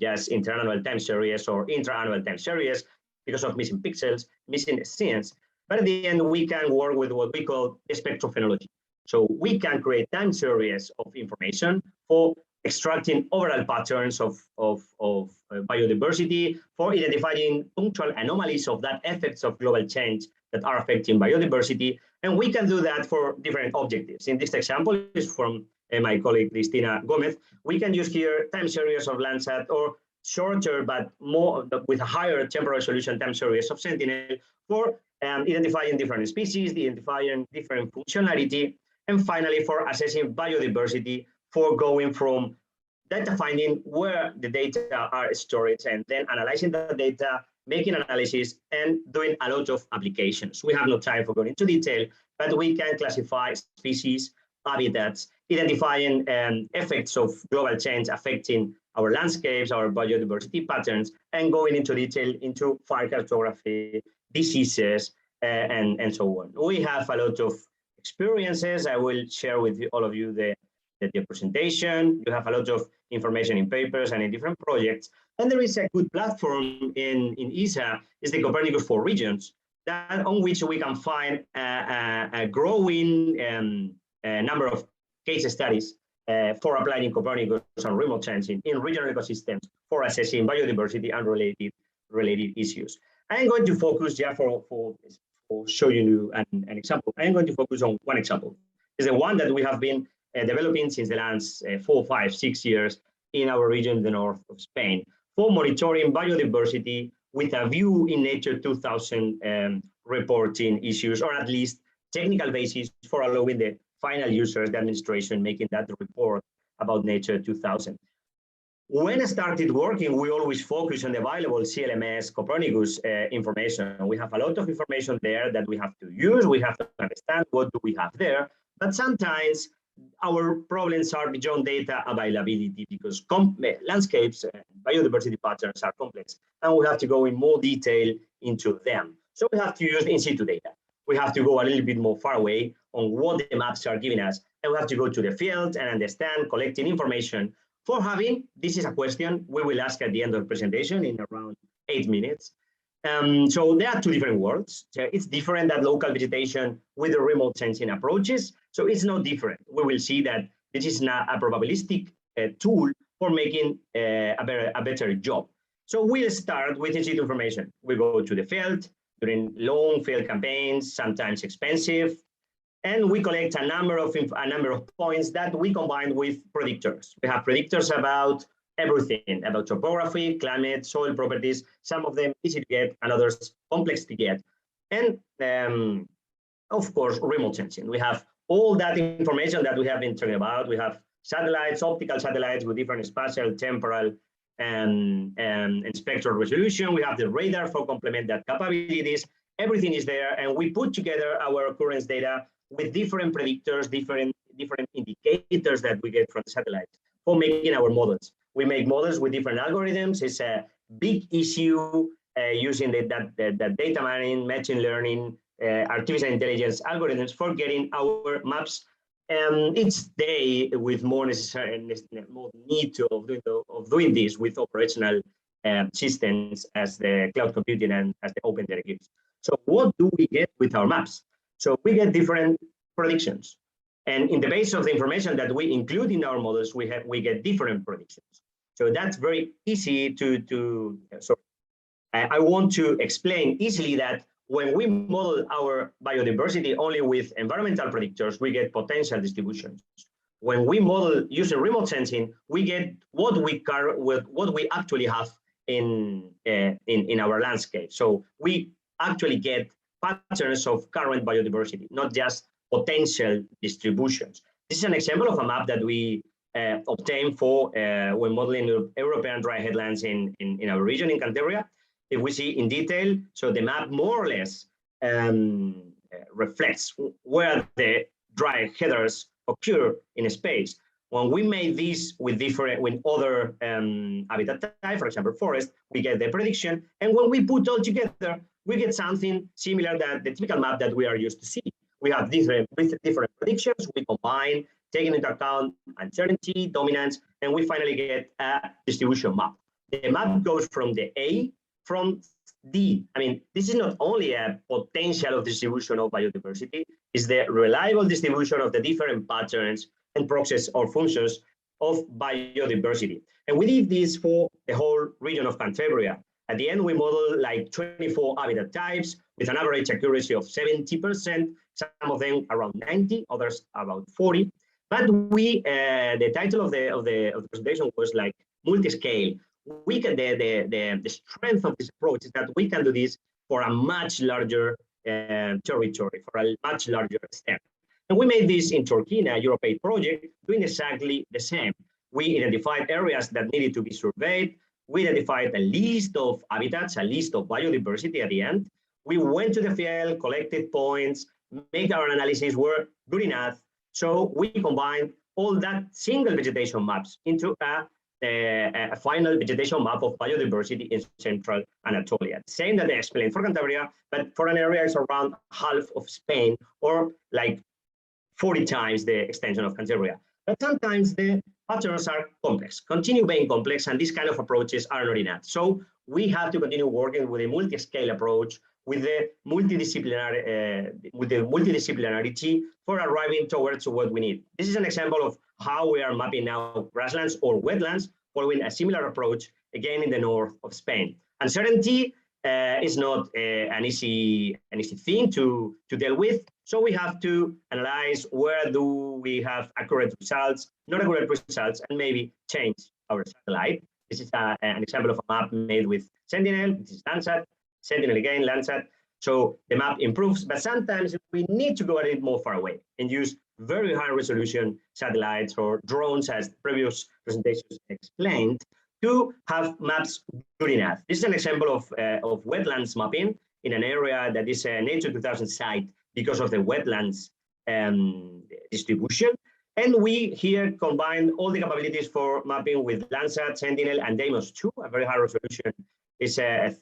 just interannual time series or intra-annual time series because of missing pixels, missing scenes. But at the end, we can work with what we call spectrophenology. So we can create time series of information for extracting overall patterns of biodiversity, for identifying punctual anomalies of that effects of global change that are affecting biodiversity. And we can do that for different objectives. In this example is from my colleague, Cristina Gomez. We can use here time series of Landsat, or shorter, but more with a higher temporal resolution time series of Sentinel for identifying different species, identifying different functionality, and finally for assessing biodiversity, for going from data finding where the data are stored and then analyzing the data, making analysis, and doing a lot of applications. We have no time for going into detail, but we can classify species, habitats, identifying effects of global change affecting our landscapes, our biodiversity patterns, and going into detail into fire cartography, diseases, and so on. We have a lot of experiences. I will share with all of you the presentation. You have a lot of information in papers and in different projects. And there is a good platform in ESA, is the Copernicus for Regions, that on which we can find a growing number of case studies for applying Copernicus and remote sensing in regional ecosystems for assessing biodiversity and related issues. I'm going to focus, just for showing you an example. I'm going to focus on one example. It's the one that we have been developing since the last 4, 5, 6 years in our region in the north of Spain for monitoring biodiversity with a view in Nature 2000 reporting issues, or at least technical basis for allowing the final users, the administration, making that report about Nature 2000. When I started working, we always focus on the available CLMS Copernicus information. We have a lot of information there that we have to use. We have to understand what do we have there. But sometimes our problems are beyond data availability because landscapes, biodiversity patterns are complex, and we have to go in more detail into them. So we have to use in situ data. We have to go a little bit more far away on what the maps are giving us, and we have to go to the field and understand, collecting information. For having, this is a question we will ask at the end of the presentation in around 8 minutes. So there are two different worlds. So it's different than local vegetation with the remote sensing approaches. So it's not different. We will see that this is not a probabilistic tool for making a better job. So we'll start with in situ information. We go to the field during long field campaigns, sometimes expensive, and we collect a number of points that we combine with predictors. We have predictors about everything, about topography, climate, soil properties, some of them easy to get and others complex to get. And of course, remote sensing. We have all that information that we have been talking about. We have satellites, optical satellites with different spatial, temporal, and spectral resolution. We have the radar for complement that capabilities. Everything is there, and we put together our occurrence data with different predictors, different indicators that we get from the satellites for making our models. We make models with different algorithms. It's a big issue using the data mining, machine learning, artificial intelligence algorithms for getting our maps. Each day with more need of doing this with operational systems as the cloud computing and as the open data gives. So what do we get with our maps? So we get different predictions. And in the base of the information that we include in our models, we get different predictions. So that's very easy I want to explain easily that when we model our biodiversity only with environmental predictors, we get potential distributions. When we model using remote sensing, we get what we actually have in our landscape. So we actually get patterns of current biodiversity, not just potential distributions. This is an example of a map that we obtained for when modeling European dry headlands in our region in Cantabria. If we see in detail, so the map more or less reflects where the dry headers occur in a space. When we made this with other habitat type, for example, forest, we get the prediction. And when we put all together, we get something similar to the typical map that we are used to see. We have different predictions, we combine, taking into account uncertainty, dominance, and we finally get a distribution map. The map goes from the A, from D. I mean, this is not only a potential of distribution of biodiversity, it's the reliable distribution of the different patterns and processes or functions of biodiversity. And we did this for the whole region of Cantabria. At the end, we model like 24 habitat types with an average accuracy of 70%, some of them around 90, others about 40. But the title of the presentation was like multi-scale. The strength of this approach is that we can do this for a much larger territory, for a much larger extent. And we made this in Turkey in a European project, doing exactly the same. We identified areas that needed to be surveyed. We identified a list of habitats, a list of biodiversity at the end. We went to the field, collected points, made our analysis were good enough. So we combined all that single vegetation maps into a final vegetation map of biodiversity in central Anatolia. Same that I explained for Cantabria, but for an area is around half of Spain or like 40 times the extension of Cantabria. But sometimes the patterns are complex, continue being complex, and these kind of approaches are not enough. So we have to continue working with a multi-scale approach with the multidisciplinarity for arriving towards what we need. This is an example of how we are mapping now grasslands or wetlands, following a similar approach, again in the north of Spain. Uncertainty is not an easy thing to deal with, so we have to analyze where do we have accurate results, not accurate results, and maybe change our satellite. This is an example of a map made with Sentinel. This is Landsat, Sentinel again, Landsat. So the map improves, but sometimes we need to go a little more far away and use very high resolution satellites or drones, as previous presentations explained, to have maps good enough. This is an example of wetlands mapping in an area that is a Nature 2000 site because of the wetlands distribution. And we here combine all the capabilities for mapping with Landsat, Sentinel, and Deimos 2, a very high resolution. It's a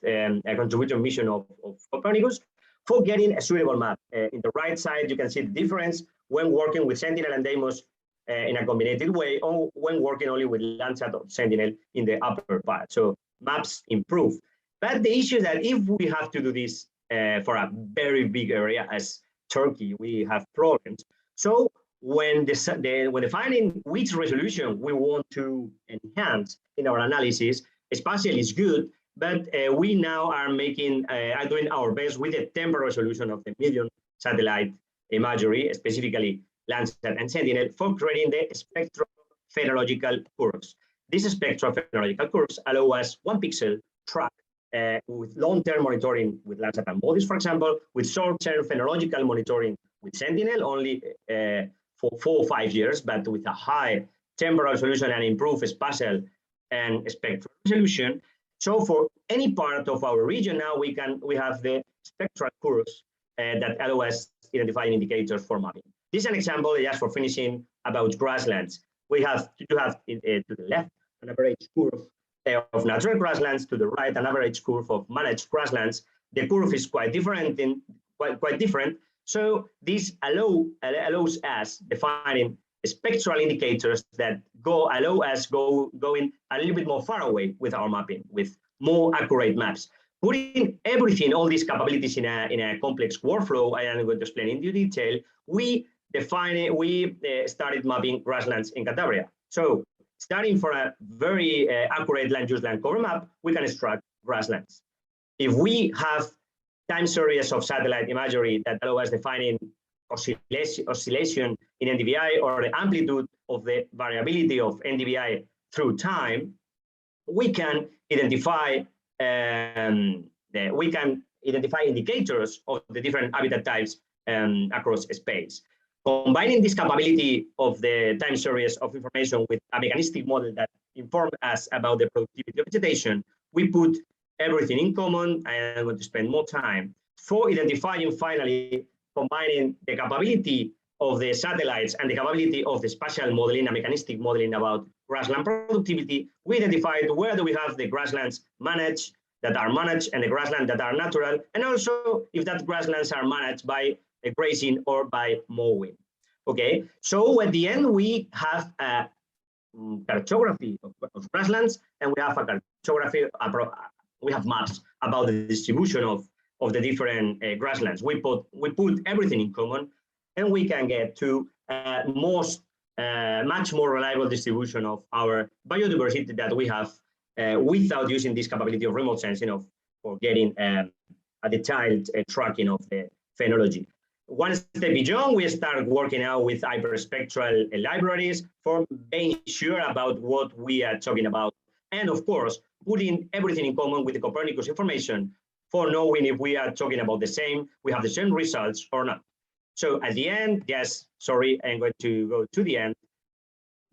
contributor mission of Copernicus for getting a suitable map. In the right side, you can see the difference when working with Sentinel and Deimos in a combined way, or when working only with Landsat or Sentinel in the upper part. So maps improve. But the issue is that if we have to do this for a very big area as Turkey, we have problems. So when defining which resolution we want to enhance in our analysis, spatial is good, but we now are doing our best with the temporal resolution of the medium satellite imagery, specifically Landsat and Sentinel, for creating the spectral phenological curves. These spectral phenological curves allow us 1 pixel track with long-term monitoring with Landsat and MODIS, for example, with short-term phenological monitoring with Sentinel, only for 4 or 5 years, but with a high temporal resolution and improved spatial and spectral resolution. So for any part of our region now, we have the spectral curves that allow us identifying indicators for mapping. This is an example, just for finishing, about grasslands. We have to the left an average curve of natural grasslands, to the right an average curve of managed grasslands. The curve is quite different, quite different. So this allows us defining spectral indicators that allow us going a little bit more far away with our mapping, with more accurate maps. Putting everything, all these capabilities in a complex workflow, I am going to explain in detail. We started mapping grasslands in Cantabria. So starting for a very accurate land use land cover map, we can extract grasslands. If we have time series of satellite imagery that allow us defining oscillation in NDVI, or the amplitude of the variability of NDVI through time, we can identify indicators of the different habitat types across space. Combining this capability of the time series of information with a mechanistic model that informs us about the productivity of vegetation, we put everything in common. I am going to spend more time for identifying, finally, combining the capability of the satellites and the capability of the spatial modeling, a mechanistic modeling about grassland productivity. We identified where do we have the grasslands that are managed and the grasslands that are natural, and also if that grasslands are managed by grazing or by mowing. Okay, so at the end we have a cartography of grasslands, and we have a cartography, we have maps about the distribution of the different grasslands. We put everything in common, and we can get to much more reliable distribution of our biodiversity that we have without using this capability of remote sensing for getting a detailed tracking of the phenology. One step beyond, we start working out with hyperspectral libraries for being sure about what we are talking about. And of course, putting everything in common with the Copernicus information for knowing if we are talking about we have the same results or not. So at the end, yes, sorry, I'm going to go to the end.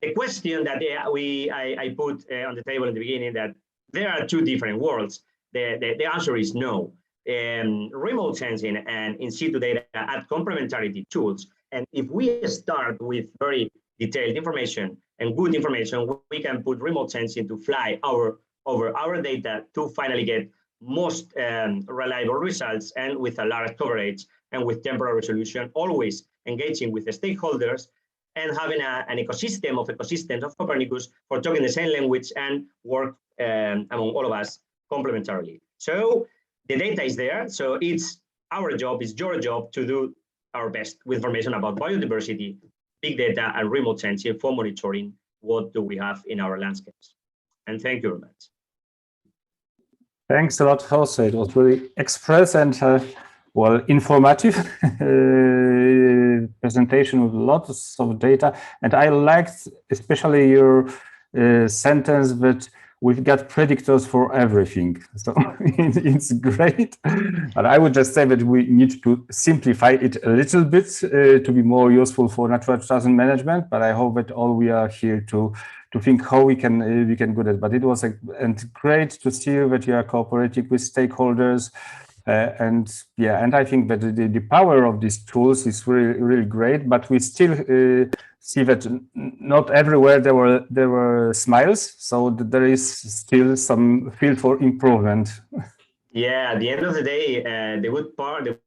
The question that I put on the table in the beginning, that there are two different worlds. The answer is no. Remote sensing and in situ data add complementarity tools. And if we start with very detailed information and good information, we can put remote sensing to fly over our data to finally get most reliable results, and with a large coverage and with temporal resolution, always engaging with the stakeholders and having an ecosystem of Copernicus for talking the same language and work among all of us complementarily. So The data is there, so it's our job, it's your job to do our best with information about biodiversity, big data, and remote sensing for monitoring what do we have in our landscapes. And thank you very much. Thanks a lot, Jose. It was really express and well, informative presentation with lots of data. And I liked especially your sentence that we've got predictors for everything. So it's great. But I would just say that we need to simplify it a little bit to be more useful for Natura 2000 management. But I hope that all we are here to think how we can do that. But it was and great to see that you are cooperating with stakeholders. And I think that the power of these tools is really great, but we still see that not everywhere there were smiles, so there is still some field for improvement. Yeah, at the end of the day, the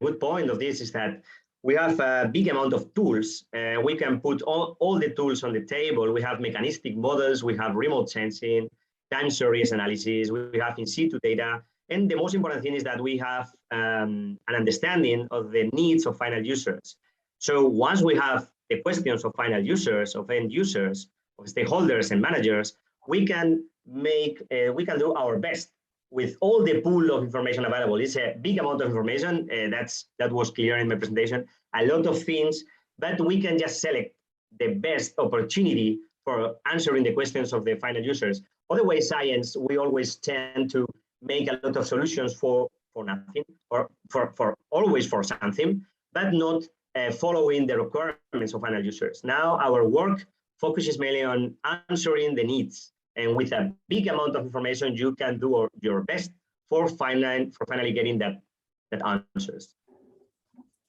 good point of this is that we have a big amount of tools. We can put all the tools on the table. We have mechanistic models, we have remote sensing, time series analysis, we have in situ data. And the most important thing is that we have an understanding of the needs of final users. So once we have the questions of final users, of end users, of stakeholders and managers, we can do our best with all the pool of information available. It's a big amount of information. That was clear in my presentation. A lot of things, but we can just select the best opportunity for answering the questions of the final users. Otherwise, science, we always tend to make a lot of solutions for nothing, or for always for something, but not following the requirements of final users. Now our work focuses mainly on answering the needs, and with a big amount of information, you can do your best for finally getting that answers.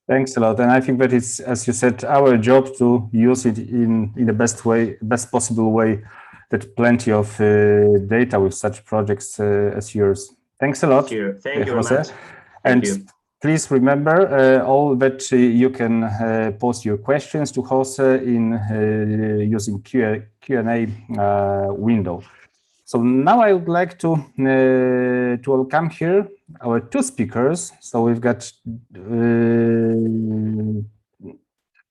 Thanks a lot, and I think that it's, as you said, our job to use it in the best possible way. That plenty of data with such projects as yours. Thanks a lot. Thank you very much. And please remember all that you can post your questions to Jose in using Q&A window. So now I would like to welcome here our two speakers. So we've got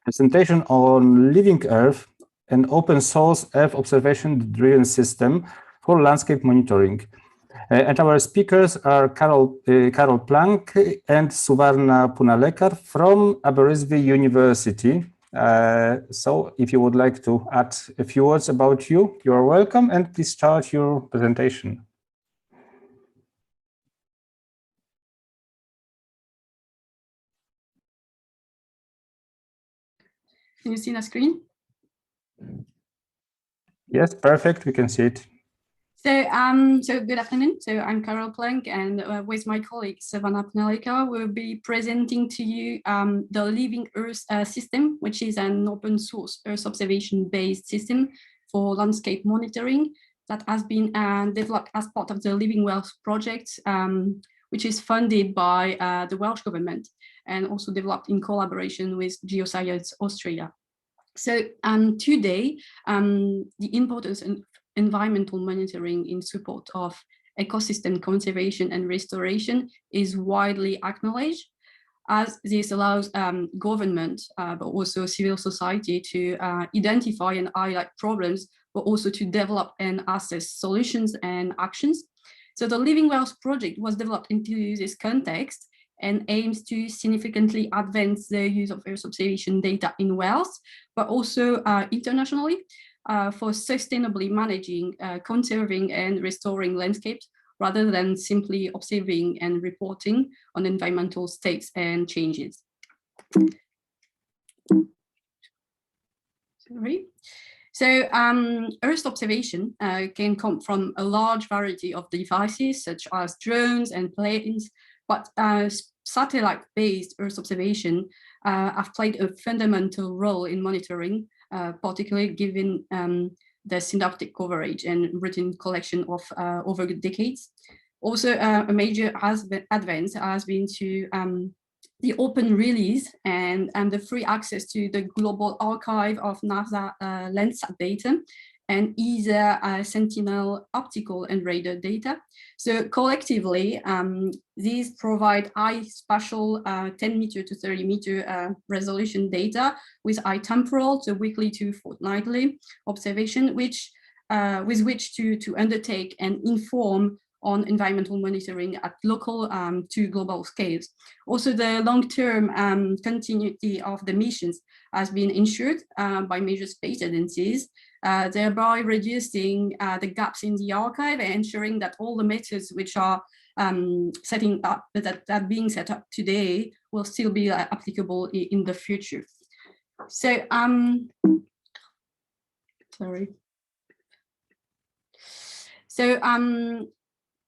presentation on Living Earth, an open source Earth observation-driven system for landscape monitoring. And our speakers are Karol Plank and Suvarna Punalekar from Aberystwyth University. So if you would like to add a few words about you, you are welcome, and please start your presentation. Can you see the screen? Yes, perfect. We can see it. So good afternoon. So I'm Karol Plank, and with my colleague Suvarna Punalekar, we'll be presenting to you the Living Earth system, which is an open source Earth observation-based system for landscape monitoring that has been developed as part of the Living Welsh project, which is funded by the Welsh government and also developed in collaboration with Geoscience Australia. So today, the importance of environmental monitoring in support of ecosystem conservation and restoration is widely acknowledged, as this allows government, but also civil society to identify and highlight problems, but also to develop and assess solutions and actions. So the Living Welsh project was developed into this context and aims to significantly advance the use of Earth observation data in Wales, but also internationally for sustainably managing, conserving and restoring landscapes, rather than simply observing and reporting on environmental states and changes. Sorry. So Earth observation can come from a large variety of devices, such as drones and planes, but satellite-based Earth observation have played a fundamental role in monitoring, particularly given the synoptic coverage and routine collection of over decades. Also, a major advance has been to the open release and the free access to the global archive of NASA Landsat data and either Sentinel optical and radar data. So collectively, these provide high spatial 10 meter to 30 meter resolution data with high temporal, so weekly to fortnightly observation, which with which to undertake and inform on environmental monitoring at local to global scales. Also, the long-term continuity of the missions has been ensured by major space agencies, thereby reducing the gaps in the archive and ensuring that all the methods which are being set up today will still be applicable in the future. So, sorry. So,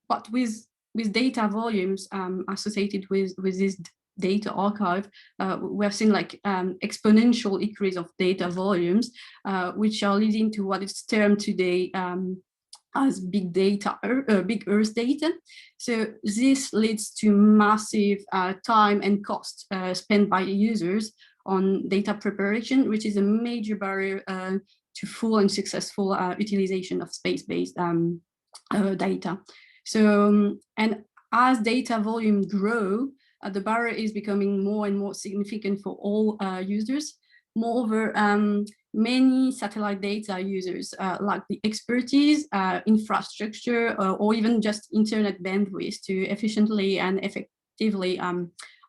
but with data volumes associated with this data archive, we have seen like exponential increase of data volumes, which are leading to what is termed today as big data, big Earth data. So this leads to massive time and cost spent by users on data preparation, which is a major barrier to full and successful utilization of space-based data. So, and as data volume grow, the barrier is becoming more and more significant for all users. Moreover, many satellite data users lack the expertise, infrastructure, or even just internet bandwidth to efficiently and effectively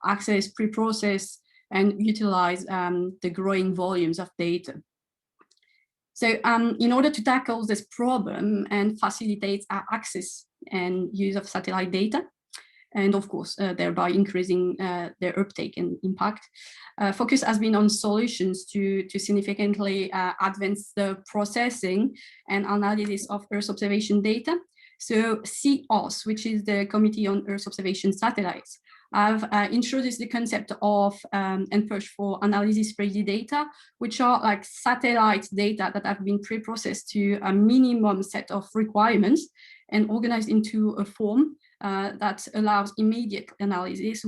access, pre-process, and utilize the growing volumes of data. So in order to tackle this problem and facilitate access and use of satellite data, and of course, thereby increasing their uptake and impact, focus has been on solutions to significantly advance the processing and analysis of Earth observation data. So COS, which is the Committee on Earth Observation Satellites, have introduced the concept of and push for analysis-ready data, which are like satellite data that have been pre-processed to a minimum set of requirements and organized into a form that allows immediate analysis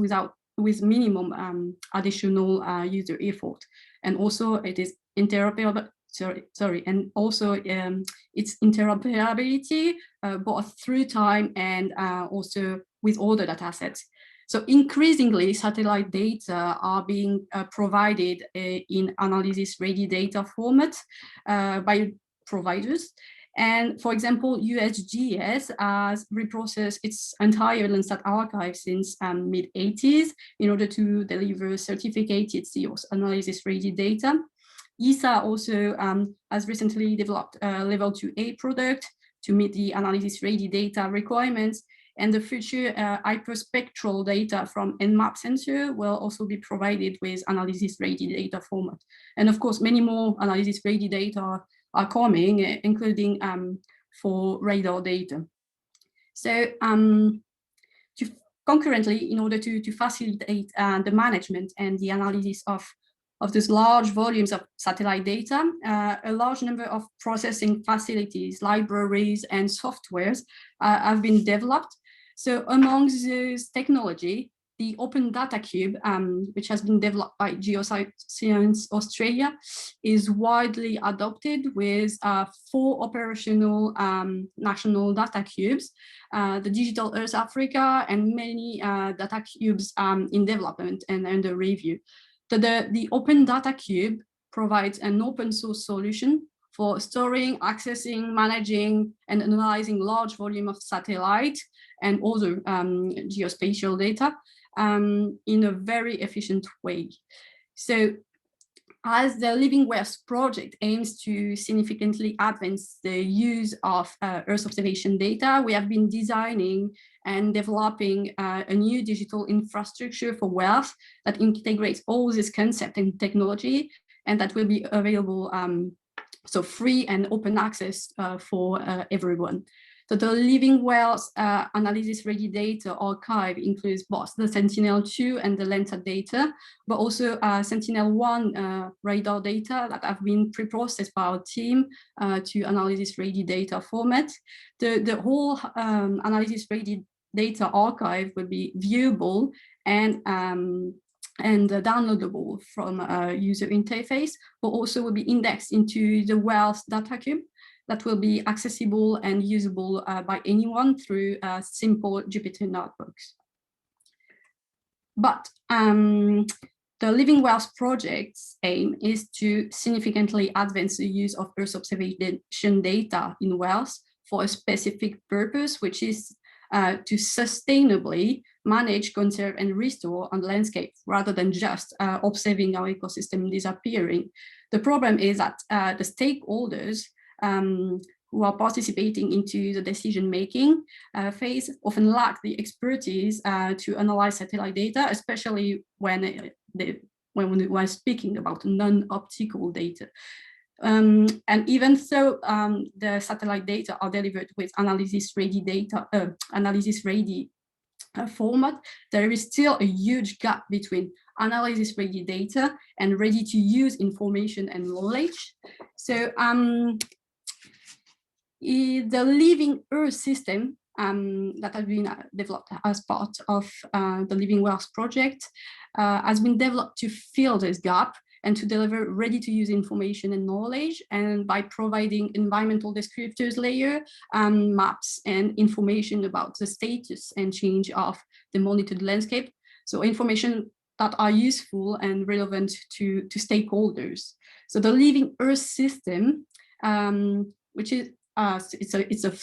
with minimum additional user effort. And also it is interoperable. And also its interoperability both through time and also with other data sets. So increasingly, satellite data are being provided in analysis-ready data format by providers. And for example, USGS has reprocessed its entire Landsat archive since mid-80s in order to deliver certificated COS analysis-ready data. ESA also has recently developed a level 2A product to meet the analysis-ready data requirements. And the future hyperspectral data from Nmap sensor will also be provided with analysis-ready data format. And of course, many more analysis-ready data are coming, including for radar data. So concurrently, in order to facilitate the management and the analysis of these large volumes of satellite data, a large number of processing facilities, libraries, and softwares have been developed. So among those technology, the Open Data Cube, which has been developed by Geoscience Australia, is widely adopted with 4 operational national data cubes, the Digital Earth Africa, and many data cubes in development and under review. So the Open Data Cube provides an open source solution for storing, accessing, managing, and analyzing large volume of satellite and other geospatial data in a very efficient way. So as the Living West project aims to significantly advance the use of Earth observation data, we have been designing and developing a new digital infrastructure for wealth that integrates all this concept and technology, and that will be available so free and open access for everyone. So the Living Wells analysis-ready data archive includes both the Sentinel-2 and the Landsat data, but also Sentinel-1 radar data that have been pre-processed by our team to analysis-ready data format. The whole analysis-ready data archive will be viewable and downloadable from a user interface, but also will be indexed into the Wells data cube. that will be accessible and usable by anyone through simple Jupyter notebooks. But the Living Wells project's aim is to significantly advance the use of Earth observation data in wells for a specific purpose, which is to sustainably manage, conserve, and restore on the landscape, rather than just observing our ecosystem disappearing. The problem is that the stakeholders who are participating into the decision-making phase often lack the expertise to analyze satellite data, especially when we're speaking about non-optical data. And even though the satellite data are delivered with analysis-ready data, analysis-ready format, there is still a huge gap between analysis-ready data and ready-to-use information and knowledge. So the Living Earth system that has been developed as part of the Living Wells project has been developed to fill this gap and to deliver ready-to-use information and knowledge, and by providing environmental descriptors layer, maps, and information about the status and change of the monitored landscape. So information that are useful and relevant to stakeholders. So the Living Earth system, which is it's a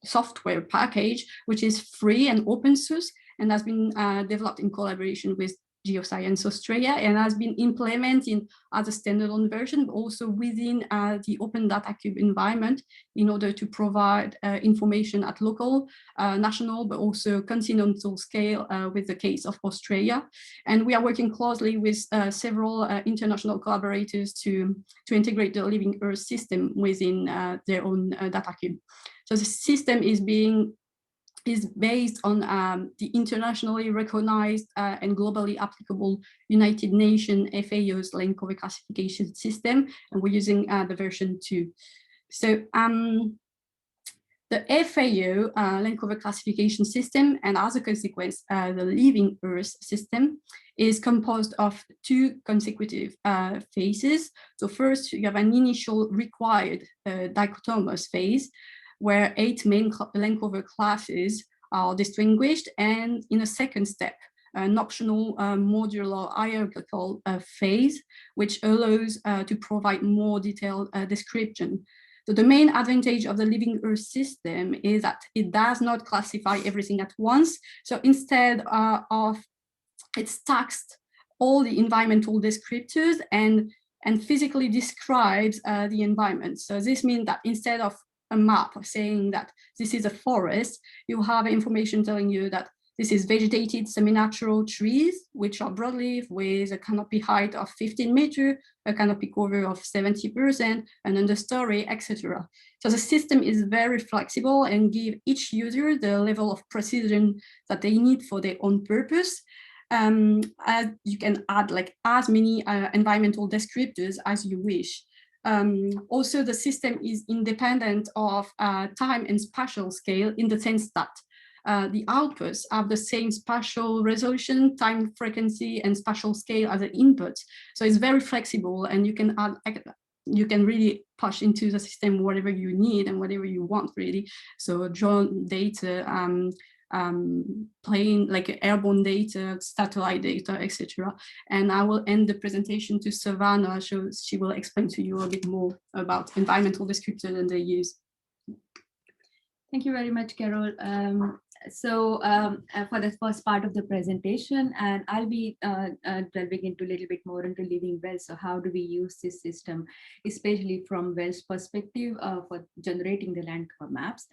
software package which is free and open source and has been developed in collaboration with Geoscience Australia and has been implemented as a standalone version, but also within the Open Data Cube environment in order to provide information at local, national, but also continental scale with the case of Australia. And we are working closely with several international collaborators to integrate the Living Earth system within their own data cube. So the system is based on the internationally recognized and globally applicable United Nations FAO's land cover classification system, and we're using the version 2. So the FAO land cover classification system, and as a consequence, the Living Earth system, is composed of 2 consecutive phases. So first, you have an initial required dichotomous phase, where 8 main land cover classes are distinguished, and in a second step, an optional modular hierarchical phase, which allows to provide more detailed description. So the main advantage of the Living Earth system is that it does not classify everything at once. So instead it stacks all the environmental descriptors and physically describes the environment. So this means that instead of a map saying that this is a forest, you have information telling you that this is vegetated semi-natural trees, which are broadleaf with a canopy height of 15 meters, a canopy cover of 70%, an understory, etc. So the system is very flexible and give each user the level of precision that they need for their own purpose. You can add like as many environmental descriptors as you wish. Also, the system is independent of time and spatial scale in the sense that the outputs have the same spatial resolution, time frequency, and spatial scale as the input. So it's very flexible, and you can add, you can really push into the system whatever you need and whatever you want, really. So drone data, plane, like airborne data, satellite data, etc. And I will end the presentation to Savannah, so she will explain to you a bit more about environmental descriptors and their use. Thank you very much, Carol. For the first part of the presentation, and I'll be delving into a little bit more into Living Wells. So how do we use this system, especially from Wells perspective for generating the land cover maps?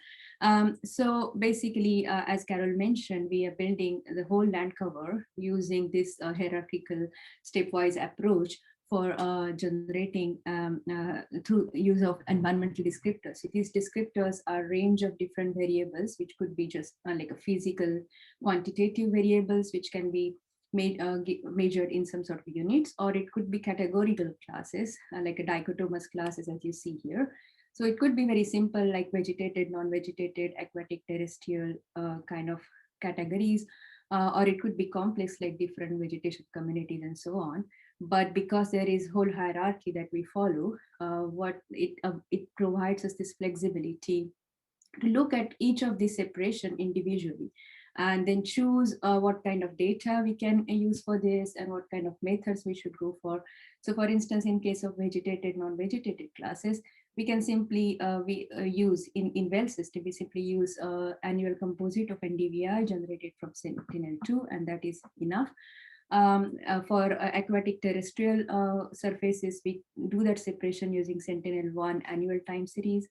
So basically, as Carol mentioned, we are building the whole land cover using this hierarchical stepwise approach for generating through use of environmental descriptors. So these descriptors are a range of different variables, which could be just like a physical quantitative variables, which can be measured in some sort of units, or it could be categorical classes, like a dichotomous classes as you see here. So it could be very simple, like vegetated, non-vegetated, aquatic, terrestrial kind of categories, or it could be complex, like different vegetation communities and so on. But because there is whole hierarchy that we follow, it provides us this flexibility to look at each of these separation individually, and then choose what kind of data we can use for this and what kind of methods we should go for. So for instance, in case of vegetated, non-vegetated classes, we can simply use in well system, we simply use annual composite of NDVI generated from Sentinel-2, and that is enough. For aquatic terrestrial surfaces, we do that separation using Sentinel-1 annual time series.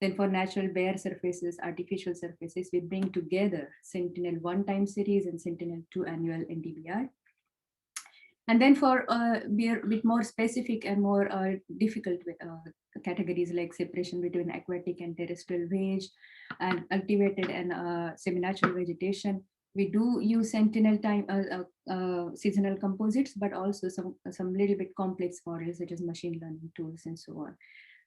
Then for natural bare surfaces, artificial surfaces, we bring together Sentinel-1 time series and Sentinel-2 annual NDVI. And then for a bit more specific and more difficult categories like separation between aquatic and terrestrial veg and cultivated and semi-natural vegetation, we do use Sentinel time seasonal composites, but also some little bit complex models such as machine learning tools and so on.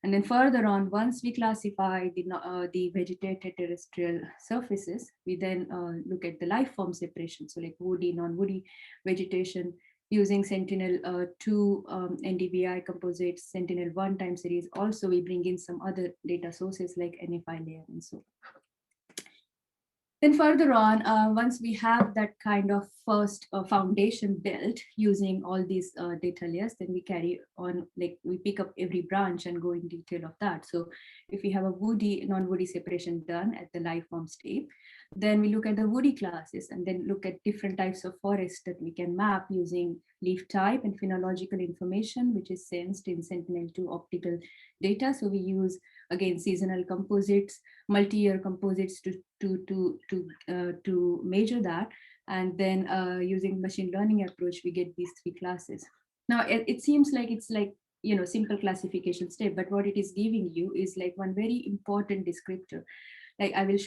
And then further on, once we classify the vegetated terrestrial surfaces, we then look at the life form separation. So like woody, non-woody vegetation using Sentinel-2 NDVI composites, Sentinel-1 time series. Also, we bring in some other data sources like NFI layer and so on. Then further on, once we have that kind of first foundation built using all these data layers, then we carry on, like we pick up every branch and go in detail of that. So if we have a woody, non-woody separation done at the life form stage, then we look at the woody classes and then look at different types of forests that we can map using leaf type and phenological information, which is sensed in Sentinel-2 optical data. So we use, again, seasonal composites, multi-year composites to measure that. And then using machine learning approach, we get these three classes. Now, it seems like it's like, you know, simple classification step, but what it is giving you is like one very important descriptor. Like I will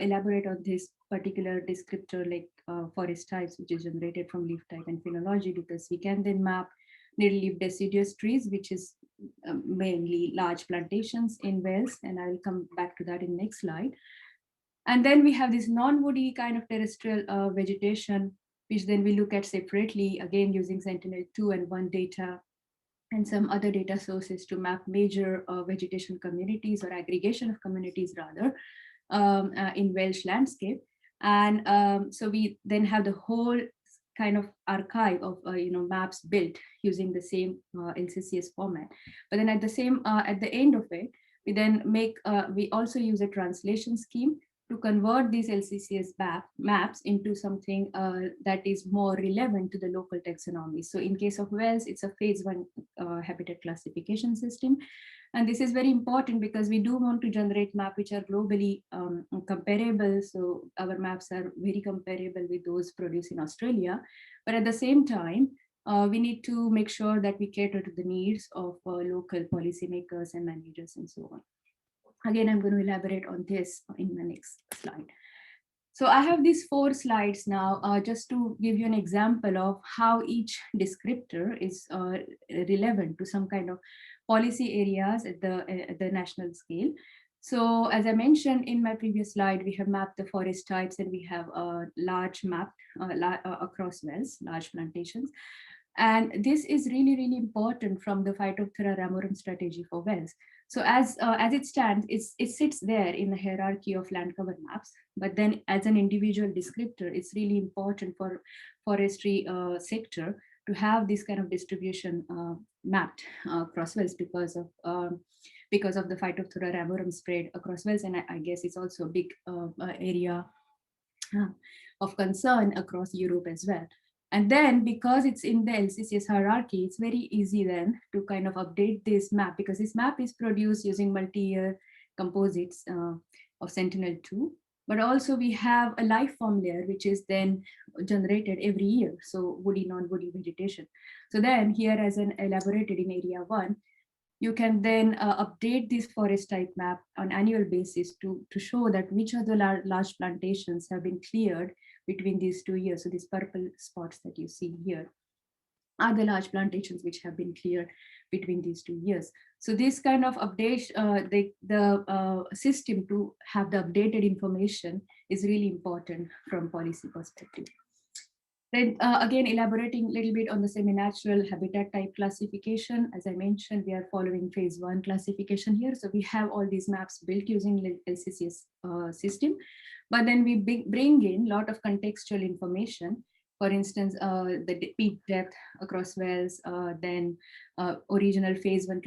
elaborate on this particular descriptor, like forest types, which is generated from leaf type and phenology, because we can then map needle leaf deciduous trees, which is mainly large plantations in Wales. And I will come back to that in next slide. And then we have this non-woody kind of terrestrial vegetation, which then we look at separately, again, using Sentinel-2 and 1 data and some other data sources to map major vegetation communities or aggregation of communities rather in Welsh landscape. And so we then have the whole kind of archive of maps built using the same LCCS format. But then at the end of it, we then we also use a translation scheme to convert these LCCS maps into something that is more relevant to the local taxonomy. So in case of Wales, it's a phase 1 habitat classification system. And this is very important because we do want to generate maps which are globally comparable. So our maps are very comparable with those produced in Australia. But at the same time, we need to make sure that we cater to the needs of local policymakers and managers and so on. Again, I'm going to elaborate on this in the next slide. So I have these 4 slides now, just to give you an example of how each descriptor is relevant to some kind of policy areas at the national scale. So as I mentioned in my previous slide, we have mapped the forest types and we have a large map across Wales, large plantations. And this is really, really important from the Phytophthora ramorum strategy for Wales. So as it stands, it sits there in the hierarchy of land cover maps, but then as an individual descriptor, it's really important for forestry sector to have this kind of distribution mapped across Wales because of the Phytophthora ramorum spread across Wales, and I guess it's also a big area of concern across Europe as well. And then because it's in the LCCS hierarchy, it's very easy then to kind of update this map, because this map is produced using multi-year composites of Sentinel-2. But also we have a life form layer, which is then generated every year. So woody, non-woody vegetation. So then here, as an elaborated in area 1, you can then update this forest type map on annual basis to show that which of the large plantations have been cleared between these 2 years. So these purple spots that you see here are the large plantations which have been cleared between these 2 years. So this kind of update, the system to have the updated information is really important from policy perspective. Then again, elaborating a little bit on the semi-natural habitat type classification. As I mentioned, we are following phase 1 classification here. So we have all these maps built using LCCS system, but then we bring in a lot of contextual information. For instance, the peak depth across wells, then original phase 1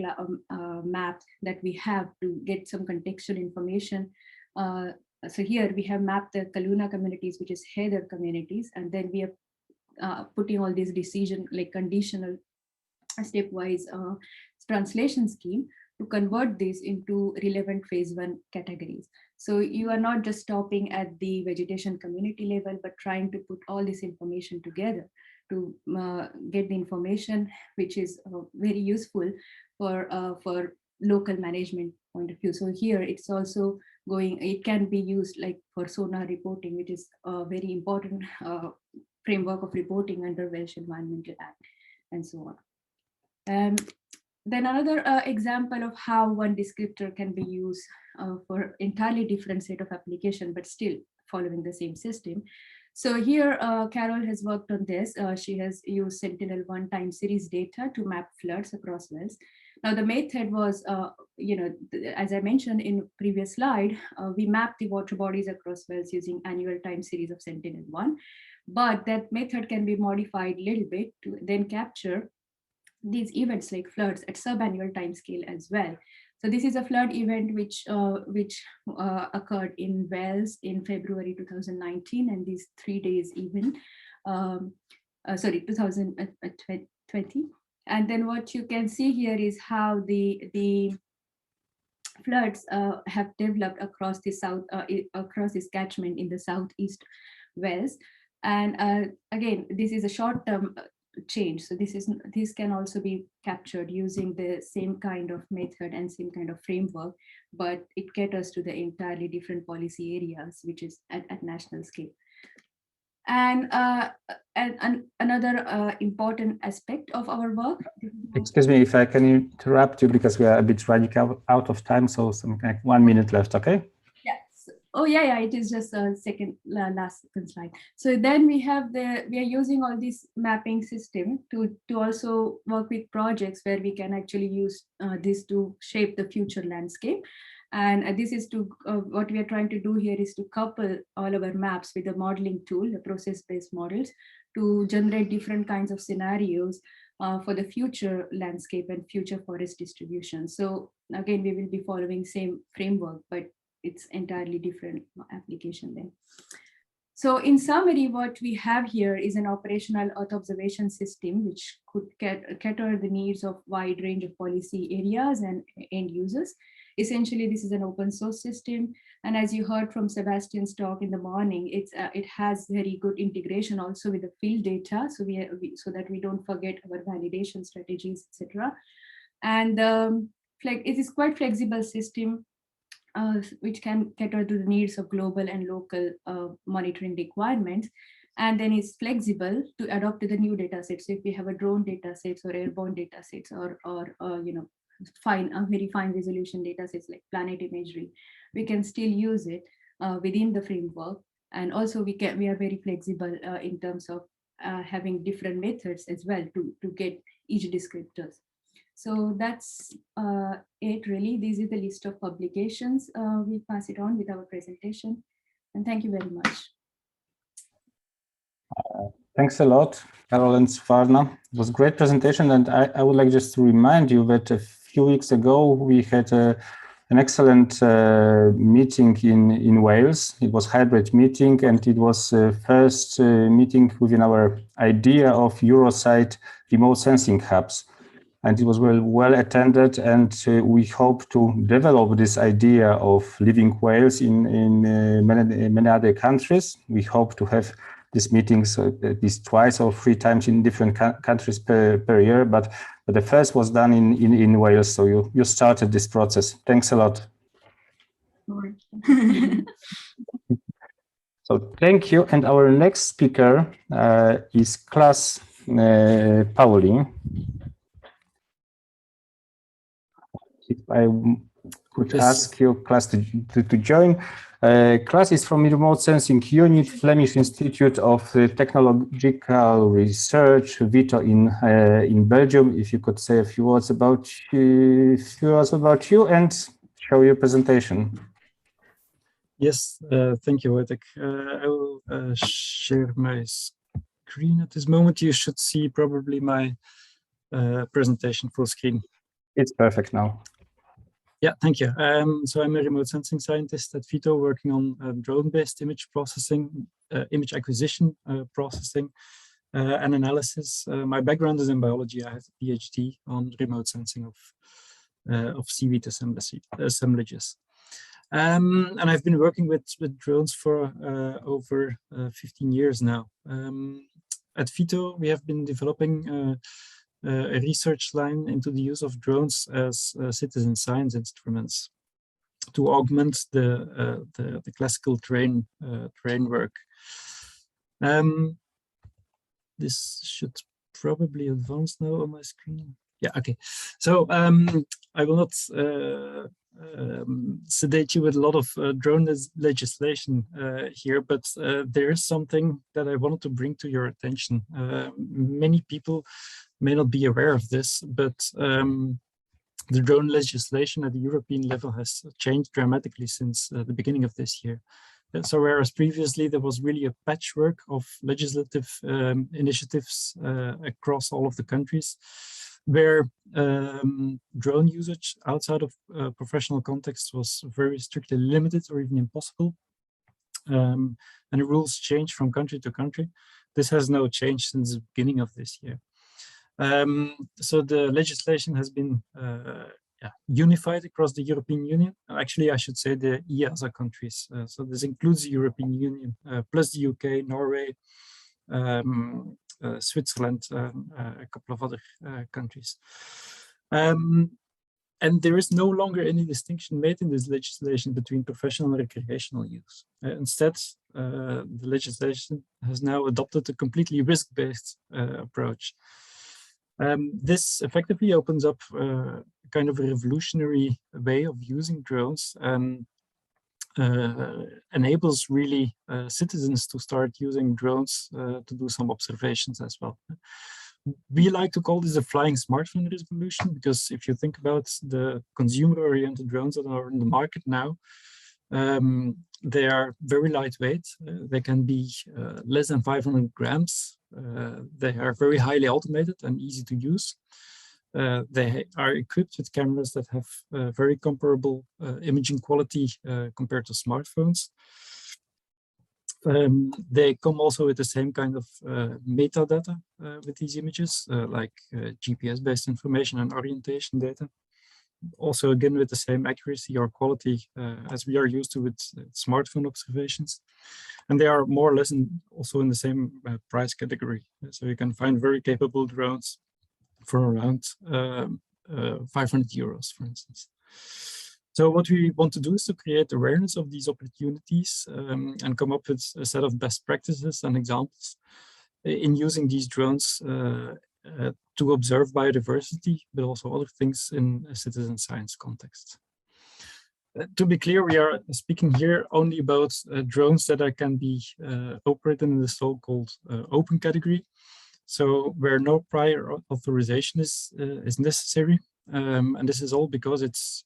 map that we have to get some contextual information. So here we have mapped the Kaluna communities, which is heather communities, and then we are putting all these decision like conditional stepwise translation scheme to convert this into relevant phase 1 categories. So you are not just stopping at the vegetation community level, but trying to put all this information together to get the information which is very useful for local management point of view. So here it's also going, it can be used like for sonar reporting, which is a very important framework of reporting under Welsh Environmental Act and so on. Then another example of how one descriptor can be used for entirely different set of application, but still following the same system. So here, Carol has worked on this. She has used Sentinel-1 time series data to map floods across wells. Now the method was, as I mentioned in previous slide, we mapped the water bodies across wells using annual time series of Sentinel-1, but that method can be modified a little bit to then capture these events like floods at subannual time scale as well. So this is a flood event which occurred in Wales in February 2019, and these 3 days even, 2020. And then what you can see here is how the floods have developed across the south, across this catchment in the southeast Wales. And again, this is a short-term change. So this can also be captured using the same kind of method and same kind of framework, but it caters to the entirely different policy areas, which is at national scale. And another important aspect of our work. Excuse me if I can interrupt you, because we are a bit running out of time, so something like 1 minute left, okay? Oh yeah, it is just a last slide. So then we are using all this mapping system to also work with projects where we can actually use this to shape the future landscape. And this is to what we are trying to do here is to couple all our maps with a modeling tool, the process-based models, to generate different kinds of scenarios for the future landscape and future forest distribution. So again, we will be following same framework, but it's entirely different application then. So in summary, what we have here is an operational Earth observation system which could cater the needs of wide range of policy areas and end users. Essentially, this is an open source system. And as you heard from Sebastian's talk in the morning, it has very good integration also with the field data, so so that we don't forget our validation strategies, etc. And it is quite flexible system, which can cater to the needs of global and local monitoring requirements. And then it's flexible to adopt to the new data sets. So if we have a drone data sets or airborne data sets or very fine resolution data sets like planet imagery, we can still use it within the framework. And also we are very flexible in terms of having different methods as well to get each descriptors. So that's it really. This is the list of publications. We pass it on with our presentation. And thank you very much. Thanks a lot, Carol and Svarna. It was a great presentation. And I would like just to remind you that a few weeks ago, we had an excellent meeting in Wales. It was a hybrid meeting, and it was the first meeting within our idea of Eurosite remote sensing hubs. And it was well attended, and we hope to develop this idea of living whales in many other countries. We hope to have these meetings at least twice or 3 times in different countries per year, but the first was done in Wales, so you started this process. Thanks a lot. So thank you, and our next speaker is Klas Pauli. could ask you, Klaas, to join. Klaas is from Remote Sensing Unit, Flemish Institute of Technological Research, VITO in Belgium. If you could say a few words about you and show your presentation. Yes, thank you, Wojtek. I will share my screen at this moment. You should see probably my presentation full screen. It's perfect now. Yeah, thank you. So I'm a remote sensing scientist at VITO working on drone-based image processing, image acquisition processing, and analysis. My background is in biology. I have a PhD on remote sensing of seaweed assemblages. And I've been working with drones for over 15 years now. At VITO, we have been developing a research line into the use of drones as citizen science instruments to augment the classical terrain work. This should probably advance now on my screen. Yeah, okay. So I will not sedate you with a lot of drone legislation here, but there is something that I wanted to bring to your attention. Many people may not be aware of this, but the drone legislation at the European level has changed dramatically since the beginning of this year. So whereas previously there was really a patchwork of legislative initiatives across all of the countries, where drone usage outside of professional context was very strictly limited or even impossible. And the rules change from country to country. This has now changed since the beginning of this year. So the legislation has been unified across the European Union. Actually, I should say the EASA countries. So this includes the European Union, plus the UK, Norway, Switzerland, a couple of other countries. And there is no longer any distinction made in this legislation between professional and recreational use. Instead, the legislation has now adopted a completely risk-based approach. This effectively opens up kind of a revolutionary way of using drones and enables really citizens to start using drones to do some observations as well. We like to call this a flying smartphone revolution, because if you think about the consumer-oriented drones that are in the market now, they are very lightweight. They can be less than 500 grams. They are very highly automated and easy to use. They are equipped with cameras that have very comparable imaging quality compared to smartphones. They come also with the same kind of metadata with these images, like GPS-based information and orientation data. Also, again, with the same accuracy or quality as we are used to with smartphone observations. And they are more or less also in the same price category. So you can find very capable drones for around 500 euros, for instance. So what we want to do is to create awareness of these opportunities and come up with a set of best practices and examples in using these drones to observe biodiversity, but also other things in a citizen science context. To be clear, we are speaking here only about drones that can be operated in the so-called open category. So where no prior authorization is necessary. And this is all because it's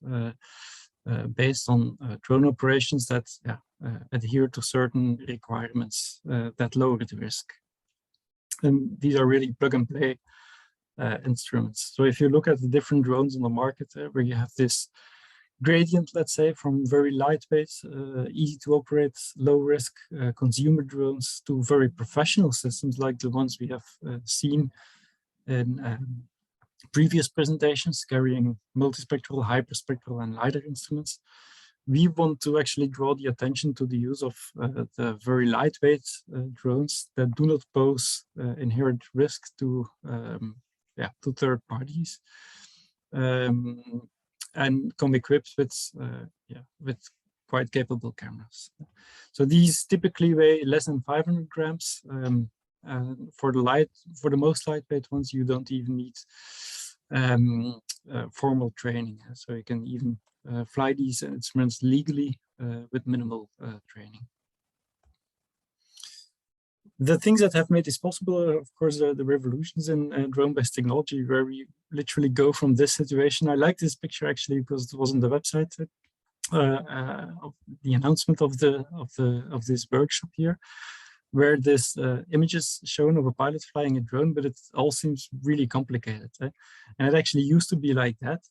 based on drone operations that adhere to certain requirements that lower the risk. And these are really plug and play instruments. So if you look at the different drones on the market, where you have this gradient, let's say, from very lightweight, easy to operate, low risk consumer drones to very professional systems like the ones we have seen in previous presentations, carrying multispectral, hyperspectral, and LiDAR instruments. We want to actually draw the attention to the use of the very lightweight drones that do not pose inherent risk to third parties, and come equipped with quite capable cameras. So these typically weigh less than 500 grams. For the most lightweight ones, you don't even need formal training. So you can even fly these instruments legally with minimal training. The things that have made this possible are, of course, the revolutions in drone-based technology, where we literally go from this situation. I like this picture actually because it was on the website of the announcement of this workshop here, where this image is shown of a pilot flying a drone, but it all seems really complicated. And it actually used to be like that.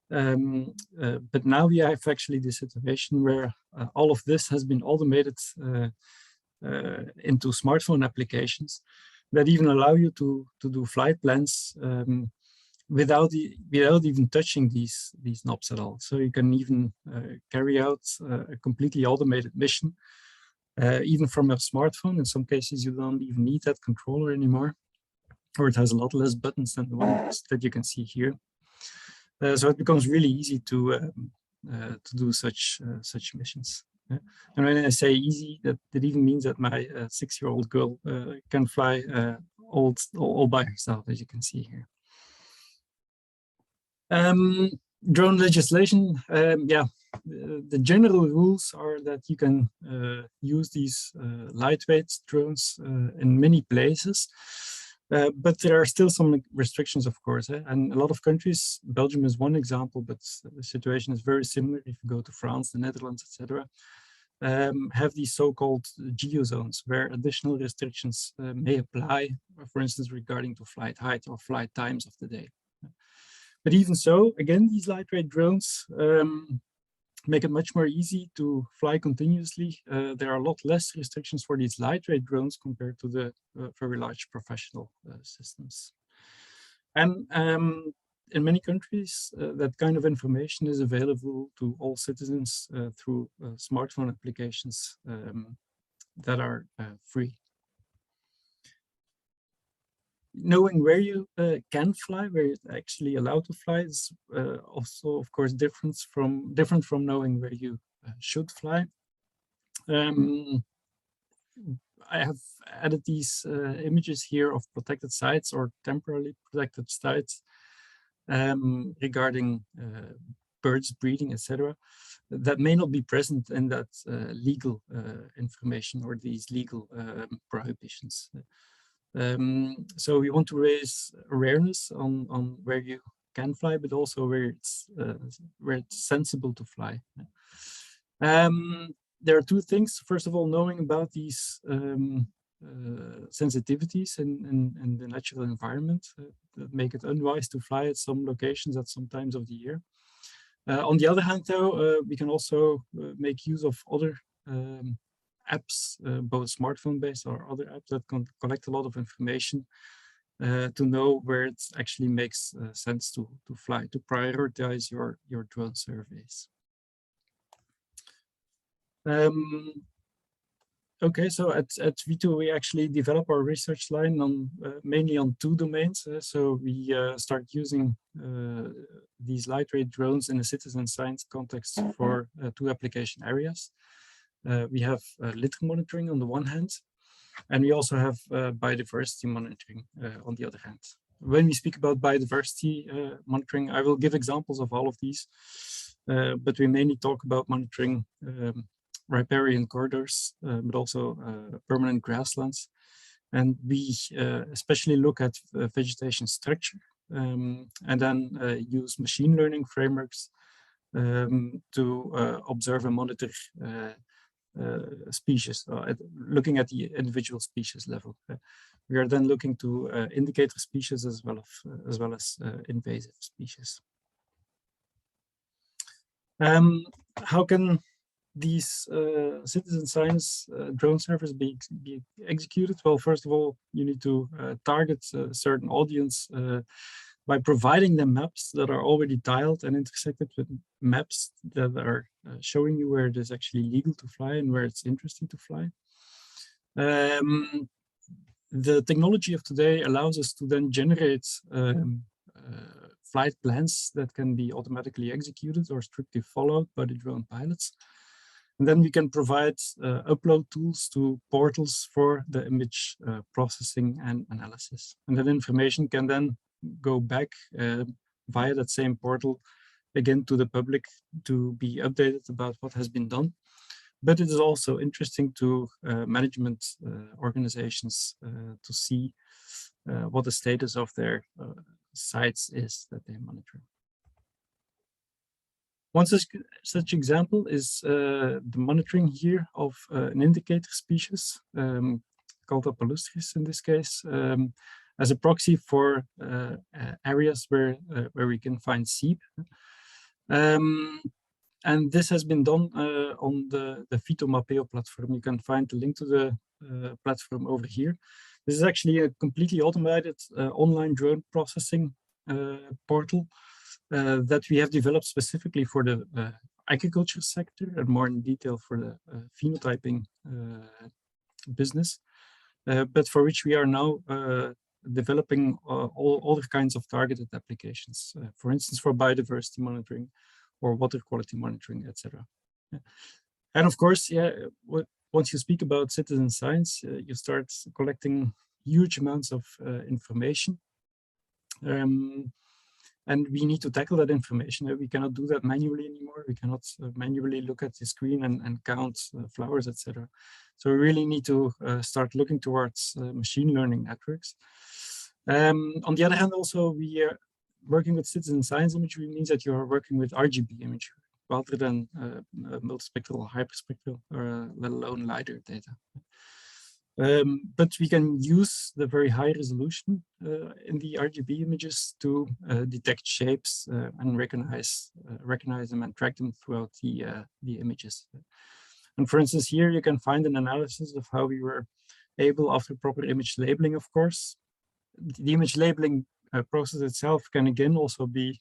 But now we have actually the situation where all of this has been automated into smartphone applications that even allow you to do flight plans without even touching these knobs at all. So you can even carry out a completely automated mission, even from a smartphone. In some cases, you don't even need that controller anymore, or it has a lot less buttons than the ones that you can see here. So it becomes really easy to do such missions. And when I say easy, that even means that my 6-year-old girl can fly all by herself, as you can see here. Drone legislation, the general rules are that you can use these lightweight drones in many places, but there are still some restrictions, of course, and a lot of countries, Belgium is one example, but the situation is very similar if you go to France, the Netherlands, etc., have these so-called geozones where additional restrictions may apply, for instance, regarding to flight height or flight times of the day. But even so, again, these lightweight drones make it much more easy to fly continuously. There are a lot less restrictions for these lightweight drones compared to the very large professional systems. And in many countries, that kind of information is available to all citizens through smartphone applications that are free. Knowing where you can fly, where you're actually allowed to fly, is also, of course, different from knowing where you should fly. I have added these images here of protected sites or temporarily protected sites regarding birds breeding, etc., that may not be present in that legal information or these legal prohibitions. So we want to raise awareness on where you can fly, but also where it's sensible to fly. There are two things. First of all, knowing about these sensitivities in the natural environment that make it unwise to fly at some locations at some times of the year. On the other hand, though, we can also make use of other apps, both smartphone-based or other apps that can collect a lot of information to know where it actually makes sense to fly, to prioritize your drone surveys. Okay, so at V2 we actually develop our research line on mainly on two domains. So we start using these lightweight drones in a citizen science context for two application areas. We have litter monitoring on the one hand, and we also have biodiversity monitoring on the other hand. When we speak about biodiversity monitoring, I will give examples of all of these, but we mainly talk about monitoring riparian corridors, but also permanent grasslands. And we especially look at vegetation structure and then use machine learning frameworks to observe and monitor species, looking at the individual species level. We are then looking to indicator species as well as invasive species. How can these citizen science drone surveys be executed? Well, first of all, you need to target a certain audience by providing them maps that are already tiled and intersected with maps that are showing you where it is actually legal to fly and where it's interesting to fly. The technology of today allows us to then generate flight plans that can be automatically executed or strictly followed by the drone pilots. And then we can provide upload tools to portals for the image processing and analysis. And that information can then go back via that same portal again to the public to be updated about what has been done. But it is also interesting to management organizations to see what the status of their sites is that they monitor. One such example is the monitoring here of an indicator species called Apolustris in this case, as a proxy for areas where we can find seep. And this has been done on the Phytomapeo platform. You can find the link to the platform over here. This is actually a completely automated online drone processing portal that we have developed specifically for the agriculture sector and more in detail for the phenotyping business, but for which we are now developing all other kinds of targeted applications, for instance, for biodiversity monitoring or water quality monitoring, etc. And of course, once you speak about citizen science, you start collecting huge amounts of information. And we need to tackle that information. We cannot do that manually anymore. We cannot manually look at the screen and count flowers, etc. So we really need to start looking towards machine learning networks. On the other hand, also, we are working with citizen science imagery means that you are working with RGB imagery rather than multispectral or hyperspectral, or let alone LiDAR data. But we can use the very high resolution in the RGB images to detect shapes and recognize them and track them throughout the images. And for instance, here you can find an analysis of how we were able, after proper image labeling, of course. The image labeling process itself can again also be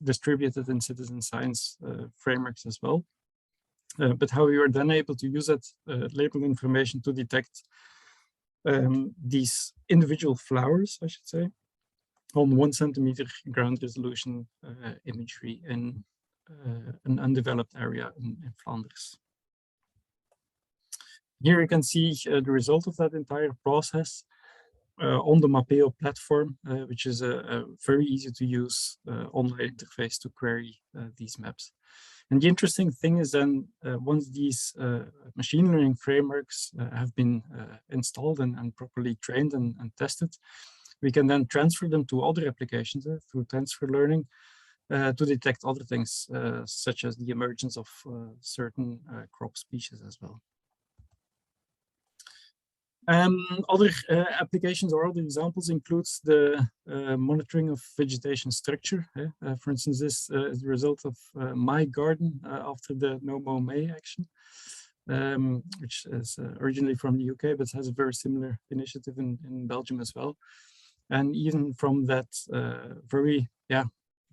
distributed in citizen science frameworks as well. But how we were then able to use that label information to detect these individual flowers, I should say, on 1 centimeter ground resolution imagery in an undeveloped area in Flanders. Here you can see the result of that entire process on the Mapeo platform, which is a very easy to use online interface to query these maps. And the interesting thing is then once these machine learning frameworks have been installed and properly trained and tested, we can then transfer them to other applications through transfer learning to detect other things, such as the emergence of certain crop species as well. Other applications or other examples includes the monitoring of vegetation structure. For instance, this is the result of my garden after the No Mow May action, which is originally from the UK, but has a very similar initiative in Belgium as well. And even from that very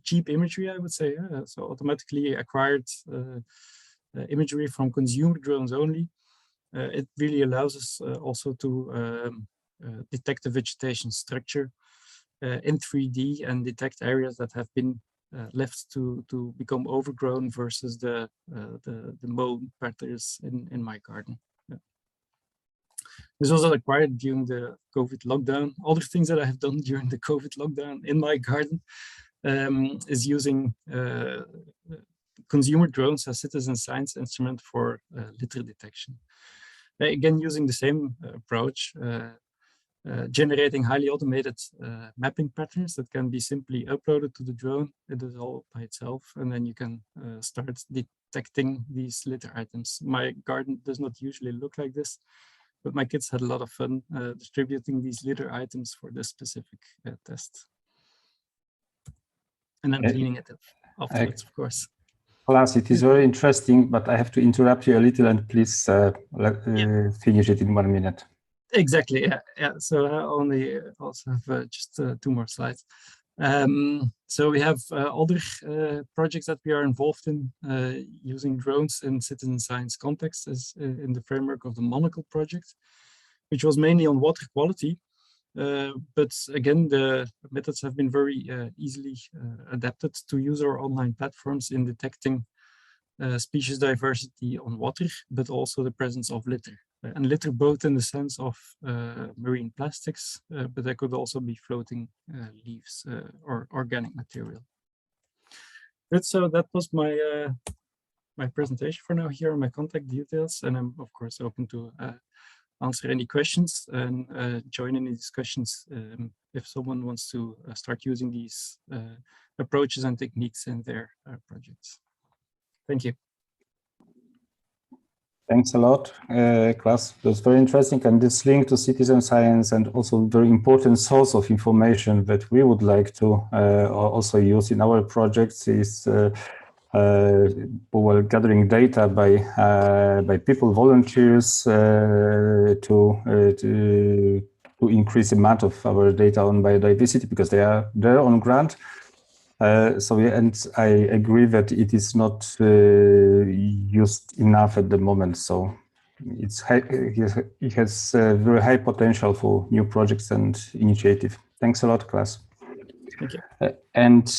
cheap imagery, I would say, so automatically acquired imagery from consumer drones only, it really allows us also to detect the vegetation structure in 3D and detect areas that have been left to become overgrown versus the mow patterns in my garden. This was acquired during the COVID lockdown. Other things that I have done during the COVID lockdown in my garden is using consumer drones as citizen science instrument for litter detection. Again, using the same approach, generating highly automated mapping patterns that can be simply uploaded to the drone. It is all by itself, and then you can start detecting these litter items. My garden does not usually look like this, but my kids had a lot of fun distributing these litter items for this specific test. And then cleaning it up afterwards, of course. Class, it is very interesting, but I have to interrupt you a little, and please finish it in 1 minute. Exactly, yeah. So I only also have just 2 more slides. So we have other projects that we are involved in using drones in citizen science context, as in the framework of the Monocle project, which was mainly on water quality. But again, the methods have been very easily adapted to use our online platforms in detecting species diversity on water, but also the presence of litter. and litter both in the sense of marine plastics, but they could also be floating leaves or organic material. Good, so that was my my presentation for now. Here are my contact details, and I'm of course open to answer any questions and join any discussions if someone wants to start using these approaches and techniques in their projects. Thank you. Thanks a lot, Klaas. It was very interesting, and this link to citizen science and also very important source of information that we would like to also use in our projects is well, gathering data by people, volunteers, to increase the amount of our data on biodiversity, because they are there on grant. So and I agree that it is not used enough at the moment. So it has very high potential for new projects and initiative. Thanks a lot, Klaas. Thank you. And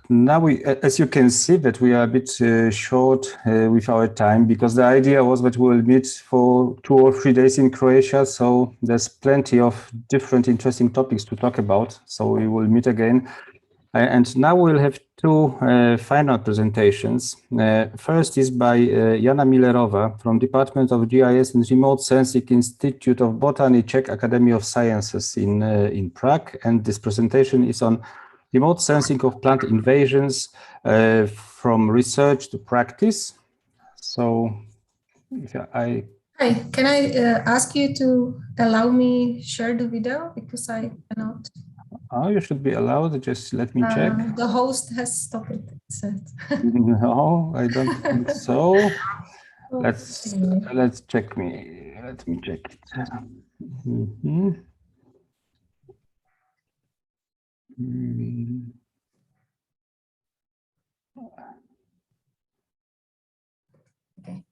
now we, as you can see, that we are a bit short with our time, because the idea was that we will meet for 2 or 3 days in Croatia. So there's plenty of different interesting topics to talk about. So we will meet again. And now we'll have 2 final presentations. First is by Jana Millerova from Department of GIS and Remote Sensing Institute of Botany, Czech Academy of Sciences in Prague. And this presentation is on remote sensing of plant invasions from research to practice. So Hi, can I ask you to allow me share the video, because I cannot. Oh, you should be allowed. Just let me check. The host has stopped it. No, I don't think so. Let's check me. Let me check it. Okay,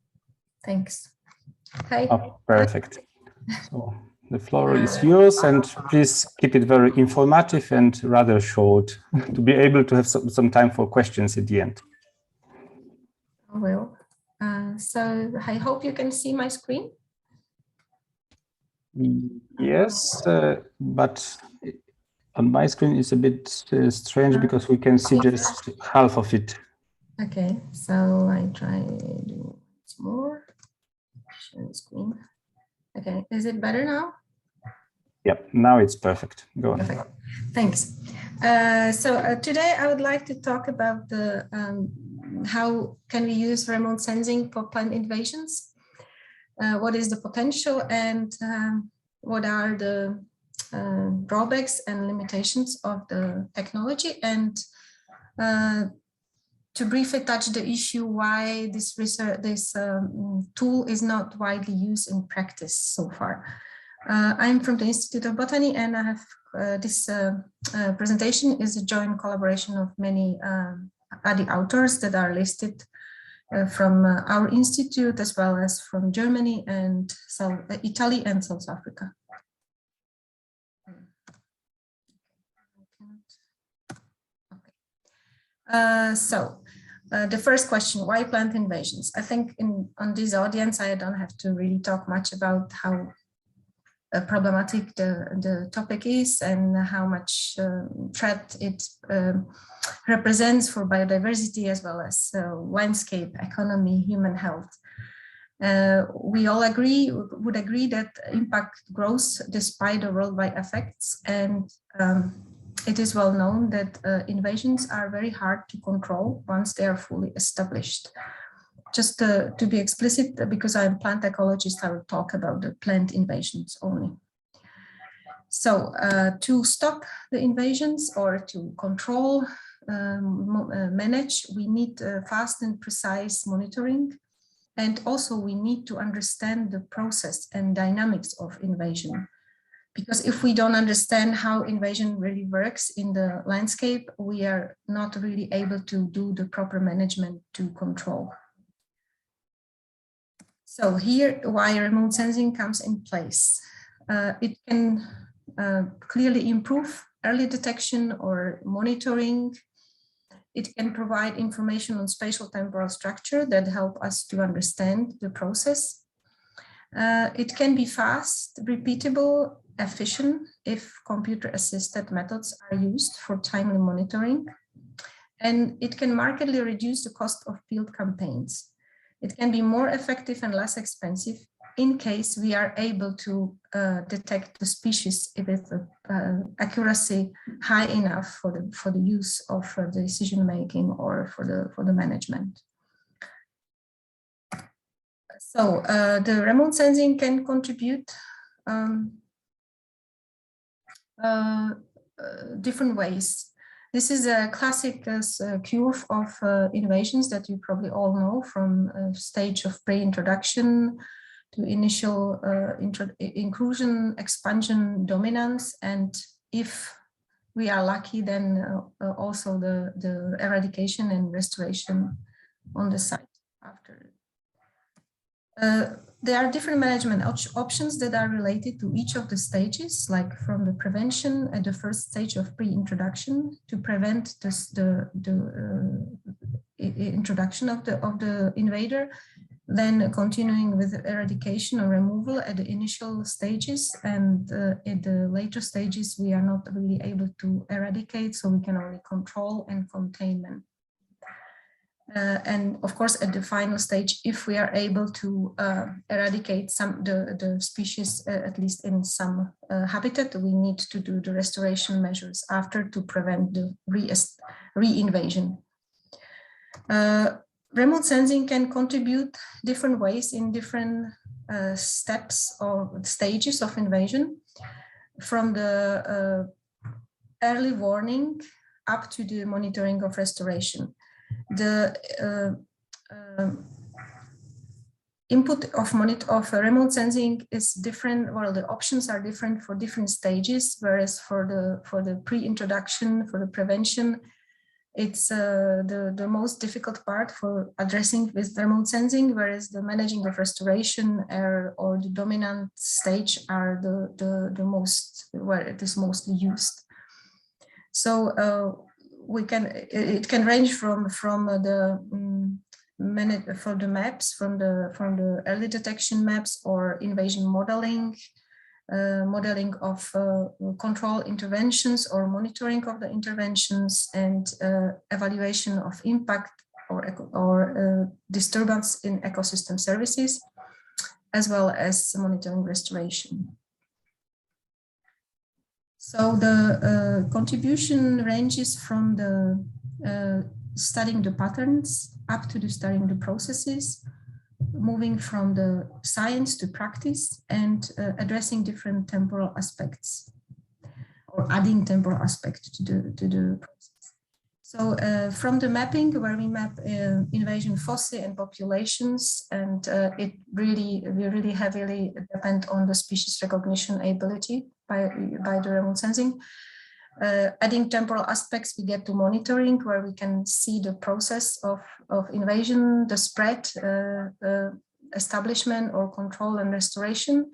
thanks. Hi. Oh, perfect. So the floor is yours, and please keep it very informative and rather short to be able to have some time for questions at the end. I will. So I hope you can see my screen. Yes, but on my screen it's a bit strange because we can see just half of it. Okay, so I try to do more. Share the screen. Okay, is it better now? Yep, now it's perfect. Go on. Perfect. Thanks. Today I would like to talk about the how can we use remote sensing for plant invasions? What is the potential, and what are the drawbacks and limitations of the technology? And to briefly touch the issue why this tool is not widely used in practice so far. I'm from the Institute of Botany, and I have this presentation is a joint collaboration of many other authors that are listed from our institute, as well as from Germany and Italy and South Africa. The first question, why plant invasions? I think on this audience, I don't have to really talk much about how problematic the topic is and how much threat it represents for biodiversity, as well as landscape, economy, human health. We all would agree that impact grows despite the worldwide effects, and it is well known that invasions are very hard to control once they are fully established. Just to be explicit, because I'm a plant ecologist, I will talk about the plant invasions only. So to stop the invasions or to control, manage, we need fast and precise monitoring. And also we need to understand the process and dynamics of invasion. Because if we don't understand how invasion really works in the landscape, we are not really able to do the proper management to control. So here, why remote sensing comes in place. It can clearly improve early detection or monitoring. It can provide information on spatial temporal structure that help us to understand the process. It can be fast, repeatable, efficient if computer-assisted methods are used for timely monitoring. And it can markedly reduce the cost of field campaigns. It can be more effective and less expensive in case we are able to detect the species with accuracy high enough for the use of the decision making or for the management. So the remote sensing can contribute different ways. This is a classic curve of innovations that you probably all know, from stage of pre-introduction to initial inclusion, expansion, dominance, and if we are lucky, then also the eradication and restoration on the site after. There are different management options that are related to each of the stages, like from the prevention at the first stage of pre-introduction to prevent the introduction of the invader, then continuing with eradication or removal at the initial stages, and at the later stages we are not really able to eradicate, so we can only control and contain them. And of course, at the final stage, if we are able to eradicate the species, at least in some habitat, we need to do the restoration measures after to prevent the re-invasion. Remote sensing can contribute different ways in different steps or stages of invasion, from the early warning up to the monitoring of restoration. The input of remote sensing is different. Well, the options are different for different stages. Whereas for the pre-introduction, for the prevention, it's the most difficult part for addressing with remote sensing. Whereas the managing of restoration or the dominant stage are the most where it is mostly used. So it can range from the maps, from the early detection maps, or invasion modeling, modeling of control interventions or monitoring of the interventions, and evaluation of impact or disturbance in ecosystem services, as well as monitoring restoration. So the contribution ranges from the studying the patterns up to the studying the processes, moving from the science to practice, and addressing different temporal aspects, or adding temporal aspects to the process. So from the mapping, where we map invasion foci and populations, and we really heavily depend on the species recognition ability by the remote sensing. Adding temporal aspects, we get to monitoring, where we can see the process of invasion, the spread, establishment or control and restoration.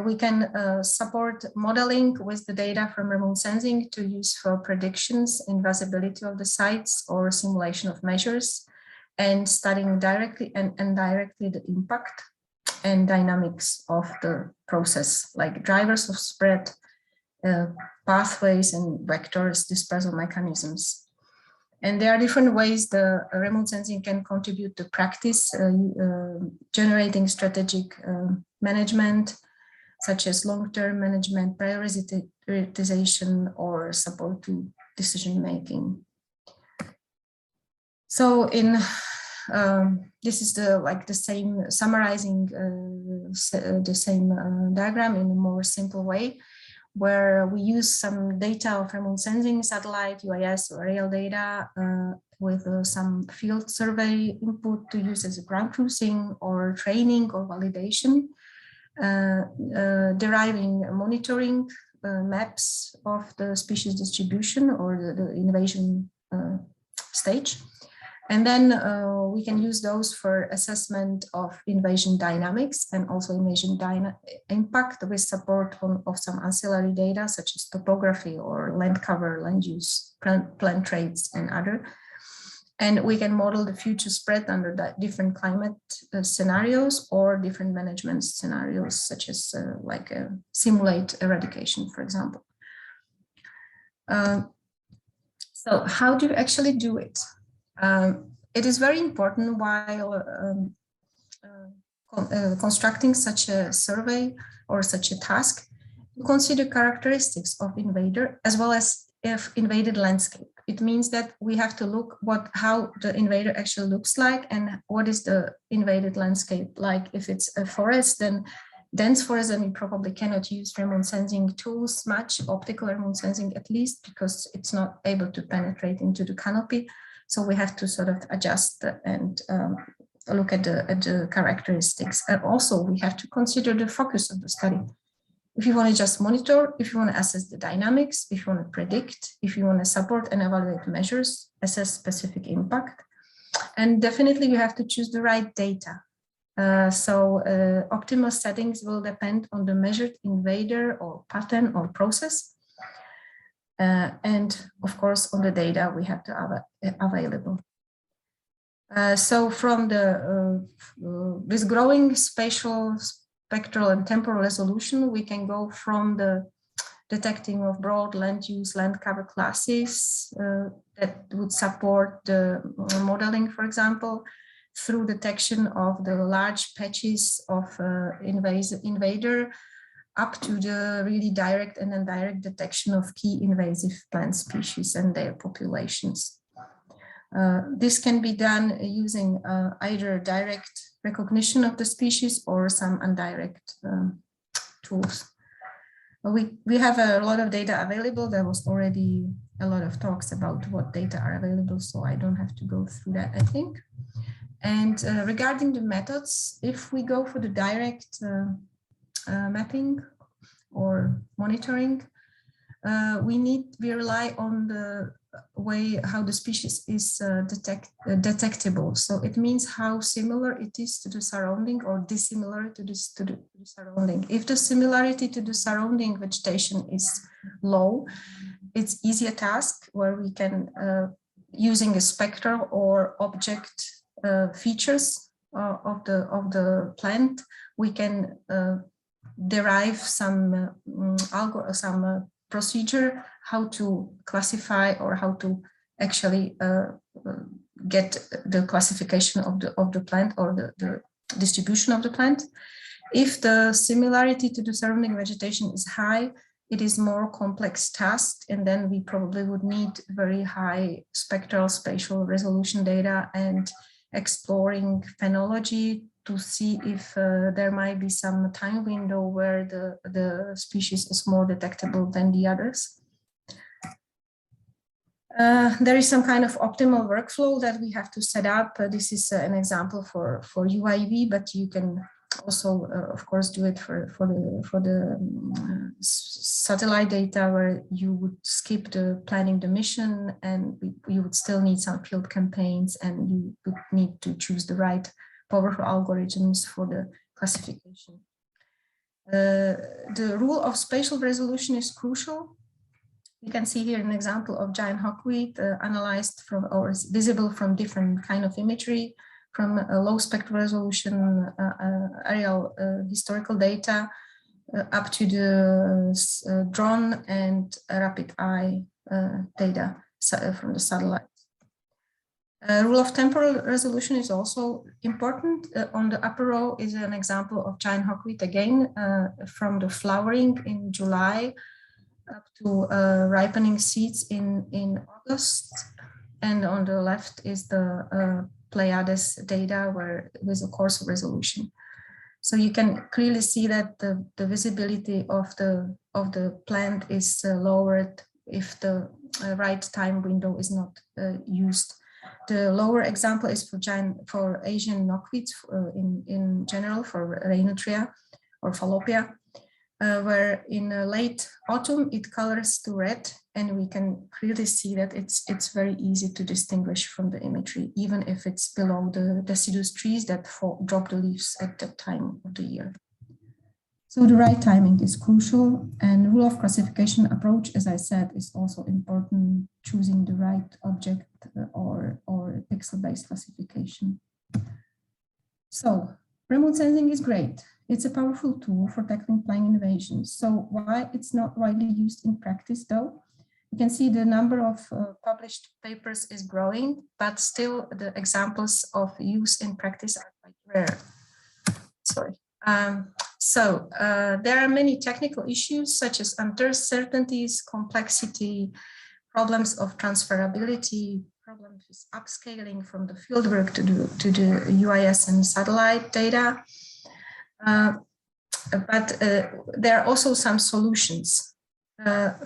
We can support modeling with the data from remote sensing to use for predictions in visibility of the sites or simulation of measures, and studying directly and indirectly the impact and dynamics of the process, like drivers of spread, pathways and vectors, dispersal mechanisms. And there are different ways the remote sensing can contribute to practice, generating strategic management, such as long-term management, prioritization, or support to decision-making. So this is the same, summarizing the same diagram in a more simple way, where we use some data of remote sensing, satellite, UAS, or aerial data with some field survey input to use as a ground truthing or training or validation, deriving monitoring maps of the species distribution or the invasion stage. And then we can use those for assessment of invasion dynamics and also invasion impact, with support of some ancillary data such as topography or land cover, land use, plant traits, and other. And we can model the future spread under different climate scenarios or different management scenarios, such as simulate eradication, for example. So how do you actually do it? It is very important while constructing such a survey or such a task to consider characteristics of invader as well as if invaded landscape. It means that we have to look how the invader actually looks like and what is the invaded landscape like. If it's a forest, then dense forest, then we probably cannot use remote sensing tools much, optical remote sensing at least, because it's not able to penetrate into the canopy. So we have to sort of adjust and look at the characteristics. And also we have to consider the focus of the study. If you want to just monitor, if you want to assess the dynamics, if you want to predict, if you want to support and evaluate measures, assess specific impact. And definitely you have to choose the right data. Optimal settings will depend on the measured invader or pattern or process. And of course, on the data we have to available. So from this growing spatial, spectral and temporal resolution, we can go from the detecting of broad land use, land cover classes that would support the modeling, for example, through detection of the large patches of invader, up to the really direct and indirect detection of key invasive plant species and their populations. This can be done using either direct recognition of the species or some indirect tools. We have a lot of data available. There was already a lot of talks about what data are available, so I don't have to go through that, I think. And regarding the methods, if we go for the direct mapping or monitoring, we rely on the way how the species is detectable. So it means how similar it is to the surrounding or dissimilar to the surrounding. If the similarity to the surrounding vegetation is low, it's easier task where we can, using a spectral or object features of the plant, we can derive some procedure how to classify or how to actually get the classification of the plant or the distribution of the plant. If the similarity to the surrounding vegetation is high, it is more complex task, and then we probably would need very high spectral spatial resolution data and exploring phenology to see if there might be some time window where the species is more detectable than the others. There is some kind of optimal workflow that we have to set up. This is an example for UAV, but you can also, of course, do it for the satellite data, where you would skip the planning the mission, and you would still need some field campaigns, and you would need to choose the right powerful algorithms for the classification. The rule of spatial resolution is crucial. You can see here an example of giant hawkweed analyzed from or visible from different kind of imagery, from a low spectral resolution aerial historical data up to the drone and RapidEye data from the satellite. Rule of temporal resolution is also important. On the upper row is an example of giant hawkweed again, from the flowering in July up to ripening seeds in August. And on the left is the Pleiades data with a coarser resolution. So you can clearly see that the visibility of the plant is lowered if the right time window is not used. The lower example is for Asian knotweeds in general, for Rhinotria or Fallopia, where in late autumn it colors to red, and we can clearly see that it's very easy to distinguish from the imagery, even if it's below the deciduous trees that drop the leaves at that time of the year. So the right timing is crucial, and rule of classification approach, as I said, is also important, choosing the right object or pixel-based classification. So remote sensing is great. It's a powerful tool for tackling flying invasions. So why it's not widely used in practice though? You can see the number of published papers is growing, but still the examples of use in practice are quite rare. Sorry. There are many technical issues such as uncertainties, complexity, problems of transferability, problems with upscaling from the fieldwork to the UIS and satellite data. But there are also some solutions.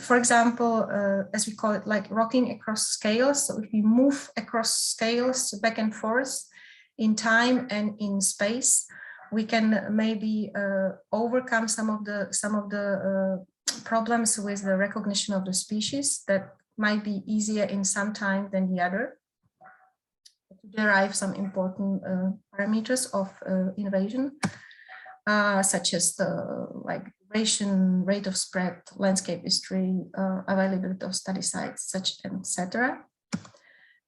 For example, as we call it, like rocking across scales. So if we move across scales back and forth in time and in space, we can maybe overcome some of the problems with the recognition of the species that might be easier in some time than the other, to derive some important parameters of invasion, such as the duration, rate of spread, landscape history, availability of study sites, such etc.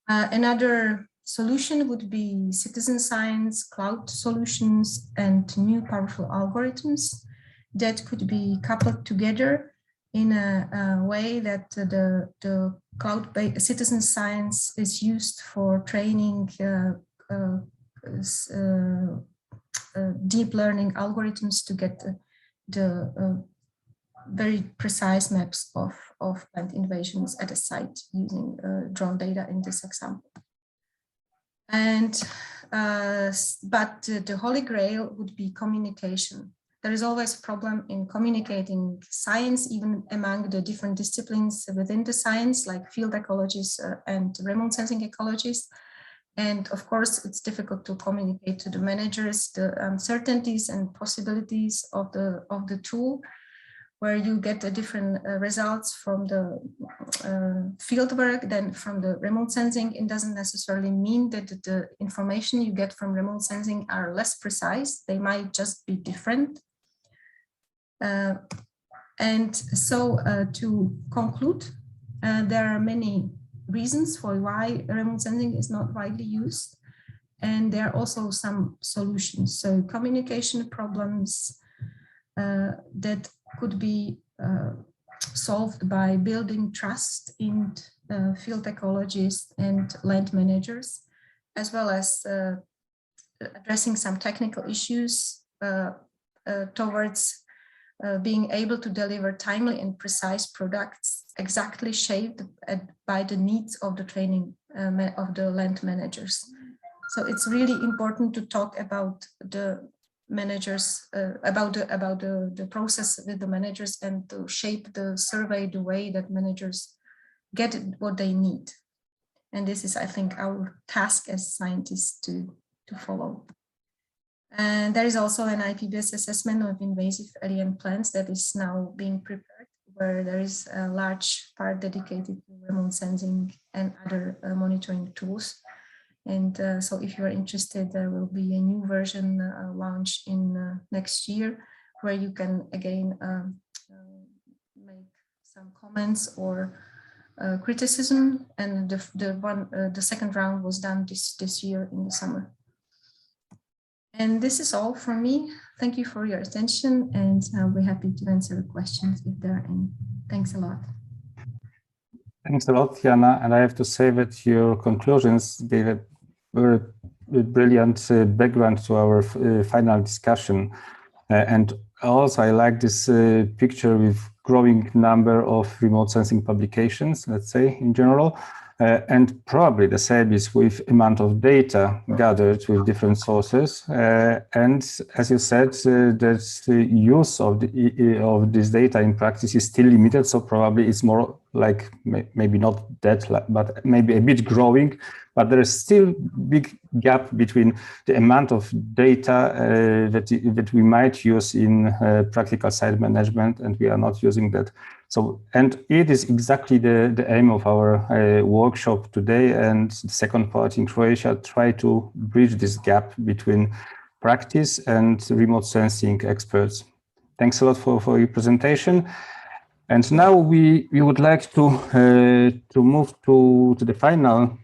Another solution would be citizen science, cloud solutions, and new powerful algorithms that could be coupled together in a way that the cloud-based citizen science is used for training deep learning algorithms to get the very precise maps of plant invasions at a site using drone data in this example. And but the holy grail would be communication. There is always a problem in communicating science, even among the different disciplines within the science, like field ecologists and remote sensing ecologists. And of course, it's difficult to communicate to the managers the uncertainties and possibilities of the tool, where you get the different results from the field work than from the remote sensing. It doesn't necessarily mean that the information you get from remote sensing are less precise. They might just be different. And so to conclude, there are many reasons for why remote sensing is not widely used. And there are also some solutions. So communication problems that could be solved by building trust in field ecologists and land managers, as well as addressing some technical issues towards being able to deliver timely and precise products exactly shaped by the needs of the training of the land managers. So it's really important to talk about the managers, about the process with the managers, and to shape the survey the way that managers get what they need. And this is, I think, our task as scientists to follow. And there is also an IP-based assessment of invasive alien plants that is now being prepared, where there is a large part dedicated to remote sensing and other monitoring tools. And so if you're interested, there will be a new version launched in next year, where you can again make some comments or criticism. And the second round was done this year in the summer. And this is all from me. Thank you for your attention, and I'll be happy to answer questions if there are any. Thanks a lot. Thanks a lot, Jana. And I have to say that your conclusions gave a very brilliant background to our final discussion. And also, I like this picture with growing number of remote sensing publications, let's say, in general. And probably the same is with amount of data gathered with different sources. And as you said, the use of this data in practice is still limited. So probably it's more like maybe not that, but maybe a bit growing. But there is still big gap between the amount of data that we might use in practical site management, and we are not using that. So, and it is exactly the aim of our workshop today, and the second part in Croatia, try to bridge this gap between practice and remote sensing experts. Thanks a lot for your presentation. And now we would like to move to the final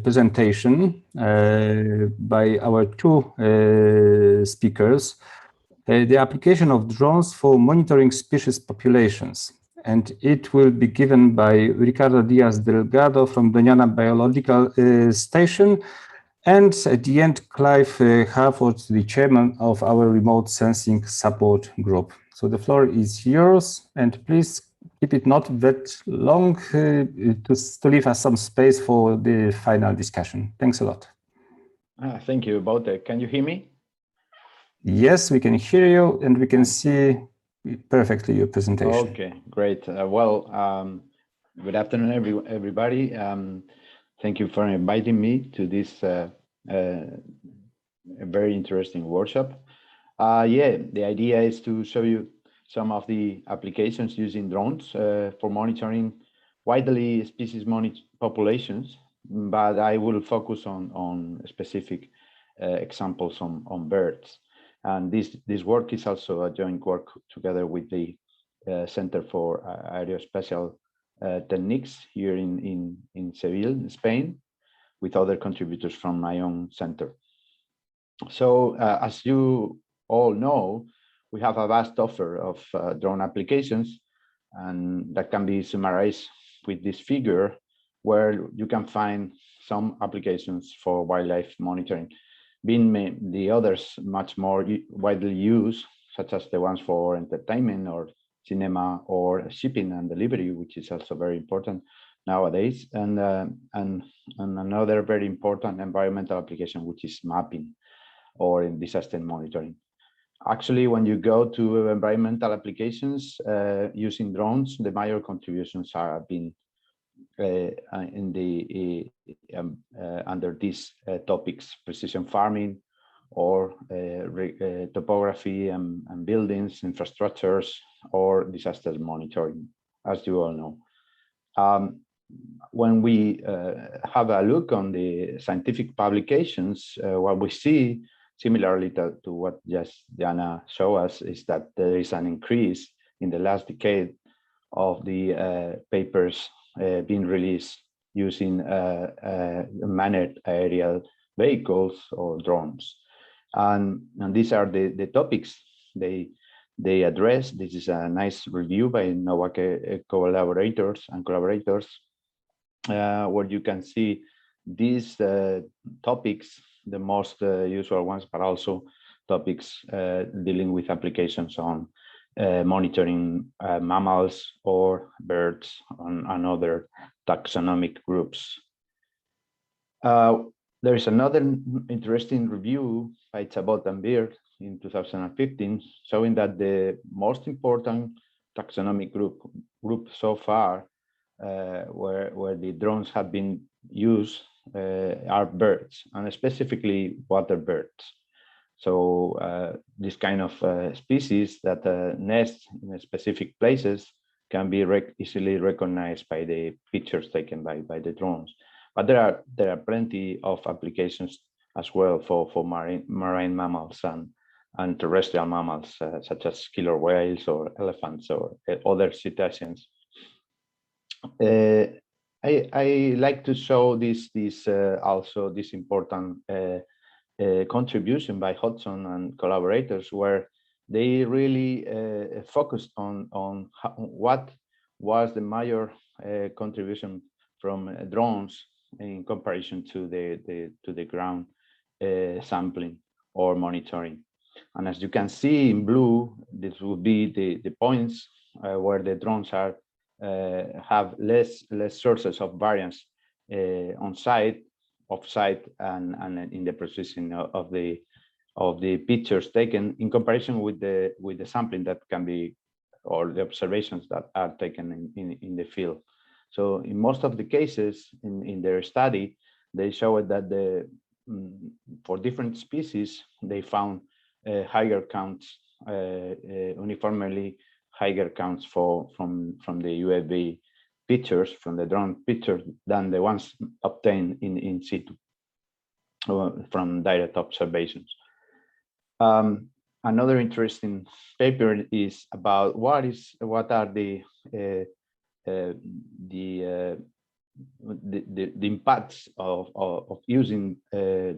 presentation by our two speakers, the application of drones for monitoring species populations. And it will be given by Ricardo Diaz Delgado from Doñana Biological Station, and at the end, Clive Harford, the chairman of our remote sensing support group. So the floor is yours, and please keep it not that long to leave us some space for the final discussion. Thanks a lot. Thank you, Wojtek. Can you hear me? Yes, we can hear you, and we can see perfectly your presentation. Okay, great. Good afternoon, everybody. Thank you for inviting me to this very interesting workshop. Yeah, the idea is to show you some of the applications using drones for monitoring widely species populations, but I will focus on specific examples on birds. And this work is also a joint work together with the Center for Aerospatial Techniques here in Seville, Spain, with other contributors from my own center. So as you all know, we have a vast offer of drone applications, and that can be summarized with this figure, where you can find some applications for wildlife monitoring, being the others much more widely used, such as the ones for entertainment or cinema or shipping and delivery, which is also very important nowadays, and another very important environmental application, which is mapping or in disaster monitoring. Actually, when you go to environmental applications using drones, the major contributions have been under these topics: precision farming, or topography and buildings, infrastructures, or disaster monitoring, as you all know. When we have a look on the scientific publications, what we see, similarly to what just Diana showed us, is that there is an increase in the last decade of the papers being released using manned aerial vehicles or drones. And these are the topics they address. This is a nice review by NOAA collaborators, where you can see these topics, the most usual ones, but also topics dealing with applications on monitoring mammals or birds and other taxonomic groups. There is another interesting review by Chabot and Beard in 2015, showing that the most important taxonomic group so far, where the drones have been used, are birds, and specifically water birds. So this kind of species that nest in specific places can be easily recognized by the pictures taken by the drones. But there are plenty of applications as well for marine mammals and terrestrial mammals, such as killer whales or elephants or other cetaceans. I like to show this important contribution by Hodgson and collaborators, where they really focused on what was the major contribution from drones in comparison to the ground sampling or monitoring. And as you can see in blue, this will be the points where the drones have less sources of variance on site, off-site, and in the processing of the pictures taken in comparison with the sampling that can be, or the observations that are taken in the field. So in most of the cases in their study, they showed that for different species, they found higher counts, uniformly higher counts from the UAV pictures, from the drone pictures, than the ones obtained in situ from direct observations. Another interesting paper is about what are the impacts of using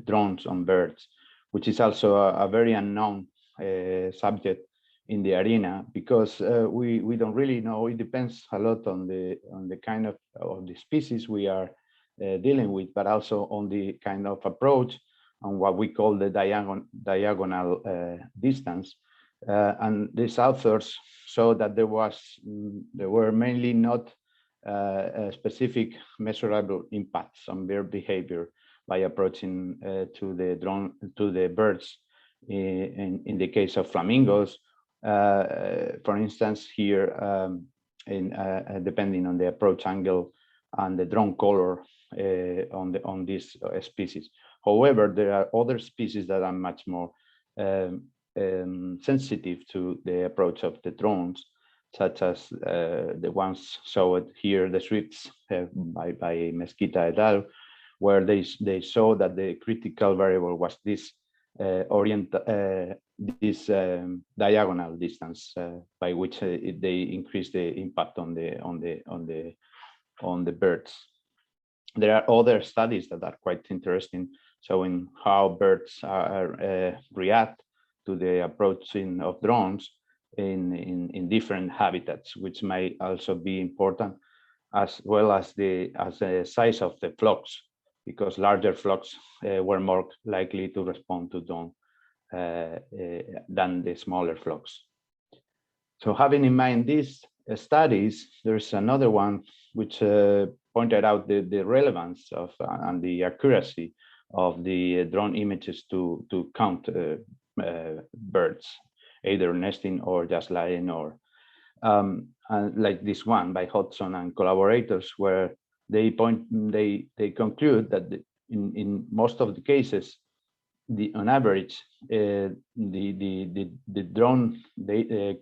drones on birds, which is also a very unknown subject in the arena, because we don't really know. It depends a lot on the kind of the species we are dealing with, but also on the kind of approach on what we call the diagonal distance. And these authors show that there were mainly not specific measurable impacts on bird behavior by approaching to the birds. In the case of flamingos, for instance, here, depending on the approach angle and the drone color on this species. However, there are other species that are much more sensitive to the approach of the drones, such as the ones showed here, the swifts by Mesquita et al., where they show that the critical variable was this diagonal distance by which they increase the impact on the birds. There are other studies that are quite interesting, showing how birds react to the approaching of drones in different habitats, which may also be important, as well as the size of the flocks, because larger flocks were more likely to respond to drone than the smaller flocks. So having in mind these studies, there's another one which pointed out the relevance of and the accuracy of the drone images to count birds, either nesting or just lying, or like this one by Hodgson and collaborators, where they conclude that in most of the cases, on average, the drone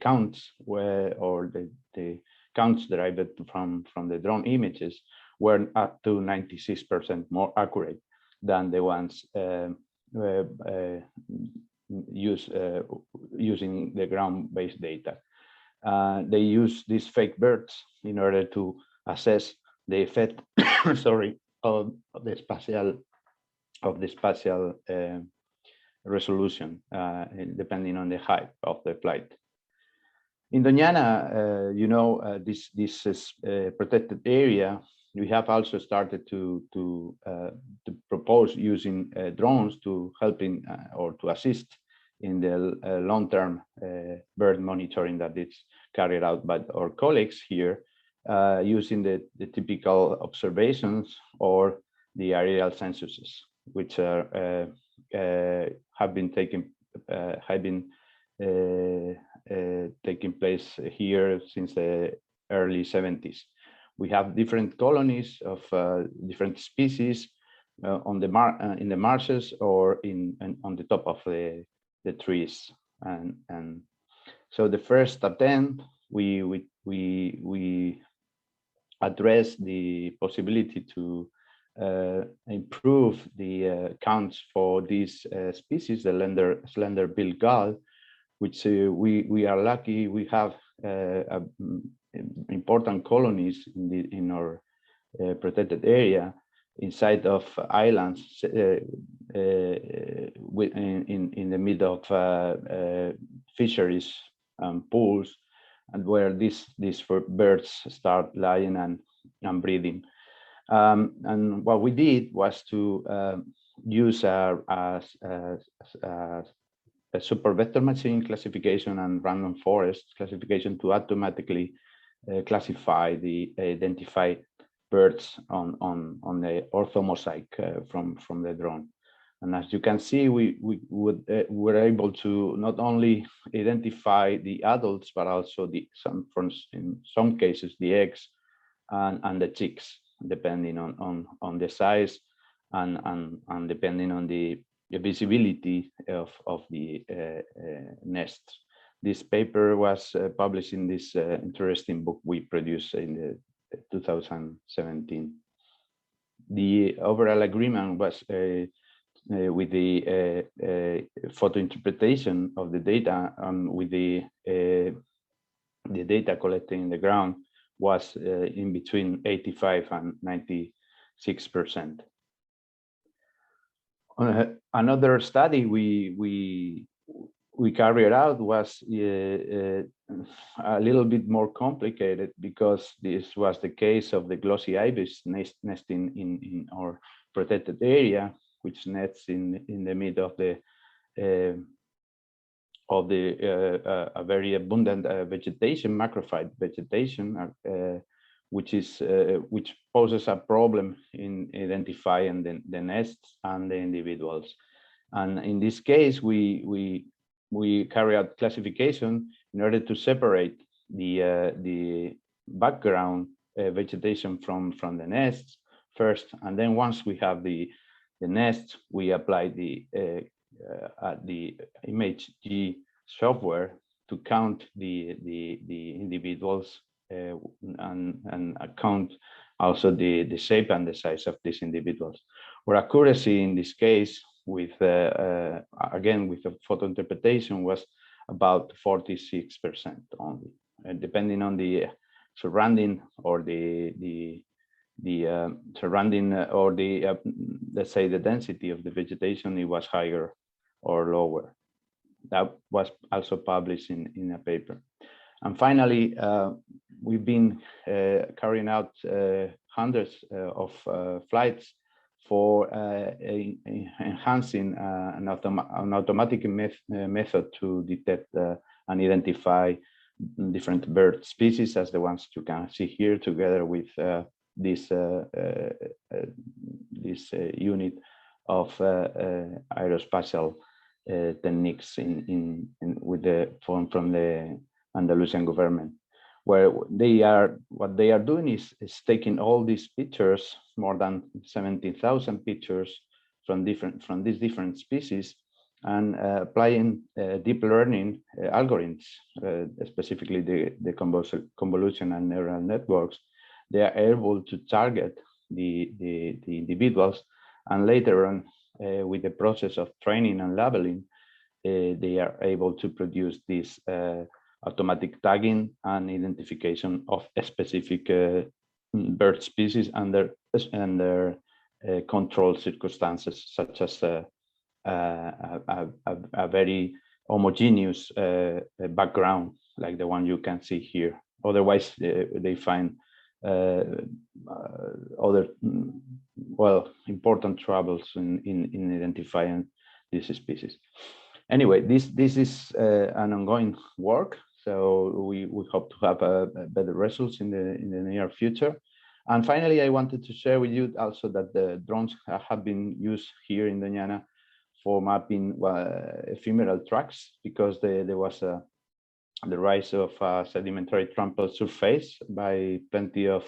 counts or the counts derived from the drone images were up to 96% more accurate than the ones using the ground-based data. They use these fake birds in order to assess the effect, sorry, of the spatial resolution, depending on the height of the flight. In Doñana, this is a protected area. We have also started to propose using drones to help in or to assist in the long-term bird monitoring that is carried out by our colleagues here, using the typical observations or the aerial censuses, which have been taking place here since the early 70s. We have different colonies of different species in the marshes or on the top of the trees, and so the first attempt we address the possibility to improve the counts for these species, the slender-billed gull, which we are lucky we have important colonies in our protected area inside of islands in the middle of fisheries and pools, and where these birds start lying and breeding. And what we did was to use a super vector machine classification and random forest classification to automatically classify the identified birds on the orthomosaic from the drone. And as you can see, we were able to not only identify the adults, but also in some cases the eggs and the chicks, depending on the size and depending on the visibility of the nests. This paper was published in this interesting book we produced in 2017. The overall agreement was with the photo interpretation of the data with the data collected in the ground was in between 85 and 96%. Another study we carried out was a little bit more complicated, because this was the case of the glossy ibis nesting in our protected area, which nests in the mid of the a very abundant vegetation, macrophyte vegetation, which poses a problem in identifying the nests and the individuals. And in this case, we carry out classification in order to separate the background vegetation from the nests first, and then once we have the nests, we apply the imagery software to count the individuals and count also the shape and the size of these individuals. Our accuracy in this case, with again with the photo interpretation, was about 46% only, and depending on the surrounding or the surrounding or the let's say the density of the vegetation, it was higher or lower. That was also published in a paper. And finally, we've been carrying out hundreds of flights for enhancing an automatic method to detect and identify different bird species, as the ones you can see here, together with this unit of aerospatial techniques with the from the Andalusian government, where what they are doing is taking all these pictures, more than 70,000 pictures from these different species, and applying deep learning algorithms, specifically the convolution and neural networks. They are able to target the individuals, and later on, with the process of training and labeling, they are able to produce this automatic tagging and identification of a specific bird species under controlled circumstances, such as a very homogeneous background, like the one you can see here. Otherwise, they find other important troubles in identifying these species. Anyway, this is an ongoing work, so we hope to have better results in the near future. And finally, I wanted to share with you also that the drones have been used here in Doñana for mapping ephemeral tracks, because there was the rise of sedimentary trampled surface by plenty of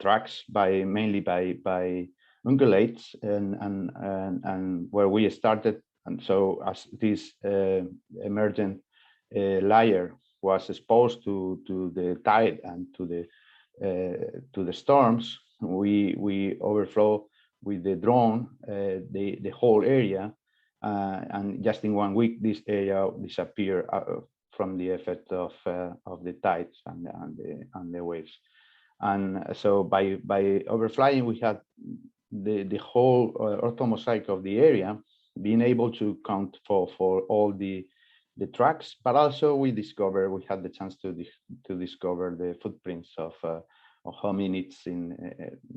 tracks, mainly by ungulates, and where we started. And so as this emergent layer was exposed to the tide and to the storms, we overflow with the drone the whole area, and just in 1 week this area disappeared from the effect of the tides and the waves. And so by overflying, we had the whole orthomosaic of the area, being able to count for all the tracks, but also we had the chance to discover the footprints of hominids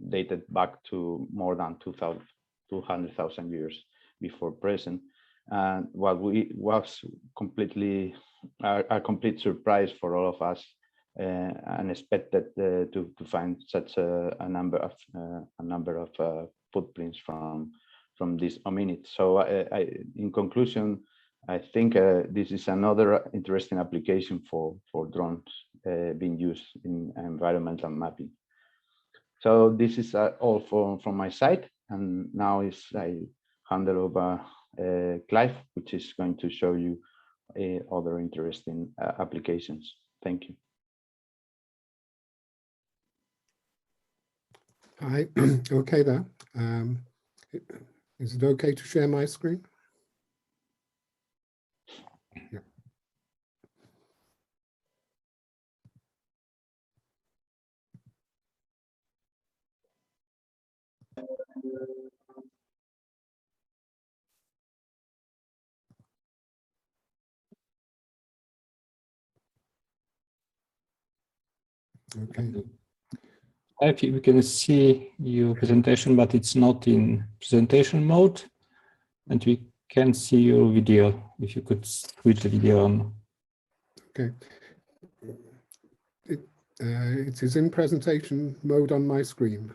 dated back to more than 200,000 years before present. And what was completely a complete surprise for all of us, unexpected to find such a number of footprints from these hominids. So in conclusion, I think this is another interesting application for drones being used in environmental mapping. So this is all from my side, and now I hand over Clive, which is going to show you other interesting applications. Thank you. Hi, okay there. Is it okay to share my screen? Okay. If we can see your presentation, but it's not in presentation mode, and we can see your video. If you could switch the video on. Okay. It is in presentation mode on my screen.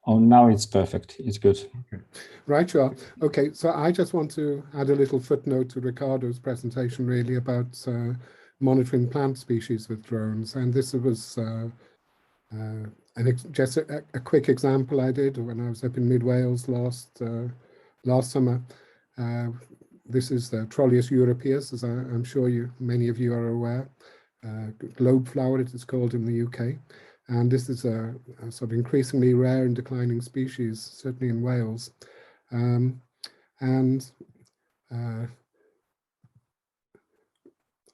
Oh, now it's perfect. It's good. Okay. Right, you are. Okay, so I just want to add a little footnote to Ricardo's presentation, really, about monitoring plant species with drones. And this was just a quick example I did when I was up in mid-Wales last summer. This is the Troleus europaeus, as I'm sure many of you are aware. Globe flower, it is called in the UK. And this is a sort of increasingly rare and declining species, certainly in Wales.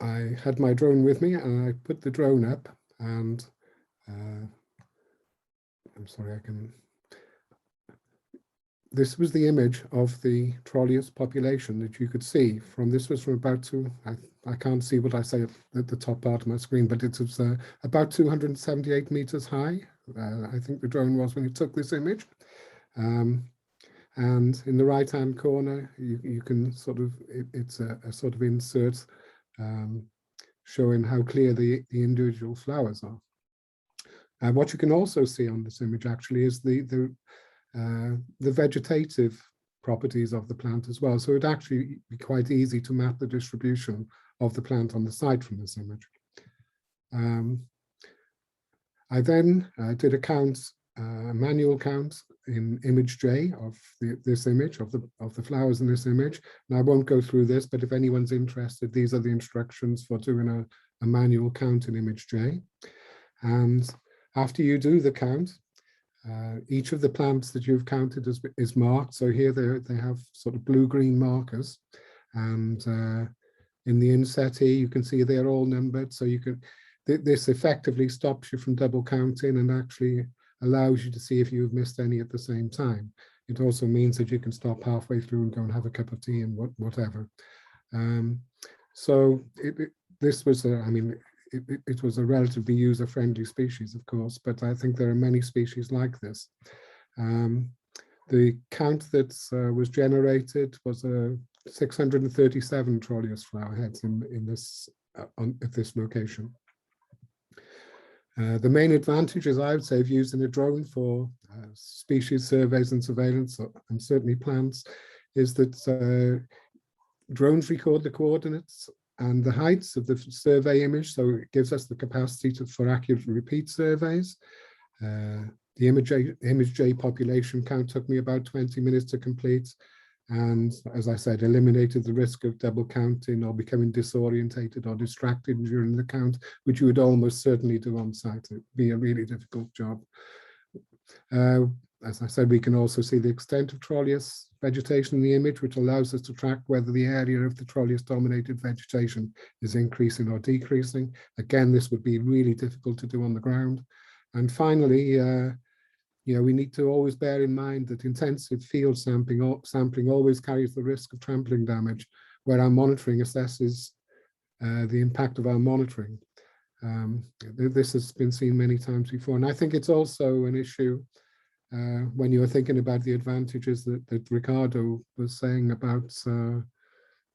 I had my drone with me, and I put the drone up, and I'm sorry, this was the image of the Troleus population that you could see from. This was from about I can't see what I say at the top part of my screen, but it was about 278 meters high. I think the drone was when it took this image. And in the right-hand corner, you can sort of, it's a sort of insert showing how clear the individual flowers are. What you can also see on this image actually is the vegetative properties of the plant as well. So it'd actually be quite easy to map the distribution of the plant on the site from this image. I then did a manual count in image J of this image, of the flowers in this image. And I won't go through this, but if anyone's interested, these are the instructions for doing a manual count in image J. And after you do the count, each of the plants that you've counted is marked. So here they have sort of blue-green markers, and in the inset here you can see they're all numbered. So you can this effectively stops you from double counting and actually allows you to see if you've missed any at the same time. It also means that you can stop halfway through and go and have a cup of tea and whatever. So this was it was a relatively user-friendly species, of course, but I think there are many species like this. The count that was generated was 637 Troleus flower heads in this at this location. The main advantages I would say of using a drone for species surveys and surveillance, and certainly plants, is that drones record the coordinates and the heights of the survey image, so it gives us the capacity for accurate repeat surveys. The image J population count took me about 20 minutes to complete, and as I said, eliminated the risk of double counting or becoming disorientated or distracted during the count, which you would almost certainly do on site. It would be a really difficult job. As I said, we can also see the extent of Troleus vegetation in the image, which allows us to track whether the area of the Troleus dominated vegetation is increasing or decreasing. Again, this would be really difficult to do on the ground. And finally, we need to always bear in mind that intensive field sampling always carries the risk of trampling damage, where our monitoring assesses the impact of our monitoring. This has been seen many times before, and I think it's also an issue when you are thinking about the advantages that Ricardo was saying about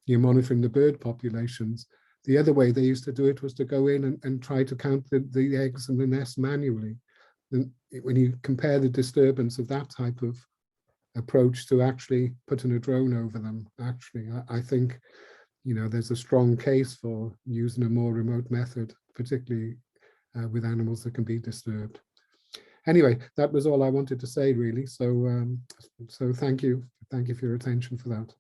monitoring the bird populations. The other way they used to do it was to go in and try to count the eggs in the nest manually. And when you compare the disturbance of that type of approach to actually putting a drone over them, actually, I think there's a strong case for using a more remote method, particularly with animals that can be disturbed. Anyway, that was all I wanted to say, really. So, so thank you for your attention for that.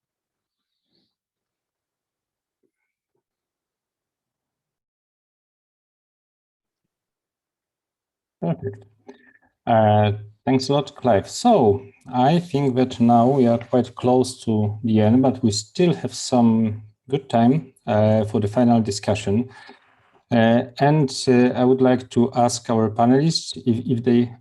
Perfect. Thanks a lot, Clive. So I think that now we are quite close to the end, but we still have some good time for the final discussion. And I would like to ask our panelists if they,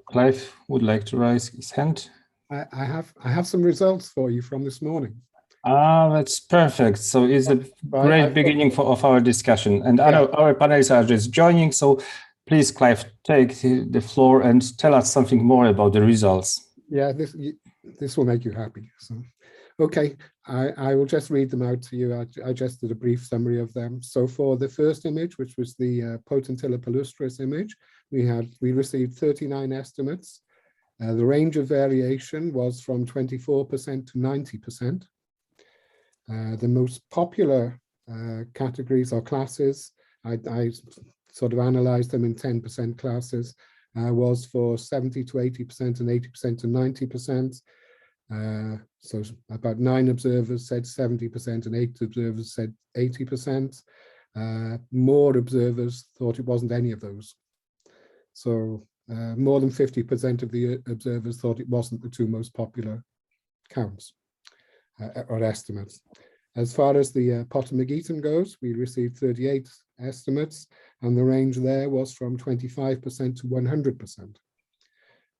Clive would like to raise his hand. I have some results for you from this morning. That's perfect. So it's a great beginning of our discussion. And our panelists are just joining. So please, Clive, take the floor and tell us something more about the results. Yeah, this will make you happy. So, okay, I will just read them out to you. I just did a brief summary of them. So for the first image, which was the Potentilla palustris image, we received 39 estimates. The range of variation was from 24% to 90%. The most popular categories or classes, I sort of analyzed them in 10% classes, was for 70 to 80% and 80% to 90%. So about 9 observers said 70% and 8 observers said 80%. More observers thought it wasn't any of those. So more than 50% of the observers thought it wasn't the two most popular counts or estimates. As far as the Potamogeton goes, we received 38 estimates, and the range there was from 25% to 100%.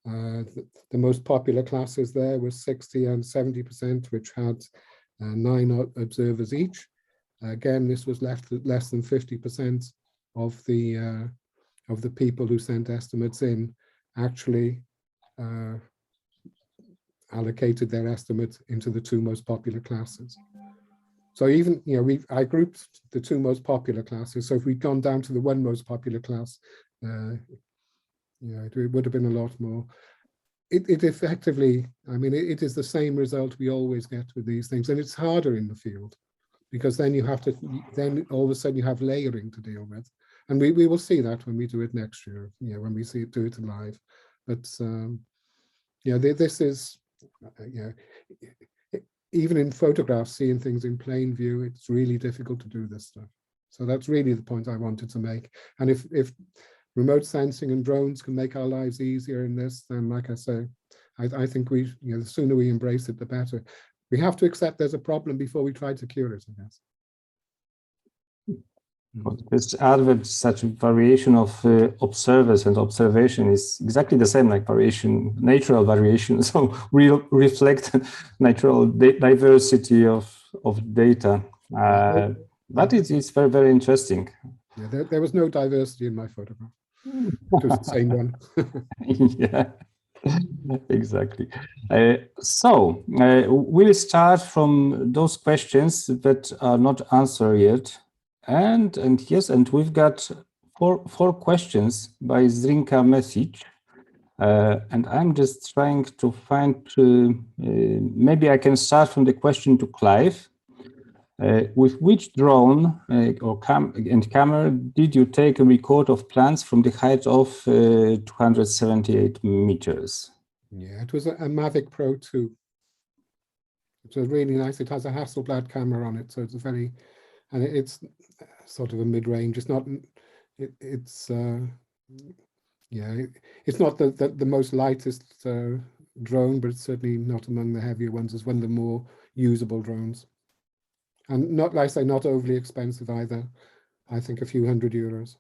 The most popular classes there were 60 and 70%, which had 9 observers each. Again, this was left at less than 50% of the people who sent estimates in actually allocated their estimates into the 2 most popular classes. So even, I grouped the 2 most popular classes. So if we'd gone down to the 1 most popular class, it would have been a lot more. It effectively, it is the same result we always get with these things, and it's harder in the field because then you have to, then all of a sudden you have layering to deal with, and we will see that when we do it next year, when we do it live. But this is, even in photographs, seeing things in plain view, it's really difficult to do this stuff. So that's really the point I wanted to make. And if remote sensing and drones can make our lives easier in this, then like I say, I think the sooner we embrace it, the better. We have to accept there's a problem before we try to cure it, I guess. This advent, such variation of observers and observation is exactly the same like variation, natural variation. So we reflect natural diversity of data. But it's very, very interesting. Yeah, there was no diversity in my photograph. It was the same one. Yeah, exactly. So we'll start from those questions that are not answered yet. And yes, and we've got four questions by Zrinka Mesic. And I'm just trying to find, maybe I can start from the question to Clive. With which drone and camera did you take a record of plants from the height of 278 meters? Yeah, it was a Mavic Pro 2. It was really nice. It has a Hasselblad camera on it, so it's and it's sort of a mid-range. It's not. It's not the most lightest drone, but it's certainly not among the heavier ones. It's one of the more usable drones. And not, like I say, not overly expensive either. I think a few €100.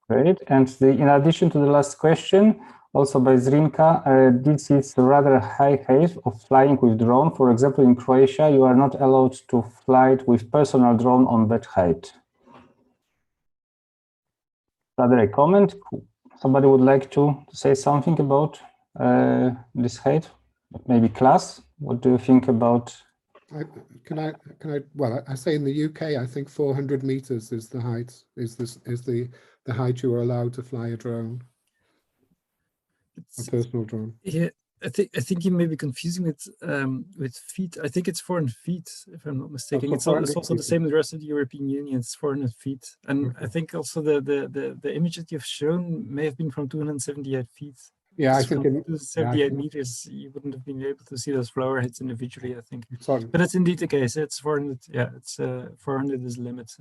Great. And in addition to the last question, also by Zrinka, this is a rather high height of flying with drone. For example, in Croatia, you are not allowed to fly with personal drone on that height. Rather a comment? Somebody would like to say something about this height? Maybe class? What do you think about? Well, I say in the UK, I think 400 meters is the height, is the height you are allowed to fly a drone, a personal drone. Yeah, I think you may be confusing it with feet. I think it's 400 feet, if I'm not mistaken. It's also the same as the rest of the European Union. It's 400 feet, and okay. I think also the image that you've shown may have been from 278 feet. Yeah, I think 78 meters, you wouldn't have been able to see those flower heads individually, I think. Sorry. But that's indeed the case. It's 400. Yeah, it's 400 is the limit.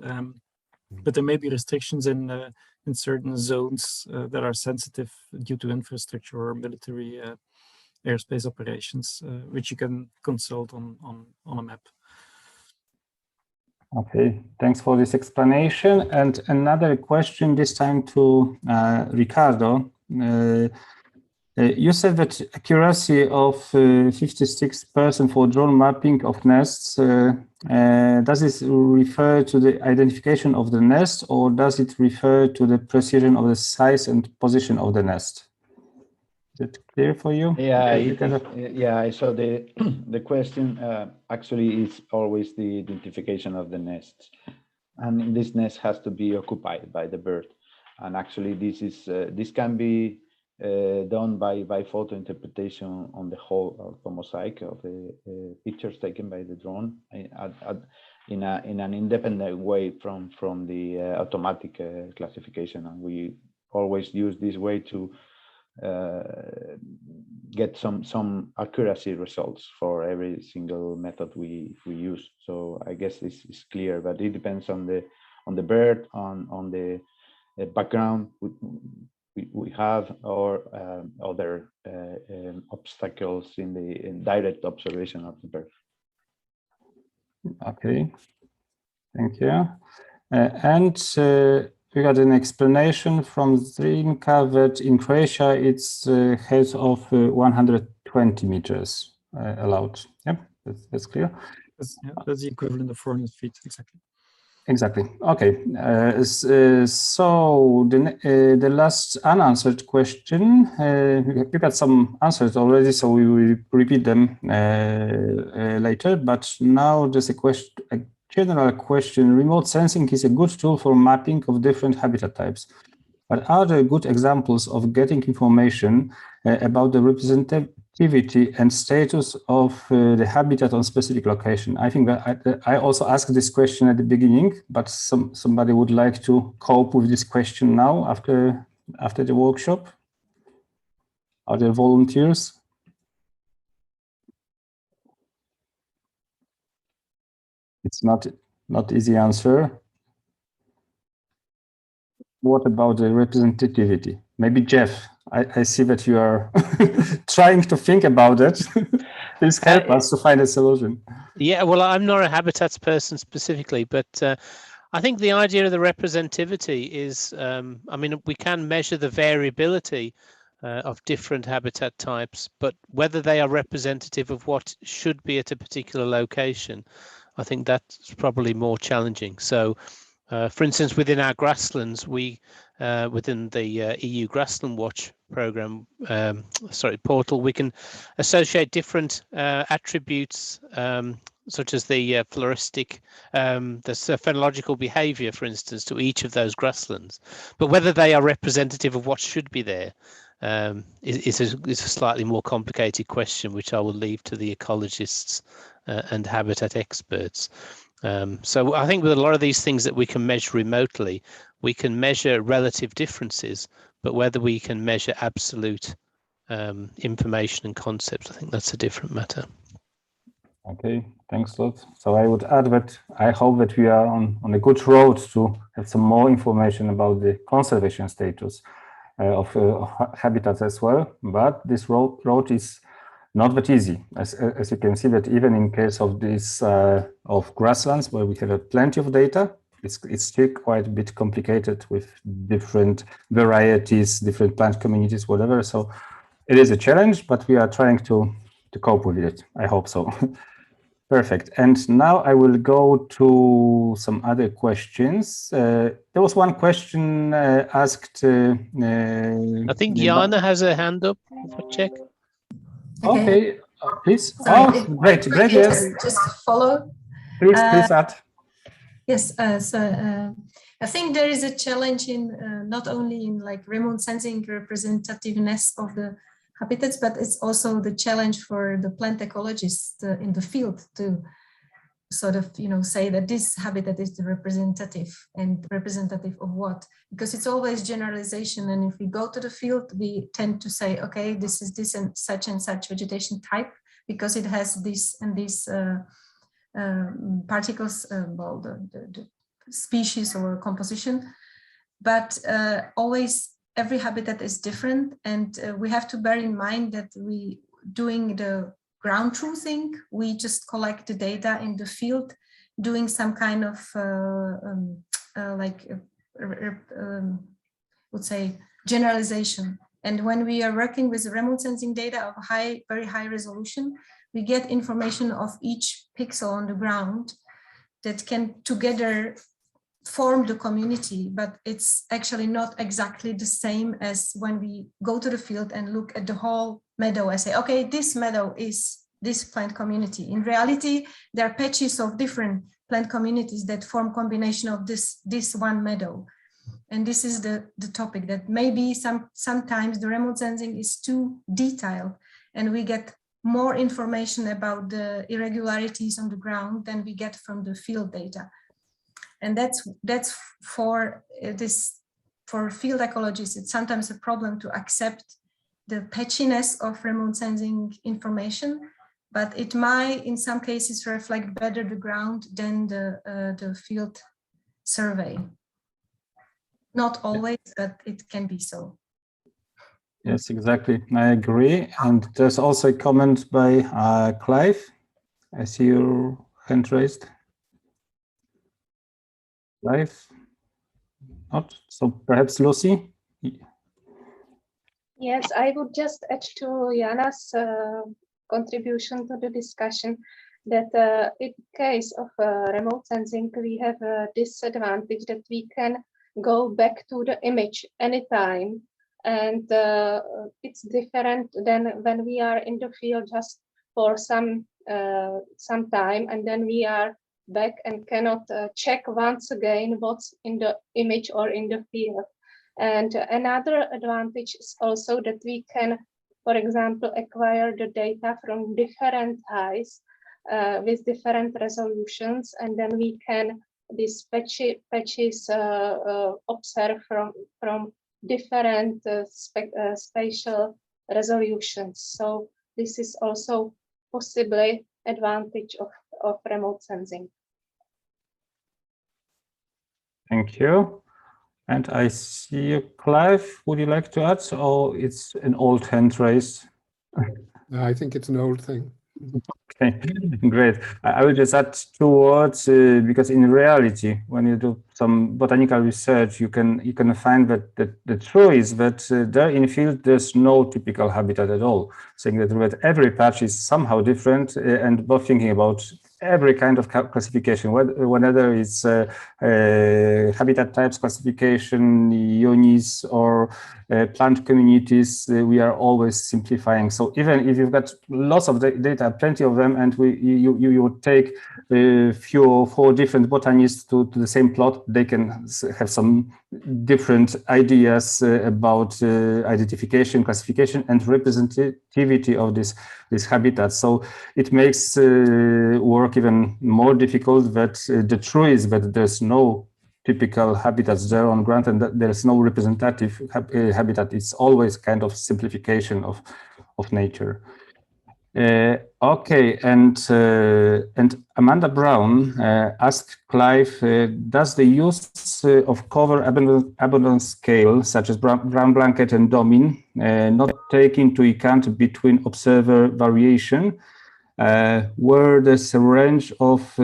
But there may be restrictions in certain zones that are sensitive due to infrastructure or military airspace operations, which you can consult on a map. Okay, thanks for this explanation. And another question, this time to Ricardo. You said that accuracy of 56% for drone mapping of nests. Does this refer to the identification of the nest, or does it refer to the precision of the size and position of the nest? Is it clear for you? Yeah, yeah. So the question actually is always the identification of the nests, and this nest has to be occupied by the bird. And actually, this can be done by photo interpretation on the whole of the mosaic of the pictures taken by the drone in an independent way from the automatic classification. And we always use this way to get some accuracy results for every single method we use. So I guess this is clear, but it depends on the bird, on the background we have, or other obstacles in the direct observation of the bird. Okay, thank you. We got an explanation from Zrinka that in Croatia it's height of 120 meters allowed. Yep, that's clear. That's the equivalent of 400 feet, exactly. Exactly. Okay. So the last unanswered question, we got some answers already, so we will repeat them later. But now there's a general question. Remote sensing is a good tool for mapping of different habitat types. But are there good examples of getting information about the representativity and status of the habitat on specific location? I think that I also asked this question at the beginning, but somebody would like to cope with this question now after the workshop. Are there volunteers? It's not easy answer. What about the representativity? Maybe Jeff, I see that you are trying to think about it. Please help us to find a solution. Yeah, well, I'm not a habitats person specifically, but I think the idea of the representativity is, I mean, we can measure the variability of different habitat types, but whether they are representative of what should be at a particular location, I think that's probably more challenging. So, for instance, within our grasslands, we within the EU Grassland Watch program, portal, we can associate different attributes such as the floristic, the phenological behavior, for instance, to each of those grasslands. But whether they are representative of what should be there is a slightly more complicated question, which I will leave to the ecologists and habitat experts. So I think with a lot of these things that we can measure remotely, we can measure relative differences, but whether we can measure absolute information and concepts, I think that's a different matter. Okay, thanks a lot. So I would add that I hope that we are on a good road to have some more information about the conservation status of habitats as well. But this road is not that easy, as you can see that even in case of this of grasslands, where we have plenty of data, it's still quite a bit complicated with different varieties, different plant communities, whatever. So it is a challenge, but we are trying to cope with it. I hope so. Perfect. And now I will go to some other questions. There was one question asked. I think Jana has a hand up. If I check. Okay, please. Sorry, Great, yes. Just follow. Please add. Yes, I think there is a challenge in not only in like remote sensing representativeness of the habitats, but it's also the challenge for the plant ecologists in the field to sort of, say that this habitat is the representative, and representative of what? Because it's always generalization. And if we go to the field, we tend to say, okay, this is this and such vegetation type, because it has this and this particles, well, the species or composition. But always every habitat is different, and we have to bear in mind that we doing the ground truthing, we just collect the data in the field, doing some kind of would say generalization. And when we are working with remote sensing data of very high resolution, we get information of each pixel on the ground that can together form the community, but it's actually not exactly the same as when we go to the field and look at the whole meadow and say, okay, this meadow is this plant community. In reality, there are patches of different plant communities that form combination of this one meadow. And this is the topic that maybe sometimes the remote sensing is too detailed and we get more information about the irregularities on the ground than we get from the field data. And that's for field ecologists, it's sometimes a problem to accept the patchiness of remote sensing information, but it might in some cases reflect better the ground than the field survey. Not always, but it can be so. Yes, exactly. I agree. And there's also a comment by Clive. I see your hand raised. Clive? Not? So perhaps Lucy? Yes, I would just add to Jana's contribution to the discussion that in case of remote sensing, we have a disadvantage that we can go back to the image anytime. And it's different than when we are in the field just for some time, and then we are back and cannot check once again what's in the image or in the field. And another advantage is also that we can, for example, acquire the data from different heights with different resolutions, and then we can these patches observe from different spatial resolutions. So this is also possibly advantage of remote sensing. Thank you. And I see you, Clive. Would you like to add? Oh, it's an old hand raised. I think it's an old thing. Okay, great. I will just add 2 words because in reality, when you do some botanical research, you can find that the truth is that there in field there's no typical habitat at all. Saying that every patch is somehow different, and both thinking about every kind of classification, whether it's habitat types classification, units, or plant communities, we are always simplifying. So even if you've got lots of data, plenty of them, and you would take a few or 4 different botanists to the same plot, they can have some different ideas about identification, classification, and representativity of this habitat. So it makes work even more difficult. That the truth is that there's no typical habitats there on ground, and that there's no representative habitat. It's always kind of simplification of nature. Okay, and Amanda Brown asked Clive, does the use of cover abundance scale, such as brown blanket and domin, not take into account between observer variation, where there's a range of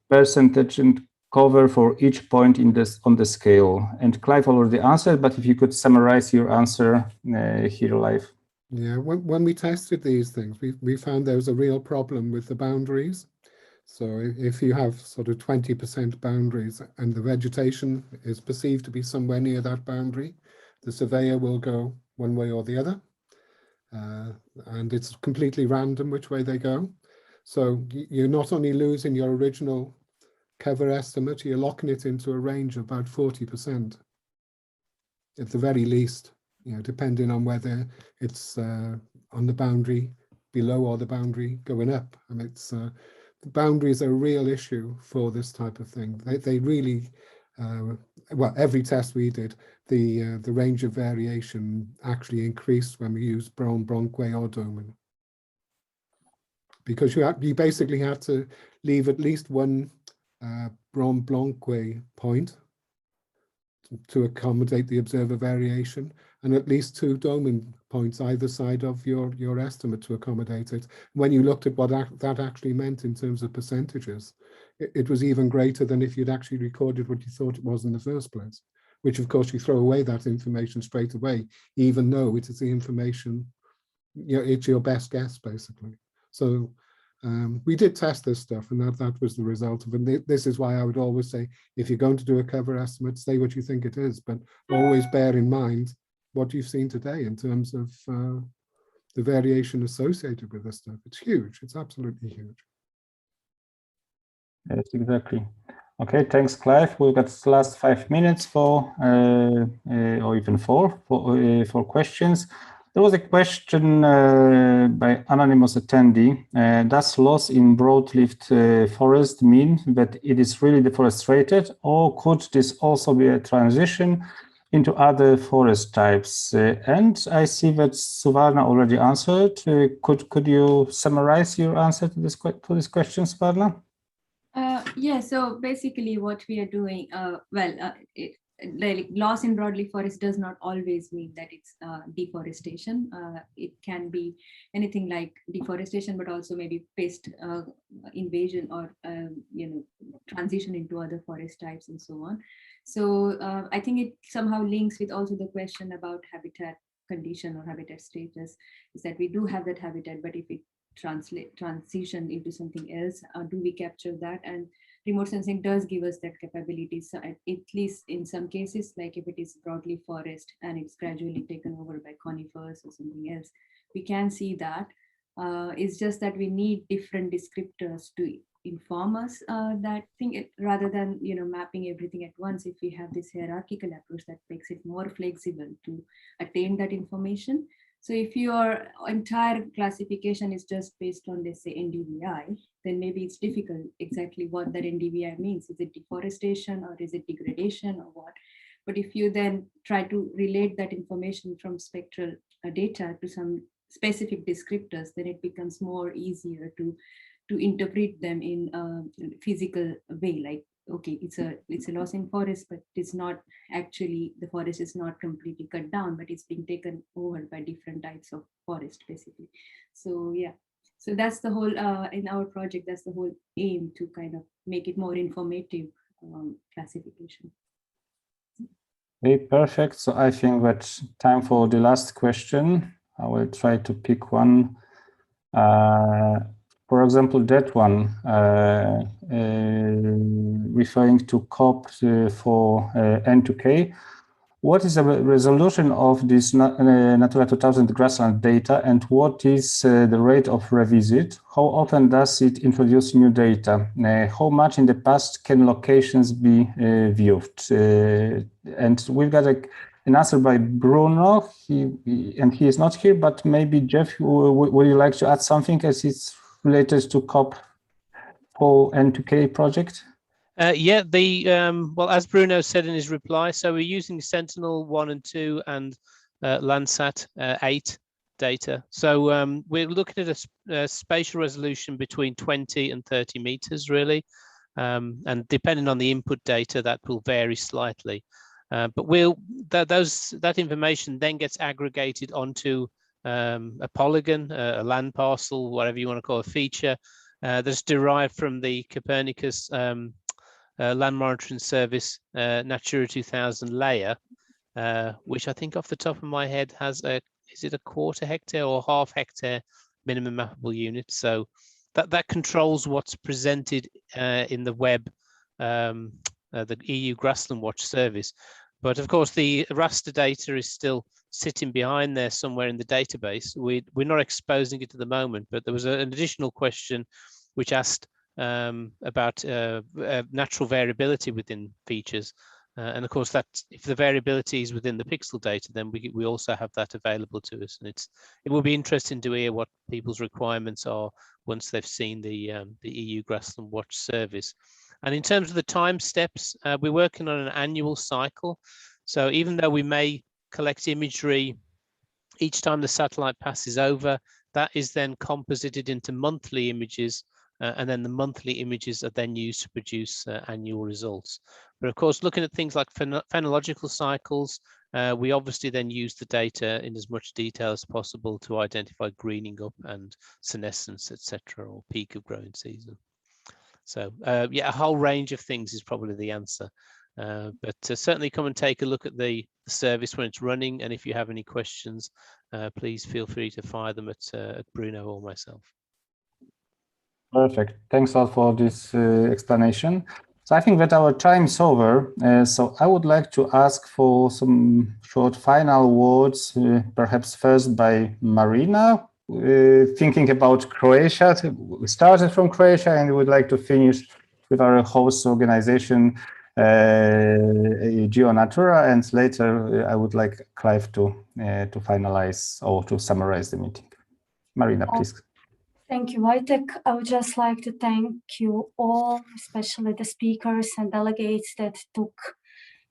percentage and cover for each point on the scale? And Clive already answered, but if you could summarize your answer here live. Yeah, when we tested these things, we found there was a real problem with the boundaries. So if you have sort of 20% boundaries and the vegetation is perceived to be somewhere near that boundary, the surveyor will go one way or the other. And it's completely random which way they go. So you're not only losing your original cover estimate, you're locking it into a range of about 40% at the very least. You know, depending on whether it's on the boundary below or the boundary going up. I mean, it's the boundaries are a real issue for this type of thing. They really, well, every test we did, the range of variation actually increased when we used brown bronque or domin, because you basically had to leave at least one brown blanque point to accommodate the observer variation, and at least 2 domin points either side of your estimate to accommodate it. When you looked at what that actually meant in terms of percentages, it was even greater than if you'd actually recorded what you thought it was in the first place. which of course you throw away that information straight away, even though it is the information, you know, it's your best guess basically. So we did test this stuff, and that was the result of it. This is why I would always say, if you're going to do a cover estimate, say what you think it is, but always bear in mind what you've seen today in terms of the variation associated with this stuff. It's huge. It's absolutely huge. Yes, exactly. Okay, thanks, Clive. We've got the last 5 minutes for, or even for questions. There was a question by anonymous attendee. Does loss in broad-leaved forest mean that it is really deforested, or could this also be a transition into other forest types? And I see that Suvarna already answered. Could you summarize your answer to this question, Suvarna? Yeah, so basically what we are doing, like loss in broadleaf forest does not always mean that it's deforestation. It can be anything like deforestation, but also maybe pest invasion or transition into other forest types and so on. So I think it somehow links with also the question about habitat condition or habitat status, is that we do have that habitat, but if it transition into something else, do we capture that? And remote sensing does give us that capability. So at least in some cases, like if it is broadleaf forest and it's gradually taken over by conifers or something else, we can see that. It's just that we need different descriptors to inform us that thing, rather than mapping everything at once. If we have this hierarchical approach, that makes it more flexible to attain that information. So if your entire classification is just based on, let's say, NDVI, then maybe it's difficult exactly what that NDVI means. Is it deforestation or is it degradation or what? But if you then try to relate that information from spectral data to some specific descriptors, then it becomes more easier to interpret them in a physical way. Like, okay, it's a loss in forest, but it's not actually, the forest is not completely cut down, but it's being taken over by different types of forest, basically. So yeah, so that's the whole, in our project, that's the whole aim, to kind of make it more informative classification. Okay, perfect. So I think that's time for the last question. I will try to pick one. For example, that one, referring to COP for N2K. What is the resolution of this Natura 2000 grassland data, and what is the rate of revisit? How often does it introduce new data? How much in the past can locations be viewed? And we've got an answer by Bruno, and he is not here, but maybe Jeff, would you like to add something as it's related to COP for N2K project? Yeah, well, as Bruno said in his reply, so we're using Sentinel 1 and 2 and Landsat 8 data. So we're looking at a spatial resolution between 20 and 30 meters, really. And depending on the input data, that will vary slightly. But that information then gets aggregated onto a polygon, a land parcel, whatever you want to call a feature, that's derived from the Copernicus Land Monitoring Service Natura 2000 layer, which I think off the top of my head has is it a 1/4 hectare or 1/2 hectare minimum mappable unit? So that controls what's presented in the web, the EU Grassland Watch service. But of course, the raster data is still sitting behind there somewhere in the database. We're not exposing it at the moment, but there was an additional question which asked about natural variability within features. And of course, that if the variability is within the pixel data, then we also have that available to us. And it will be interesting to hear what people's requirements are once they've seen the EU Grassland Watch service. And in terms of the time steps, we're working on an annual cycle. So even though we may collect imagery each time the satellite passes over, that is then composited into monthly images, and then the monthly images are then used to produce annual results. But of course, looking at things like phenological cycles, we obviously then use the data in as much detail as possible to identify greening up and senescence, etc., or peak of growing season. So yeah, a whole range of things is probably the answer. But certainly come and take a look at the service when it's running, and if you have any questions, please feel free to fire them at Bruno or myself. Perfect. Thanks a lot for this explanation. So I think that our time is over. So I would like to ask for some short final words, perhaps first by Marina, thinking about Croatia. We started from Croatia and we would like to finish with our host organization, Natura, and later I would like Clive to finalize or to summarize the meeting. Marina, please. Thank you, Wojtek. I would just like to thank you all, especially the speakers and delegates that took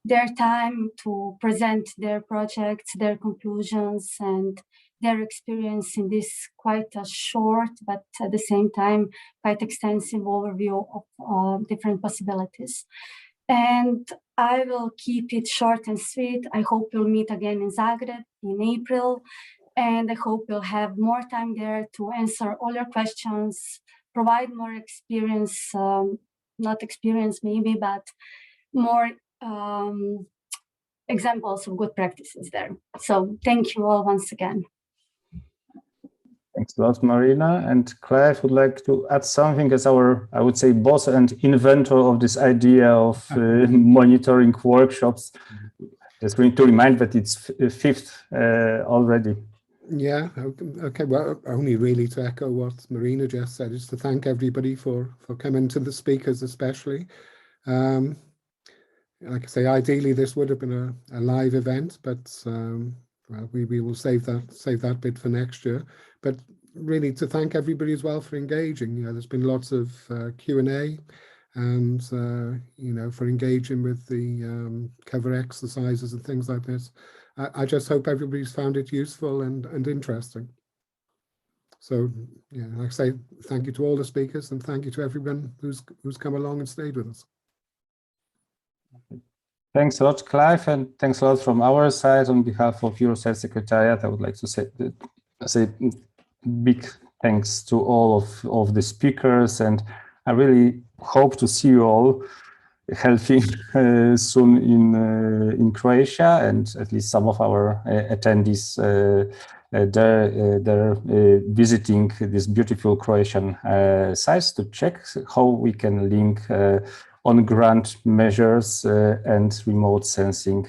their time to present their projects, their conclusions, and their experience in this quite a short, but at the same time, quite extensive overview of different possibilities. And I will keep it short and sweet. I hope we'll meet again in Zagreb in April. And I hope we'll have more time there to answer all your questions, provide more experience, not experience maybe, but more examples of good practices there. So thank you all once again. Thanks a lot, Marina. And Clive would like to add something as our, I would say, boss and inventor of this idea of monitoring workshops. Just to remind that it's fifth already. Yeah, okay, well, only really to echo what Marina just said, is to thank everybody for coming, to the speakers especially. Like I say, ideally this would have been a live event, but well, we will save that bit for next year. But really to thank everybody as well for engaging. You know, there's been lots of Q&A, and you know, for engaging with the cover exercises and things like this. I just hope everybody's found it useful and interesting. So yeah, like I say, thank you to all the speakers and thank you to everyone who's come along and stayed with us. Thanks a lot, Clive, and thanks a lot from our side. On behalf of Eurosite Secretariat, I would like to say big thanks to all of the speakers, and I really hope to see you all healthy soon in Croatia, and at least some of our attendees they're visiting these beautiful Croatian sites to check how we can link on-ground measures and remote sensing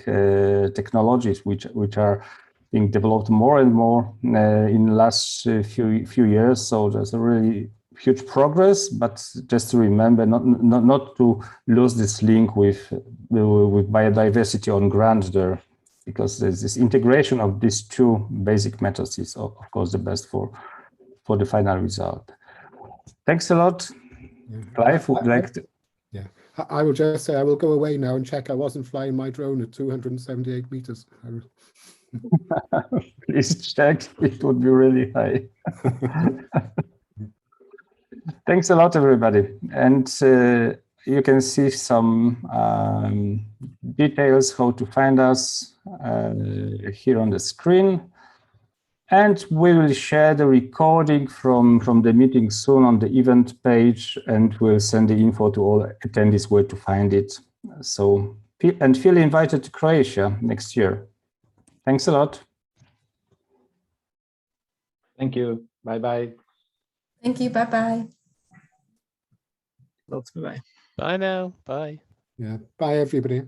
technologies, which are being developed more and more in the last few years. So there's a really huge progress, but just to remember not to lose this link with biodiversity on ground there, because there's this integration of these two basic methods is of course the best for the final result. Thanks a lot. Yeah. Clive would like to. Yeah, I will just say I will go away now and check I wasn't flying my drone at 278 meters. Please check, it would be really high. Thanks a lot, everybody. And you can see some details how to find us here on the screen. And we will share the recording from the meeting soon on the event page, and we'll send the info to all attendees where to find it. So, and feel invited to Croatia next year. Thanks a lot. Thank you. Bye-bye. Thank you. Bye-bye. Bye. Bye now. Bye. Yeah. Bye, everybody.